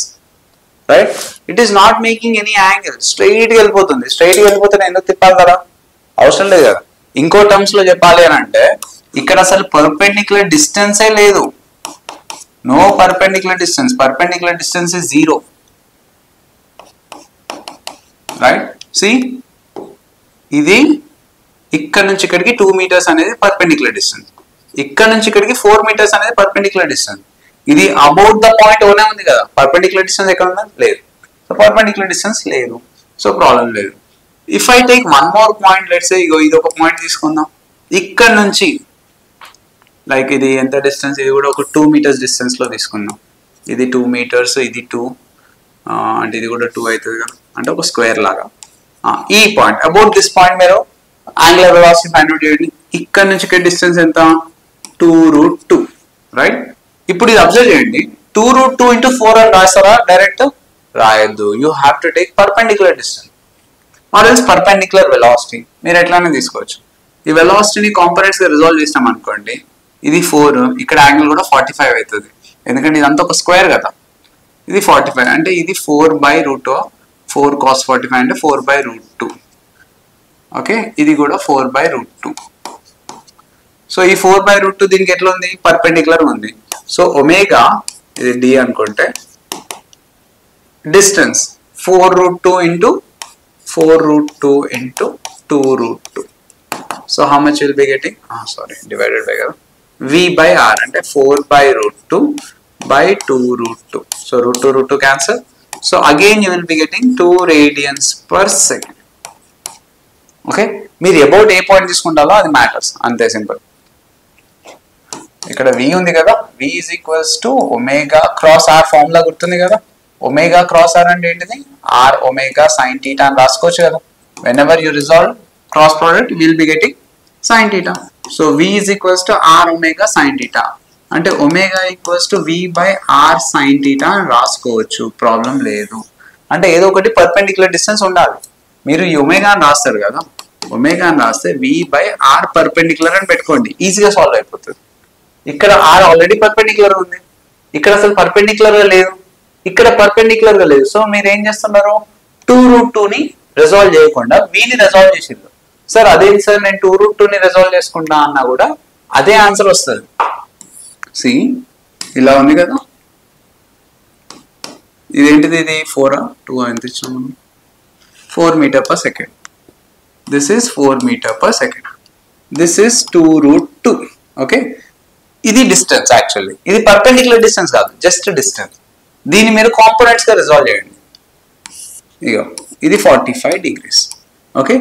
Right. It is not making any angle, straight గా వెళ్ళిపోతుంది. స్ట్రైట్ గా వెళ్ళిపోతే నేను ఎందుకు తిప్పాలి కదా, అవసరం లేదు కదా. ఇంకో టర్మ్స్ లో చెప్పాలి అని అంటే ఇక్కడ అసలు పర్పెండిక్యులర్ డిస్టెన్సే లేదు. No perpendicular distance, perpendicular distance is 0. Right. See ఇది ఇక్కడ నుంచి ఇక్కడికి 2 meters అనేది పర్పెండిక్యులర్ డిస్టెన్స్, ఇక్కడ నుంచి ఇక్కడికి 4 meters అనేది పర్పెండిక్యులర్ డిస్టెన్స్. ఇది అబౌట్ ద పాయింట్ ఓనే ఉంది కదా, పర్పెండిక్యులర్ డిస్టెన్స్ ఎక్కడ ఉందా, లేదు. సో పర్పెండిక్యులర్ డిస్టెన్స్ లేదు, సో ప్రాబ్లం లేదు. If I take one more point, let's say ఇగో ఇది ఒక పాయింట్ తీసుకుందాం. ఇక్కడ నుంచి లైక్ ఇది ఎంత డిస్టెన్స్, ఇది కూడా ఒక 2 meters డిస్టెన్స్ లో తీసుకుందాం. ఇది 2 meters, ఇది 2 అంటే ఇది కూడా 2 అవుతుంది కదా, అంటే ఒక స్క్వేర్ లాగా. ఈ పాయింట్ అబౌట్ దిస్ పాయింట్ మీరు యాంగులర్ వెలాసిటీ ఫైండ్ అవుట్ చేయండి. ఇక్కడ నుంచి ఇక్కడ డిస్టెన్స్ ఎంత, 2√2. రైట్. ఇప్పుడు ఇది అబ్జర్వ్ చేయండి, 2√2 into 4 అని రాస్తారా, డైరెక్ట్ రాయొద్దు. You have to take perpendicular distance or else perpendicular velocity. మీరు ఎట్లానే తీసుకోవచ్చు. ఈ వెలాసిటీని కాంపోనెంట్స్ గా రిజాల్వ్ చేస్తాం అనుకోండి, ఇది 4, ఇక్కడ యాంగిల్ కూడా 45 అవుతుంది, ఎందుకంటే ఇదంతా ఒక స్క్వేర్ కదా. ఇది 45 అంటే ఇది 4/√2, 4 cos 45 అంటే 4/√2. ఓకే, ఇది కూడా 4/√2. సో ఈ 4/√2 దీనికి ఎట్లా ఉంది, పర్పెండిక్యులర్ ఉంది. సో ఒమేగా ఇది డి అనుకుంటే distance 4√2 into 2√2. So how much will be getting, sorry divided by కదా, v/r అంటే 4/√2 by 2√2. So √2 cancel. So again you will be getting 2 radians per second. Okay, మీరు అబౌట్ ఏ పాయింట్ తీసుకుంటారో అది matters, అంతే simple. ఇక్కడ v ఉంది కదా, v is equals to omega cross r formula గుర్తుంది కదా. ఒమేగా క్రాస్ r అంటే ఏంటిది, r ఒమేగా sin theta అని రాసుకోవచ్చు కదా. whenever you resolve cross product we will be getting sin theta. So v is equals to r omega sin theta అంటే omega equals to v/r sin theta అని రాసుకోవచ్చు, problem లేదు. అంటే ఏదో ఒకటి పర్పెండిక్యులర్ డిస్టెన్స్ ఉండాలి. మీరు ఈ ఒమేగా అని రాస్తారు కదా, ఒమేగా అని రాస్తే v/r పర్పెండిక్యులర్ అని పెట్టుకోండి, ఈజీగా సాల్వ్ అయిపోతుంది. ఇక్కడ r ఆల్రెడీ పర్పెండిక్యులర్ ఉంది, ఇక్కడ అసలు పర్పెండిక్యులర్ గా లేదు, ఇక్కడ పర్పెండిక్యులర్ గా లేదు. సో మీరు ఏం చేస్తున్నారు, 2√2ని రిజాల్వ్ చేయకుండా vని రిజాల్వ్ చేసిండ్రు. సార్ అదేంటి సార్, నేను 2√2ని రిజాల్వ్ చేసుకుంటా అన్నా కూడా అదే ఆన్సర్ వస్తుంది. సి ఇలా ఉంది కదా, ఇదేంటిది, ఇది 4 ఎంత ఇచ్చాము, 4 meter/second. This is 4 meter/second. This is 2√2. Okay, ఇది డిస్టెన్స్. యాక్చువల్లీ ఇది పర్పెండిక్యులర్ డిస్టెన్స్ కాదు, జస్ట్ డిస్టెన్స్. దీన్ని మీరు కాంపోనెంట్స్ గా రిజాల్వ్ చేయండి. ఇగో ఇది 45 degrees. ఓకే,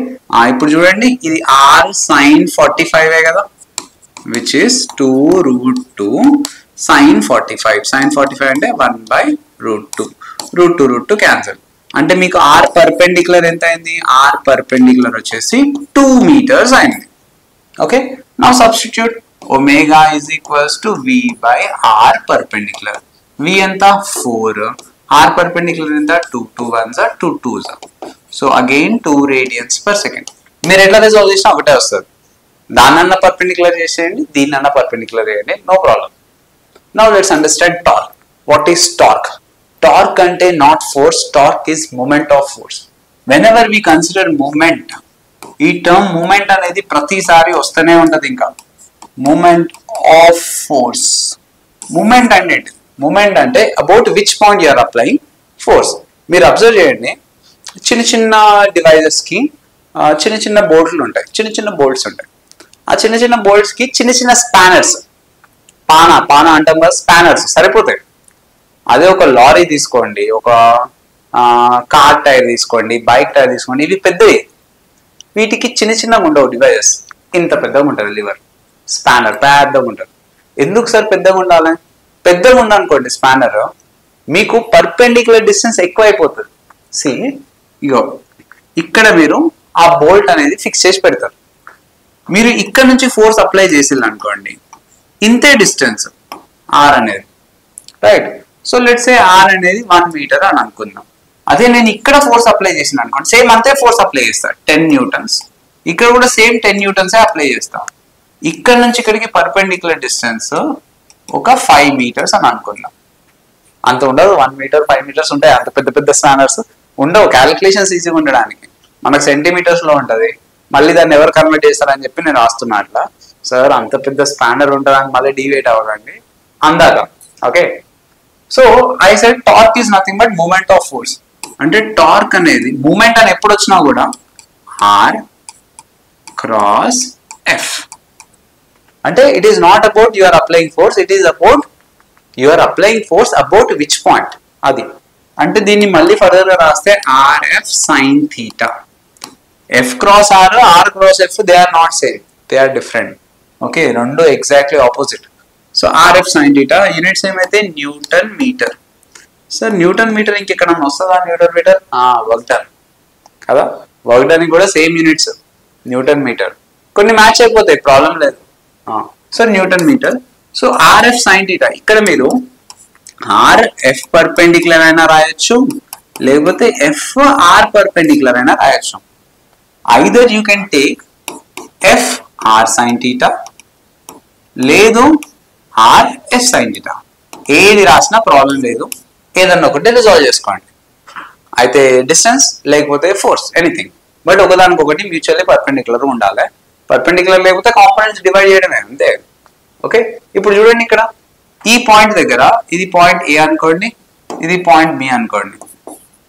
ఇప్పుడు చూడండి, ఇది r sin 45 కదా, which is 2√2 sin 45. sin 45 అంటే 1/√2. √2 క్యాన్సల్. అంటే మీకు r పర్పెండిక్యులర్ ఎంత అయింది, r పర్పెండిక్యులర్ వచ్చేసి 2 meters అయింది. Okay, now substitute omega is equals to v/r perpendicular. v ఎంత 4, r పర్పెండిక్యులర్ ఎంత 2, 2 1s are 2 2s are. So again 2 radians per second. మీరు ఎట్లా రిజాల్వ్ చేసినా ఒకటే వస్తుంది. దాన్నన్నా పర్పెండిక్యులర్ చేసేయండి, దీన్నన్నా పర్పెండిక్యులర్ చేయండి, no problem. Now let's understand torque. What is torque? Torque అంటే not force, torque is moment of force. Whenever we consider moment, ఈ టర్మ్ మూమెంట్ అనేది ప్రతిసారి వస్తూనే ఉంటది. ఇంకా మూమెంట్ ఆఫ్ ఫోర్స్, మూమెంట్ అంటే మూమెంట్ అంటే about which point you're applying force. మీరు అబ్జర్వ్ చేయండి, చిన్న చిన్న డివైజెస్ కి చిన్న చిన్న బోల్ట్లు ఉంటాయి, చిన్న చిన్న బోల్ట్స్ ఉంటాయి. ఆ చిన్న చిన్న బోల్ట్స్ కి చిన్న చిన్న స్పానర్స్, పానా అంటాం కదా, స్పానర్స్ సరిపోతాయి. అదే ఒక లారీ తీసుకోండి, ఒక కార్ టైర్ తీసుకోండి, బైక్ టైర్ తీసుకోండి, ఇవి పెద్దవి. వీటికి చిన్న చిన్నగా ఉండవు డివైజెస్, ఇంత పెద్దగా ఉంటుంది లివర్, స్పానర్ పెద్దగా ఉంటుంది. ఎందుకు సార్ పెద్దగా ఉండాలి? పెద్దగా ఉందనుకోండి స్పానర్, మీకు పర్పెండిక్యులర్ డిస్టెన్స్ ఎక్కువ అయిపోతుంది. సి ఇగో ఇక్కడ మీరు ఆ బోల్ట్ అనేది ఫిక్స్ చేసి పెడతారు. మీరు ఇక్కడ నుంచి ఫోర్స్ అప్లై చేసిల్లు అనుకోండి, ఇంతే డిస్టెన్స్ ఆర్ అనేది, right. So let's say R అనేది 1 meter అని అనుకుందాం. అదే నేను ఇక్కడ ఫోర్స్ అప్లై చేసిన అనుకోండి, సేమ్ అంతే ఫోర్స్ అప్లై చేస్తా, 10 newtons. ఇక్కడ కూడా సేమ్ 10 newtons అప్లై చేస్తా. ఇక్కడ నుంచి ఇక్కడికి పర్పెండిక్యులర్ డిస్టెన్స్ ఒక 5 meters అని అనుకుందాం. అంత ఉండదు, 1 మీటర్ 5 మీటర్స్ ఉంటాయి. అంత పెద్ద పెద్ద స్పానర్స్ ఉండవు, క్యాలిక్యులేషన్స్ ఈజీగా ఉండడానికి. మనకు సెంటీమీటర్స్ లో ఉంటది, మళ్ళీ దాన్ని ఎవరు కన్వర్ట్ చేస్తారని చెప్పి నేను రాస్తున్నా అట్లా. సార్ అంత పెద్ద స్పానర్ ఉంటుందని మళ్ళీ డివేట్ అవ్వదండి అందాక. Okay, so I said torque is nothing but moment of force. అంటే టార్క్ అనేది మూమెంట్ అని ఎప్పుడు వచ్చినా కూడా ఆర్ క్రాస్ ఎఫ్. అంటే it is not about you are applying force, it is about you are applying force about which point అది. అంటే దీన్ని మళ్ళీ ఫర్దర్ గా రాస్తే RF sine theta. F cross R, R cross F, they are not same, they are different. Okay, రెండు exactly opposite. So RF sine theta, units ఏమైతే newton meter. Sir newton meter ఇంకెక్కడ వస్తుందా? న్యూటన్ మీటర్ వర్క్ డన్ కదా, work done కూడా same units newton meter. కొన్ని match అయిపోతాయి, problem లేదు. So newton meter. So RF sine theta, ఇక్కడ మీరు ఆర్ ఎఫ్ పర్పెండిక్యులర్ అయినా రాయొచ్చు, లేకపోతే ఎఫ్ ఆర్ పర్పెండిక్యులర్ అయినా రాయొచ్చు. Either you can take F R sine theta, లేదు ఆర్ ఎఫ్ సైన్ థీటా. ఏది రాసినా ప్రాబ్లం లేదు, ఏదన్నా ఒకటి రిజాల్వ్ చేసుకోండి. అయితే డిస్టెన్స్ లేకపోతే ఫోర్స్, ఎనీథింగ్, బట్ ఒకదానికొకటి మ్యూచువల్లీ పర్పెండిక్యులర్ ఉండాలి. పర్పెండిక్యులర్ లేకపోతే కాంపోనెంట్స్ డివైడ్ చేయడమే అంతే. ఓకే, ఇప్పుడు చూడండి ఇక్కడ ఈ పాయింట్ దగ్గర, ఇది పాయింట్ ఏ అనుకోండి, ఇది పాయింట్ బి అనుకోండి.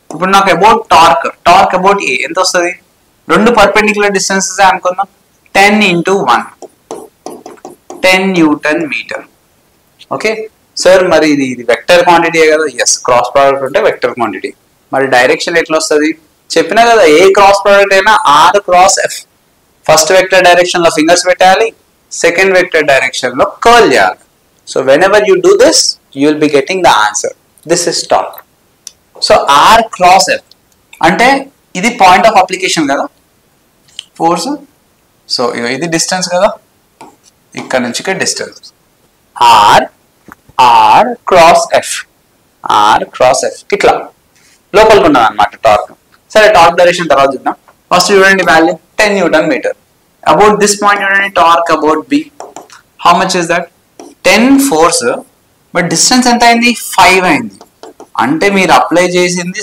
ఇప్పుడు నాకు about torque, torque about a ఎంత వస్తుంది? రెండు పర్పెండిక్యులర్ డిస్టెన్సెస్ అనుకుందాం. 10 into 1 10 newton metre. Okay sir, మరి ఇది వెక్టర్ క్వాంటిటీ కదా? ఎస్, క్రాస్ ప్రోడక్ట్ ఉంటే వెక్టర్ క్వాంటిటీ. మరి డైరెక్షన్ ఎట్లా వస్తుంది? చెప్పినా కదా, ఏ క్రాస్ ప్రోడక్ట్ అయినా R cross F. First vector direction లో ఫింగర్స్ పెట్టాలి, సెకండ్ వెక్టర్ డైరెక్షన్ లో కర్ల్ చేయాలి. So whenever you do this, you will be getting the answer. This is torque. So R cross F అంటే ఇది point of application కదా force. So ఇది distance కదా, ఇక్కడ నుంచి ఇక్కడ distance. R R cross F, R cross F ఇట్లా లోపలికి ఉన్నది అనమాట టార్క్. సరే, టార్క్ డైరెక్షన్ తర్వాత చూద్దాం. ఫస్ట్ చూడండి value 10 newton meter. About this point చూడండి, torque about B, how much is that? 10 force, but distance ఎంత అయింది? 5 అయింది. అంటే మీరు అప్లై చేసింది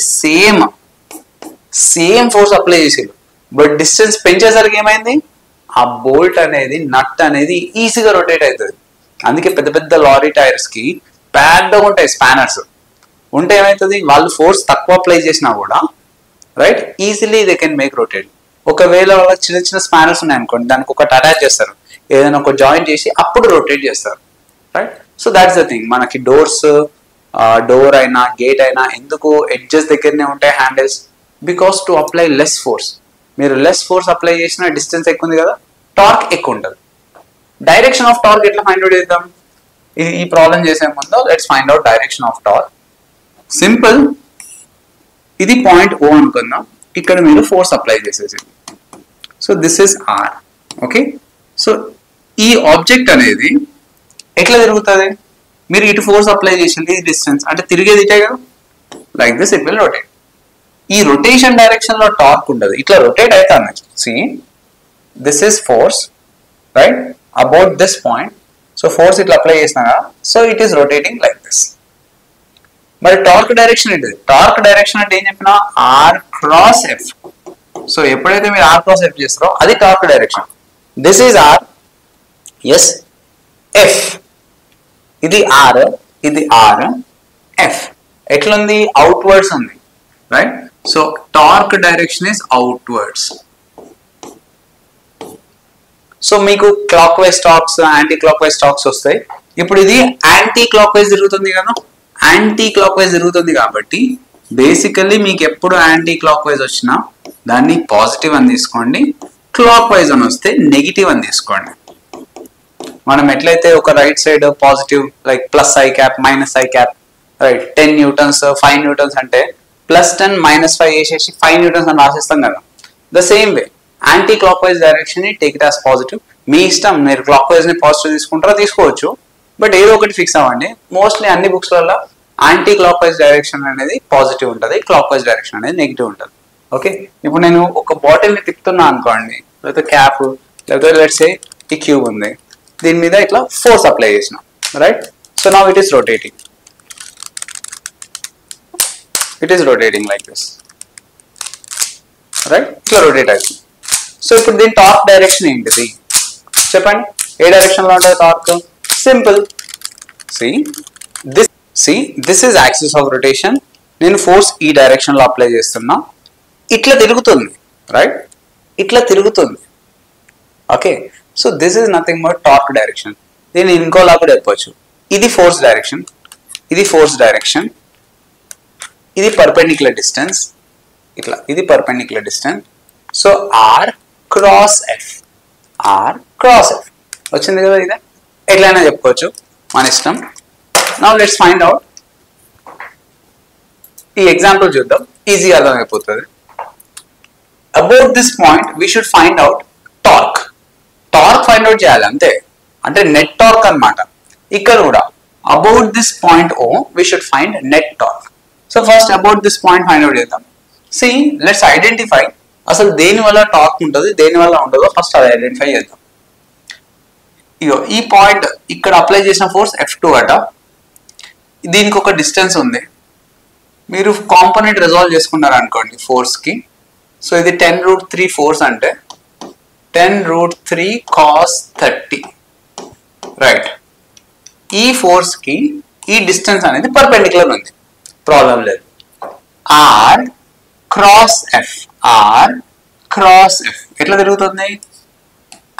సేమ్ ఫోర్స్ అప్లై చేసారు, బట్ డిస్టెన్స్ పెంచేసరికి ఏమైంది? ఆ బోల్ట్ అనేది, నట్ అనేది ఈజీగా రొటేట్ అవుతుంది. అందుకే పెద్ద పెద్ద లారీ టైర్స్ కి పెద్దగా ఉంటాయి స్పానర్స్. ఉంటే ఏమవుతుంది? వాళ్ళు ఫోర్స్ తక్కువ అప్లై చేసినా కూడా right easily they can make rotate. ఒకవేళ వాళ్ళకి చిన్న చిన్న స్పానర్స్ ఉన్నాయనుకోండి, దానికి ఒకటి అటాచ్ చేస్తారు, ఏదైనా ఒక జాయింట్ చేసి అప్పుడు రొటేట్ చేస్తారు. Right, so that's the thing. మనకి డోర్ అయినా గేట్ అయినా ఎందుకు ఎడ్జెస్ దగ్గరనే ఉంటాయి handles? Because to apply less force. మీరు లెస్ ఫోర్స్ అప్లై చేసిన డిస్టెన్స్ ఎక్కువ ఉంది కదా, టార్క్ ఎక్కువ ఉంటుంది. డైరెక్షన్ ఆఫ్ టార్క్ ఎట్లా ఫైండ్ అవుట్ చేద్దాం? ఈ ప్రాబ్లం చేసే ముందు let's find out direction of torque. Simple, ఇది పాయింట్ ఓ అనుకుందాం, ఇక్కడ మీరు ఫోర్స్ అప్లై చేసేసి. So this is R. Okay, so ఈ ఆబ్జెక్ట్ అనేది ఎట్లా తిరుగుతుంది? మీరు ఇటు ఫోర్స్ అప్లై చేసింది, ఈ డిస్టెన్స్ అంటే తిరిగేది ఇటే కదా, like this it will rotate. ఈ రొటేషన్ డైరెక్షన్ లో టార్క్ ఉండదు, ఇట్లా రొటేట్ అవుతుంది. See this is force write about this point. So force ఇట్లా అప్లై చేసినా కదా, so it is rotating like this. మరి టార్క్ డైరెక్షన్ ఏంటిది? టార్క్ డైరెక్షన్ అంటే ఏం చెప్పినా ఆర్ క్రాస్ ఎఫ్. సో ఎప్పుడైతే మీరు ఆర్ క్రాస్ ఎఫ్ చేస్తారో అది torque direction. This is R, S F, ఇది ఆర్, ఇది ఆర్, ఎఫ్ ఎట్లుంది? అవుట్వర్డ్స్ ఉంది right. So torque direction is outwards. So మీకు clockwise torques, anti clock wise torques వస్తాయి. ఇప్పుడు ఇది యాంటీ క్లాక్ వైజ్ తిరుగుతుంది కదా, యాంటీ క్లాక్ వైజ్ తిరుగుతుంది కాబట్టి బేసికల్లీ మీకు ఎప్పుడు యాంటీ క్లాక్ వైజ్ వచ్చినా దాన్ని పాజిటివ్ అని తీసుకోండి, క్లాక్ వైజ్ అని వస్తే నెగిటివ్ అని తీసుకోండి. మనం ఎట్లయితే ఒక right side positive like plus I cap minus I cap right 10 newtons 5 newtons అంటే +10 -5 వేసేసి 5 న్యూటన్స్ అని రాసేస్తాం కదా. The same way anti clock wise direction ని టేక్ ఇట్ యాస్ పాజిటివ్. మీ ఇష్టం, మీరు క్లాక్ వైజ్ ని పాజిటివ్ తీసుకుంటారో తీసుకోవచ్చు, బట్ ఏదో ఒకటి ఫిక్స్ అవ్వండి. మోస్ట్లీ అన్ని బుక్స్ వల్ల యాంటీ క్లాక్ వైజ్ డైరెక్షన్ అనేది పాజిటివ్ ఉంటుంది, క్లాక్ వైజ్ డైరెక్షన్ అనేది నెగిటివ్ ఉంటుంది. ఓకే, ఇప్పుడు నేను ఒక బాటిల్ ని తిప్పుతున్నా అనుకోండి, లేకపోతే క్యాప్, లేకపోతే లెట్స్ సే ఈ క్యూబ్ ఉంది, దీని మీద ఇట్లా ఫోర్స్ అప్లై చేసిన right. So now it is rotating. It is rotating like this, right? ఇట్లా రొటేట్ అవుతుంది. సో ఇప్పుడు దీని టార్క్ డైరెక్షన్ ఏంటిది చెప్పండి? ఏ డైరెక్షన్ లో ఉంటుంది torque? Simple, this is axis of rotation. నేను ఫోర్స్ ఈ డైరెక్షన్ లో అప్లై చేస్తున్నా, ఇట్లా తిరుగుతుంది, రైట్? ఇట్లా తిరుగుతుంది. Okay, so this is nothing but torque direction. దీన్ని ఇంకోలా కూడా చెప్పొచ్చు. ఇది ఫోర్స్ డైరెక్షన్, ఇది ఫోర్స్ డైరెక్షన్, ఇది పర్పెండిక్యులర్ డిస్టెన్స్, ఇట్లా ఇది perpendicular distance. So R cross F, R cross F వచ్చింది కదా. ఇదే ఎట్లయినా చెప్పుకోవచ్చు, మన ఇష్టం. Now let's find out. ఈ ఎగ్జాంపుల్ చూద్దాం, ఈజీగా అర్థమైపోతుంది. About this point we should find out torque. Torque find out చేయాలి అంతే, అంటే నెట్ టార్క్ అన్నమాట. ఇక్కడ కూడా about this point O we should find net torque. So first about this point find out చేద్దాం. సి లెట్స్ ఐడెంటిఫై అసలు దేని వల్ల టార్క్ ఉంటుంది, దేని వల్ల ఉండదో ఫస్ట్ అది ఐడెంటిఫై చేద్దాం. ఇగో ఈ పాయింట్ ఇక్కడ అప్లై చేసిన ఫోర్స్ F2 అట. దీనికి ఒక డిస్టెన్స్ ఉంది. మీరు కాంపోనెంట్ రిజాల్వ్ చేసుకున్నారు అనుకోండి ఫోర్స్ కి. సో ఇది 10√3 ఫోర్స్ అంటే 10√3 cos 30, రైట్? ఈ ఫోర్స్ కి ఈ డిస్టెన్స్ అనేది పర్పెండిక్యులర్ ఉంది, ప్రాబ్లం లేదు. R cross F, R cross F ఎట్లా తిరుగుతుంది?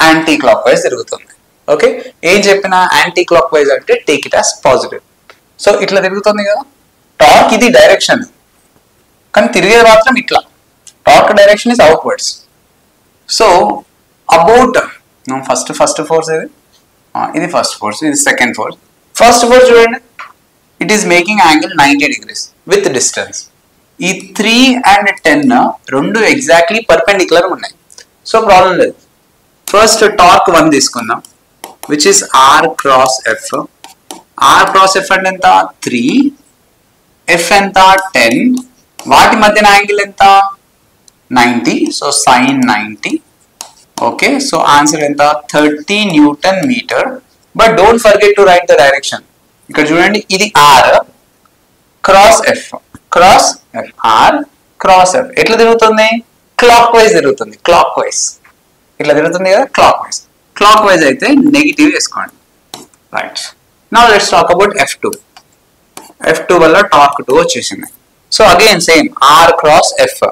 యాంటీ క్లాక్ వైజ్ తిరుగుతుంది. ఓకే, ఏం చెప్పినా యాంటీ క్లాక్ వైజ్ అంటే take it as positive. So ఇట్లా తిరుగుతుంది కదా. టార్క్ ఇది డైరెక్షన్, కానీ తిరిగేది మాత్రం ఇట్లా. Torque direction is outwards. So about first force ఇది ఫస్ట్ ఫోర్స్, ఇది సెకండ్ ఫోర్స్. ఫస్ట్ ఫోర్స్ చూడండి, it is making angle 90 degrees with distance. ఈ 3 and 10 రెండు ఎగ్జాక్ట్లీ పర్పెండిక్యులర్ ఉన్నాయి. సో ప్రాబ్లం లేదు. ఫస్ట్ టార్క్ 1 తీసుకుందాం, which is R cross F. R cross F అంటే ఎంత? 3, ఎఫ్ ఎంత? 10. వాటి మధ్యన యాంగిల్ ఎంత? 90. So sin 90. Okay, so answer ఎంత? 30 Newton meter. But don't forget to write the direction. ఇక్కడ చూడండి, ఇది R cross F, cross F, R cross F ఎట్లా తిరుగుతుంది? క్లాక్ వైజ్ తిరుగుతుంది. క్లాక్ వైజ్ ఇట్లా తిరుగుతుంది కదా, క్లాక్ వైజ్. క్లాక్ వైజ్ అయితే నెగిటివ్ వేసుకోండి, right? Now let's talk about F2. F2 వల్ల టార్క్ 2 వచ్చేసింది. So again same R cross F.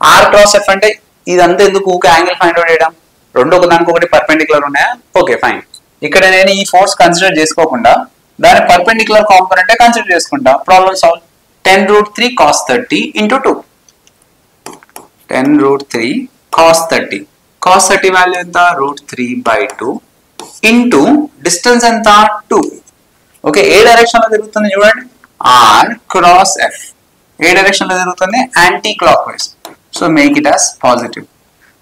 R cross F అంటే ఇదంతా ఎందుకు? ఊకే యాంగిల్ ఫైండ్ అవుట్ చేయడం. రెండు ఒకదానికి ఒకటి పర్పెండిక్యులర్ ఉన్నాయా? Okay fine. ఇక్కడ నేను ఈ ఫోర్స్ కన్సిడర్ చేసుకోకుండా దాని పర్పెండిక్యులర్ కాంపోనెంట్ కన్సిడర్ చేసుకుంటా. Problem solve. 10√3 cos 30 into 2. 10√3 cos 30. Cos 30 value ఎంత? √3/2 ఇంటూ డిస్టెన్స్ ఎంత? 2. ఓకే, ఏ డైరెక్షన్ లో తిరుగుతుంది చూడండి, ఆర్ క్రాస్ ఎఫ్. ఏ డైరెక్షన్ లో తిరుగుతుంది? Anti clock wise. So make it as positive.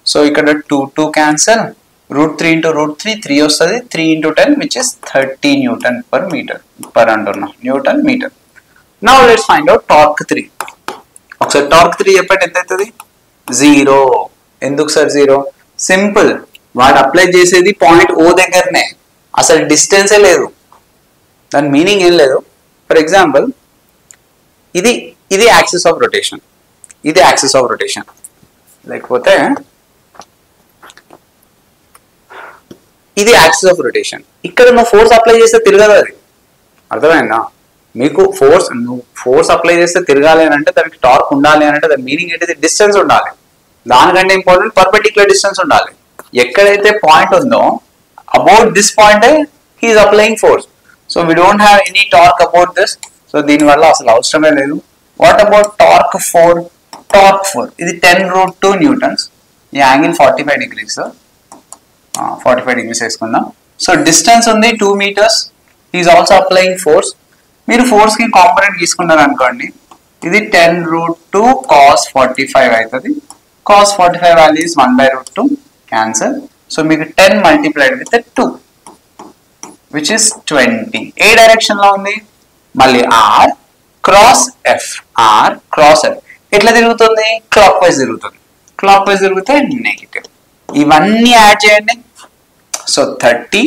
So ఇక్కడ 2 క్యాన్సల్, √3 into √3 3 వస్తుంది. 3 into 10 which is 30 Newton per meter. Per అంటున్నా, newton meter. Now let's find out torque 3. ఒకసారి టార్క్ 3 చెప్పండి ఎంత అవుతుంది? 0. ఎందుకు సార్ 0? సింపుల్, వాడు అప్లై చేసేది పాయింట్ O దగ్గరనే, అసలు డిస్టెన్సే లేదు, దాని మీనింగ్ ఏం లేదు. ఫర్ ఎగ్జాంపుల్ ఇది యాక్సిస్ ఆఫ్ రొటేషన్, ఇది యాక్సిస్ ఆఫ్ రొటేషన్. లేకపోతే ఇది యాక్సిస్ ఆఫ్ రొటేషన్. ఇక్కడ నువ్వు ఫోర్స్ అప్లై చేస్తే తిరగదు, అది అర్థమైందా మీకు? ఫోర్స్ అప్లై చేస్తే తిరగాలి అని అంటే దానికి టార్క్ ఉండాలి అని అంటే దాని మీనింగ్ ఏంటిది? డిస్టెన్స్ ఉండాలి. దానికంటే ఇంపార్టెంట్ పర్పెండిక్యులర్ డిస్టెన్స్ ఉండాలి. ఎక్కడైతే పాయింట్ ఉందో about this point he is applying force. So we don't have any torque about this. So దీనివల్ల అసలు అవసరమే లేదు. What about torque 4? టార్క్ 4 ఇది 10√2 న్యూటన్స్. ఈ యాంగిల్ 45 degrees. 45 degrees వేసుకుందాం. సో డిస్టెన్స్ ఉంది 2 meters. Is also applying force. మీరు ఫోర్స్ కి కాంపోనెంట్ తీసుకున్నారు అనుకోండి, ఇది 10√2 cos 45 అవుతుంది. cos 45 value is 1/√2 cancel. So మీకు 10 multiplied with 2 which is 20. ఏ డైరెక్షన్ లో ఉంది? మళ్ళీ R cross F, R cross F ఎట్లా తిరుగుతుంది? క్లాక్ వైజ్ తిరుగుతుంది. క్లాక్ వైజ్ తిరిగితే నెగిటివ్. ఇవన్నీ యాడ్ చేయండి. సో 30,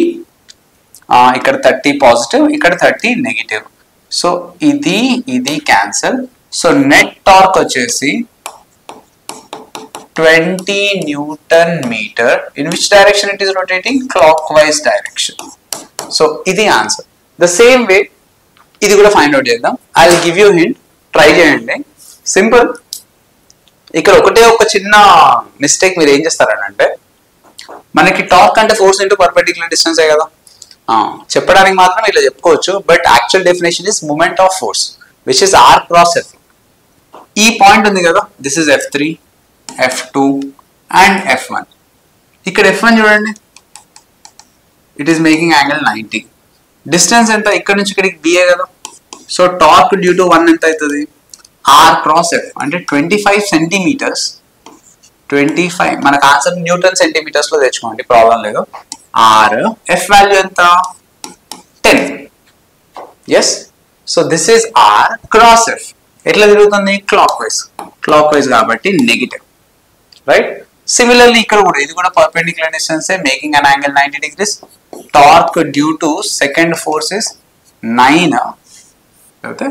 ఇక్కడ 30 పాజిటివ్, ఇక్కడ 30 నెగిటివ్. సో ఇది క్యాన్సల్. సో నెట్ టార్క్ వచ్చేసి 20 Newton meter. In which direction it is rotating? Clockwise direction. So ఇది ఆన్సర్. ద సేమ్ వే ఇది కూడా ఫైండ్ అవుట్ చేద్దాం. I will give you hint, try చేయండి. సింపుల్. ఇక్కడ ఒకటే ఒక చిన్న మిస్టేక్ మీరు ఏం చేస్తారనంటే, మనకి టార్క్ అంటే ఫోర్స్ ఇంటూ పర్పెండిక్యులర్ డిస్టెన్స్ కదా. చెప్పడానికి మాత్రం ఇలా చెప్పుకోవచ్చు, but actual definition is moment of force which is R cross F. ఈ పాయింట్ ఉంది కదా, this is F3, F2 and F1. ఇక్కడ F1 చూడండి, it is making angle 90. Distance ఎంత? ఇక్కడ నుంచి ఇక్కడికి బిఏ కదా. సో టార్క్ డ్యూ టు 1 ఎంత అవుతుంది? ఆర్ క్రాస్ ఎఫ్ అంటే 25 సెంటీమీటర్స్. 25 మనకు ఆన్సర్ న్యూటన్ సెంటీమీటర్స్ లో తెచ్చుకోండి, ప్రాబ్లం లేదు. ఆర్ ఎఫ్ వాల్యూ ఎంత? 10. Yes. So this is R cross F. ఎట్లా తిరుగుతుంది? Clockwise. క్లాక్ వైజ్ కాబట్టి నెగిటివ్, రైట్? సిమిలర్లీ ఇక్కడ కూడా ఇది కూడా perpendicular distance, making an angle 90 degrees. Torque due to second force is 9. Okay,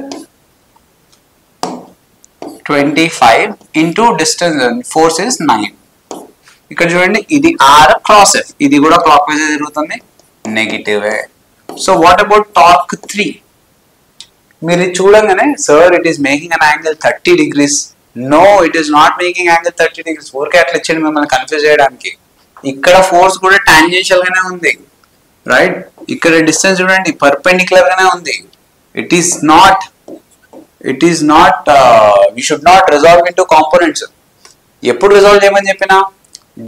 25 into distance force is 9. ఇక్కడ చూడండి, ఇది ఆర్ క్రాస్ ఎఫ్, ఇది కూడా క్లాక్ వైజ్ తిరుగుతుంది, negative. So what about torque 3? మీరు చూడంగానే sir it is making an angle 30 degrees. No, it is not making angle 30 degrees. ఊరికే అట్లా ఇచ్చింది మిమ్మల్ని కన్ఫ్యూజ్ చేయడానికి. ఇక్కడ ఫోర్స్ కూడా టాంజెన్షియల్ గానే ఉంది, రైట్? ఇక్కడ డిస్టెన్స్ చూడండి పర్పెండిక్యులర్ గానే ఉంది. It is not we should not resolve into components. ఎప్పుడు రిజాల్వ్ చేయమని చెప్పినా,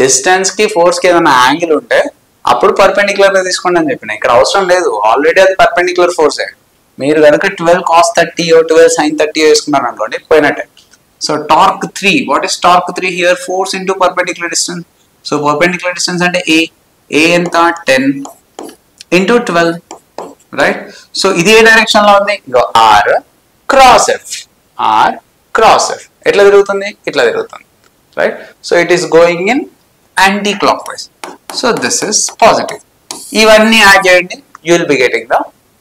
డిస్టెన్స్ కి ఫోర్స్ కి ఏదైనా యాంగిల్ ఉంటే అప్పుడు పర్పెండిక్యులర్ గా తీసుకోండి అని చెప్పిన. ఇక్కడ అవసరం లేదు, ఆల్రెడీ అది పర్పెండిక్యులర్ ఫోర్సే. మీరు కనుక 12 cos 30 12 sin 30 వేసుకున్నారు అనుకోండి, పోయినట్టే. So torque 3, what is torque 3 here? Force into perpendicular distance. So perpendicular distance అంటే ఏ ఎంత? 10 ఇంటూ 12, రైట్? సో ఇది ఏ డైరెక్షన్ లో ఉంది? R cross F. R cross F ఎట్లా తిరుగుతుంది? ఇట్లా తిరుగుతుంది, right? So it is going in anti clock wise. So this is positive. ఇవన్నీ యాడ్ చేయండి, you will be getting the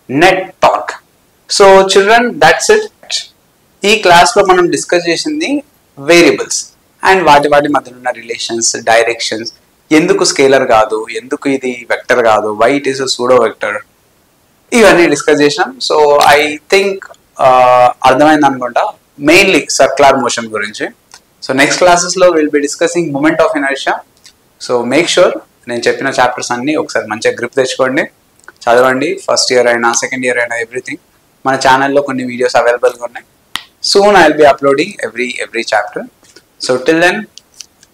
net torque. So children, that's it. ఈ class లో మనం discuss చేసింది వేరియబుల్స్ అండ్ వాటి మధ్యలో ఉన్న రిలేషన్స్, డైరెక్షన్స్, ఎందుకు స్కేలర్ కాదు, ఎందుకు ఇది వెక్టర్ కాదు, why it is pseudo vector, ఇవన్నీ డిస్కస్ చేసాం. సో ఐ థింక్ అర్థమైంది అనుకుంటా, మెయిన్లీ సర్క్యులర్ మోషన్ గురించి. సో నెక్స్ట్ క్లాసెస్ లో will be discussing moment of inertia. So make sure నేను చెప్పిన చాప్టర్స్ అన్ని ఒకసారి మంచిగా గ్రిప్ తెచ్చుకోండి, చదవండి. ఫస్ట్ ఇయర్ అయినా సెకండ్ ఇయర్ అయినా ఎవ్రీథింగ్. మన ఛానల్లో కొన్ని వీడియోస్ అవైలబుల్గా ఉన్నాయి. Soon I will be uploading every chapter. So till then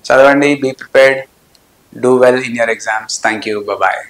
చదవండి, be prepared, do well in your exams. Thank you, bye.